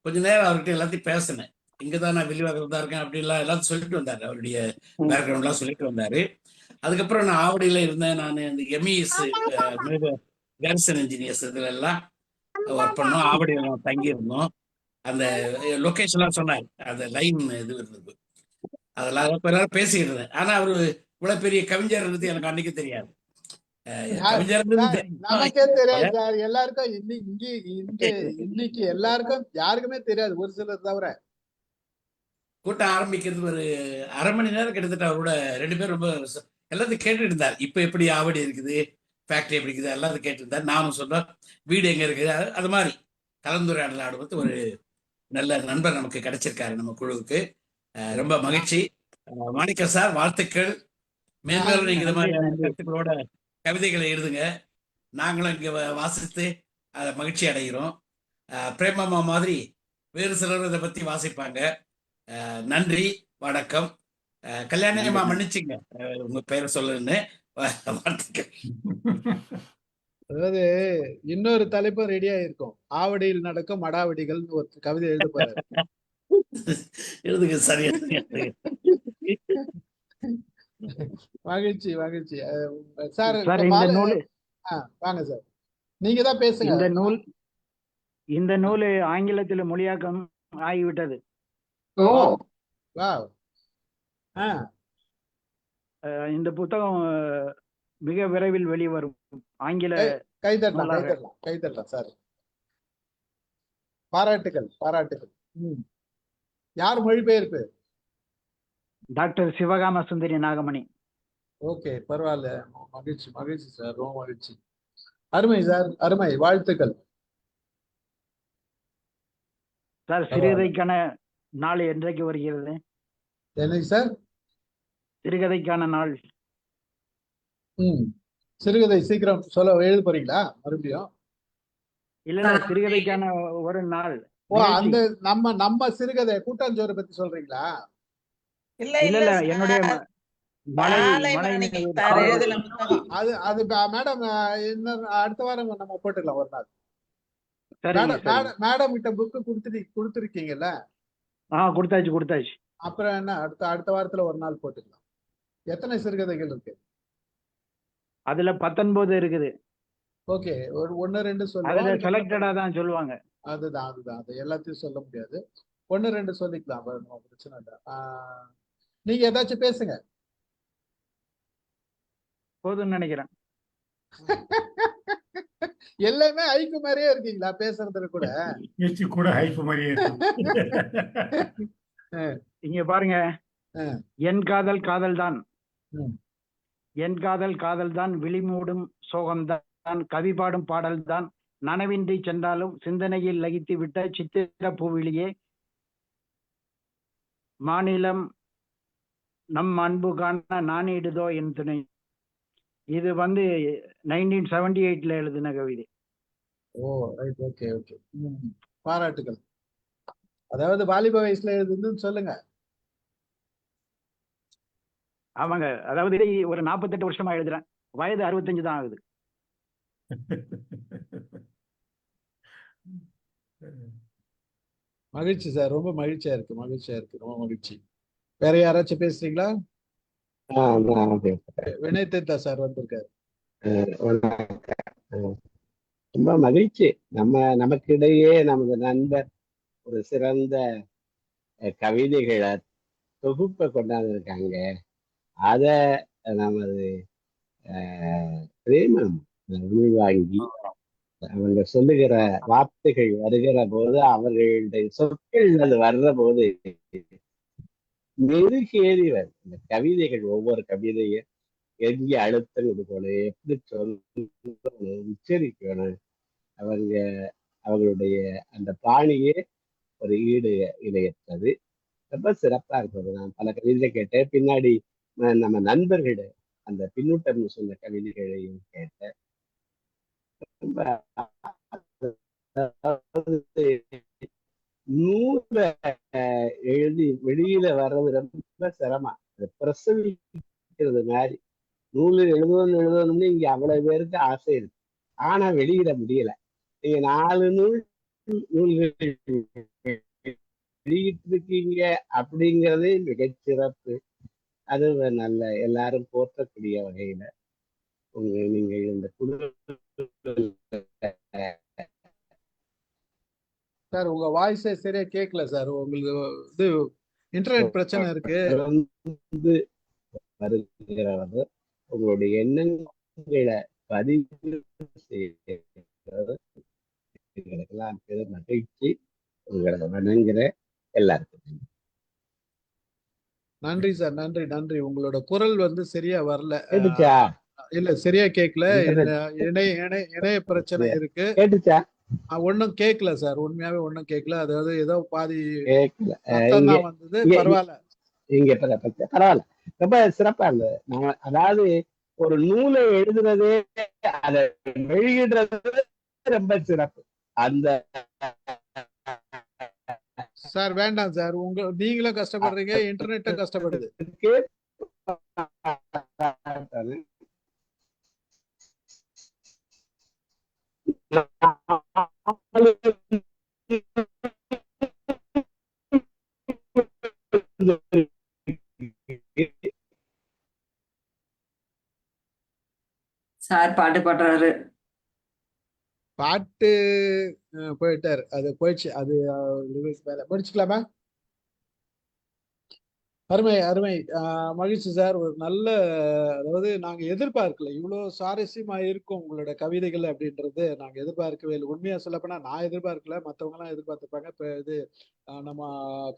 கொஞ்ச நேரம் அவர்கிட்ட எல்லாத்தையும் பேசினேன். இங்கதான் நான் வெளிவாகத்தான் இருக்கேன் அப்படிலாம் எல்லாத்தையும் சொல்லிட்டு வந்தாரு. அவருடைய பேக்ரவுண்ட் எல்லாம் சொல்லிட்டு வந்தாரு. அதுக்கப்புறம் நான் ஆவடியில இருந்தேன். நான் இந்த எம்இஎஸ் கேர்சன் இன்ஜினியர்ஸ் இதுல எல்லாம் ஒர்க் பண்ணோம். ஆவடியில நான் தங்கி இருந்தோம். அந்த லொகேஷன் எல்லாம் சொன்னார், அந்த லைன் இது இருந்தது. அதெல்லாம் எல்லாரும் பேசிட்டு இருந்தேன். ஆனா அவரு இவ்வளவு பெரிய கவிஞர் இருந்தது எனக்கு அன்னைக்கு தெரியாது. நமக்கே தெரியாது சார், எல்லாருக்கும் இன்னைக்கு எல்லாருக்கும் யாருக்குமே தெரியாது, ஒரு சிலர் தவிர. கூட்டம் ஆரம்பிக்கிறது ஒரு அரை மணி நேரம் கிட்டத்தட்ட அவரோட 2 பேரும் ரொம்ப எல்லாத்தையும் கேட்டுட்டு இருந்தார். இப்ப எப்படி ஆவடி இருக்குது, ஃபேக்டரி எப்படி இருக்குது, எல்லாத்தையும் கேட்டு இருந்தார். நானும் சொன்னோம் வீடு எங்க இருக்குது, அது மாதிரி கலந்துரையாடல் ஆடுவது ஒரு நல்ல நண்பர் நமக்கு கிடைச்சிருக்காரு நம்ம குழுவுக்கு. ரொம்ப மகிழ்ச்சி. மாணிக்க சார், வாழ்த்துக்கள். மேலும் நீங்க இந்த மாதிரி கருத்துக்களோட கவிதைகளை எழுதுங்க. நாங்களும் இங்க வாசித்து அதை மகிழ்ச்சி அடைகிறோம். பிரேமம்மா மாதிரி வேறு சிலர் இதை பத்தி வாசிப்பாங்க. நன்றி, வணக்கம். கல்யாணியம்மா மன்னிச்சுங்க உங்க பேரை சொல்லுன்னு. வாழ்த்துக்கள். அதாவது இன்னொரு தலைப்பு ரெடியா இருக்கும், ஆவடியில் நடக்கும் அடாவடிகள்னு ஒரு கவிதை எழுத போறாரு. எழுதுங்க, சரியா. மகிழ்ச்சி மகிழ்ச்சி சார். வாங்க சார், நீங்க தான் பேசுங்க. இந்த நூல் ஆங்கிலத்தில் மொழியாக்கம் ஆகிவிட்டது. இந்த புத்தகம் மிக விரைவில் வெளிவரும். ஆங்கில கைதட்டலாம் சார். பாராட்டுகள் பாராட்டுகள். யார் மொழிபெயர்ப்பு? டாக்டர் சிவகாம சுந்தரி நாகமணி. ஓகே, பரவாயில்ல. மகிழ்ச்சி மகிழ்ச்சி சார், ரொம்ப மகிழ்ச்சி. அருமை சார், அருமை, வாழ்த்துக்கள் சார். சிறுகதைக்கான நாள் என்றைக்கு வருகிறது? என்னைக்கு சார்? சிறுகதைக்கான நாள். சிறுகதை சீக்கிரம் சொல்ல எழுத போறீங்களா மறுபடியும்? இல்ல, சிறுகதைக்கான ஒரு நாள். ஓ, அந்த நம்ம சிறுகதை கூட்டாஞ்சோறு பத்தி சொல்றீங்களா? இல்ல இல்ல, என்னுடைய அது மேடம் அடுத்த வாரம் நம்ம போட்டுக்கலாம் ஒரு நாள். மேடம் கிட்ட புக்கு கொடுத்துருக்கீங்கல்ல? கொடுத்தாச்சு. அப்புறம் என்ன, அடுத்த வாரத்துல ஒரு நாள் போட்டுக்கலாம். எத்தனை சிறுகதைகள் இருக்கு அதுல? 19 இருக்குது. ஓகே, ஒரு 1-2 சொல்லுவாங்க. செலக்டடா தான் சொல்லுவாங்க. அதுதான் அது எல்லாத்தையும் சொல்ல முடியாது. 1-2 சொல்லிக்கலாம், பிரச்சனை இல்லை. நீங்க ஏதாச்சும் பேசுங்க. போதும்னு நினைக்கிறேன். எல்லாமே ஐக்கு மாதிரியே இருக்கீங்களா பேசுறதுல கூட? கூட ஐக்கு மாதிரியே இங்க பாருங்க. என் காதல் காதல்தான், என் காதல் காதல்தான், விழிமூடும் சோகம்தான், கவி பாடும் பாடல்தான், நனவின்றி சென்றாலும் சிந்தனையில் லகித்து விட்ட சித்திர பூவிலியே, மாநிலம் நம் அன்பு காண நானிடுதோ என் துணை. இது 1978 எழுதின கவிதை. ஓ ரைட், ஓகே ஓகே, பாராட்டுகள். அதாவது வாலிப வயசுல எழுதுன்னு சொல்லுங்க. ஆமாங்க, அதாவது ஒரு 48 வருஷமா எழுதுறேன். வயது 65 தான் ஆகுது. மகிழ்ச்சி சார், ரொம்ப மகிழ்ச்சியா இருக்கு, ரொம்ப மகிழ்ச்சி. வேற யாராச்சும் பேசுறீங்களா? வினய் தேத்தா சார் வந்திருக்காரு. ரொம்ப மகிழ்ச்சி. நமக்கிடையே நமது நண்பர் ஒரு சிறந்த கவிதைகளை தொகுப்பை கொண்டாந்துருக்காங்க. அத நமது பிரேமம் உள்வாங்கி அவங்க சொல்லுகிற வார்த்தைகள் வருகிற போது, அவர்களுடைய சொற்கள் அது வர்ற போது மெருகேறி வரும். இந்த கவிதைகள், ஒவ்வொரு கவிதையும் எங்கே அழுத்தம் கொடுக்கணும், எப்படி சொல்லணும், உச்சரிக்கணும், அவங்களுடைய அந்த பாணியே ஒரு ஈடு இணையற்றது. ரொம்ப சிறப்பா இருந்தது. நான் பல கவிதை கேட்டேன். பின்னாடி நம்ம நண்பர்கள் அந்த பின்னூட்டம் சொன்ன கவிதைகளையும் கேட்டேன். ரொம்ப அதாவது நூலை எழுதி வெளியில வர்றது ரொம்ப சிரமம். பிரசவிக்கிறது மாதிரி நூலில் எழுதணும்னு இங்க அவ்வளவு பேருக்கு ஆசை இருக்கு. ஆனா வெளியிட முடியல. நீங்க 4 நூல்கள் வெளியிட்டிருக்கீங்க அப்படிங்கிறதே மிகச்சிறப்பு. அது நல்ல எல்லாரும் போற்றக்கூடிய வகையில நீங்க இந்த குழு சார் உங்க வாய்ஸே சரியா கேட்கல சார். உங்களுக்கு இது இன்டர்நெட் பிரச்சனை இருக்கு. வருகிறவர் உங்களுடைய எண்ணங்களை பதிவு செய்கிறது எங்களுக்கெல்லாம் பெரும் மகிழ்ச்சி. உங்களை வணங்குற எல்லாருக்கும் நன்றி சார். நன்றி நன்றி. உங்களோட குரல் சரியா வரல. கேட்டுச்சா? இல்ல சரியா கேட்கல. இணைய பிரச்சனை இருக்கு. கேட்டுச்சா? ஒன்னும் கேட்கல சார். உண்மையாவே ஒன்னும் கேட்கல. அதாவது ஏதோ பாதி கேட்கல வந்தது. பரவாயில்ல, இங்க பரவாயில்ல. ரொம்ப சிறப்பா இருந்தது. அதாவது ஒரு நூலை எழுதுறதே அதை வெளியிடுறது ரொம்ப சிறப்பு. அந்த சார் வேண்டாம் சார். நீங்களும் கஷ்டப்படுறீங்க, இன்டர்நெட்டும் கஷ்டப்படுது. சார் பாட்டு பாடுறாரு. பாட்டு போயிட்டாரு. அது போயிடுச்சு. அது முடிச்சுக்கலாமா? அருமை அருமை. மகிழ்ச்சி சார். ஒரு நல்ல, அதாவது நாங்க எதிர்பார்க்கல இவ்வளவு சுவாரஸ்யமா இருக்கும் உங்களோட கவிதைகள் அப்படின்றது நாங்க எதிர்பார்க்கவே இல்லை. உண்மையா சொல்லப்போனா நான் எதிர்பார்க்கல, மற்றவங்க எல்லாம் எதிர்பார்த்திருப்பாங்க. இப்ப இது நம்ம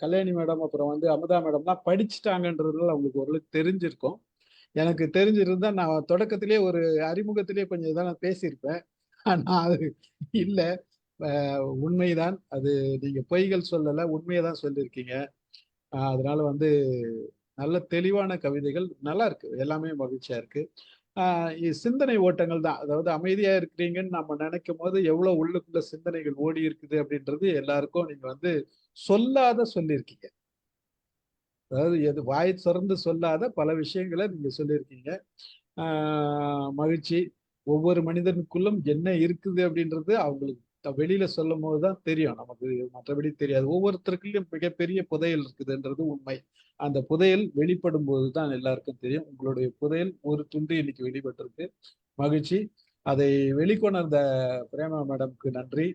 கல்யாணி மேடம் அப்புறம் அமுதா மேடம்லாம் படிச்சுட்டாங்கன்றதுனால அவங்களுக்கு ஓரளவுக்கு தெரிஞ்சிருக்கும். எனக்கு தெரிஞ்சிருந்தா நான் தொடக்கத்திலேயே ஒரு அறிமுகத்திலேயே கொஞ்சம் இதெல்லாம் பேசியிருப்பேன். ஆனா அது இல்ல. உண்மைதான் அது. நீங்க பொய்கள் சொல்லல, உண்மையதான் சொல்லியிருக்கீங்க. அதனால நல்ல தெளிவான கவிதைகள் நல்லா இருக்கு. எல்லாமே மகிழ்ச்சியா இருக்கு. சிந்தனை ஓட்டங்கள் தான். அதாவது அமைதியா இருக்கிறீங்கன்னு நம்ம நினைக்கும் போது எவ்வளவு உள்ளுக்குள்ள சிந்தனைகள் ஓடி இருக்குது அப்படின்றது எல்லாருக்கும் நீங்க சொல்லாத சொல்லியிருக்கீங்க. அதாவது எது வாய் திறந்து சொல்லாத பல விஷயங்களை நீங்க சொல்லியிருக்கீங்க. மகிழ்ச்சி. ஒவ்வொரு மனிதனுக்குள்ளும் என்ன இருக்குது அப்படின்றது அவங்களுக்கு வெளியில சொல்லும் போதுதான் தெரியும். நமக்கு மற்றபடி தெரியாது. ஒவ்வொருத்தருக்குள்ளயும் மிகப்பெரிய புதையல் இருக்குதுன்றது உண்மை. அந்த புதையல் வெளிப்படும் போதுதான் எல்லாருக்கும் தெரியும். உங்களுடைய புதையல் ஒரு துண்டு இன்னைக்கு வெளிப்பட்டிருக்கு. மகிழ்ச்சி. அதை வெளிக்கொணர்ந்த பிரேமா மேடம்க்கு நன்றி.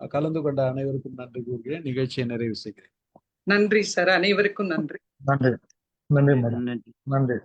கலந்து கொண்ட அனைவருக்கும் நன்றி கூறுகிறேன். நிகழ்ச்சியை நிறைவு செய்கிறேன். நன்றி சார். அனைவருக்கும் நன்றி. நன்றி. நன்றி மேடம். நன்றி.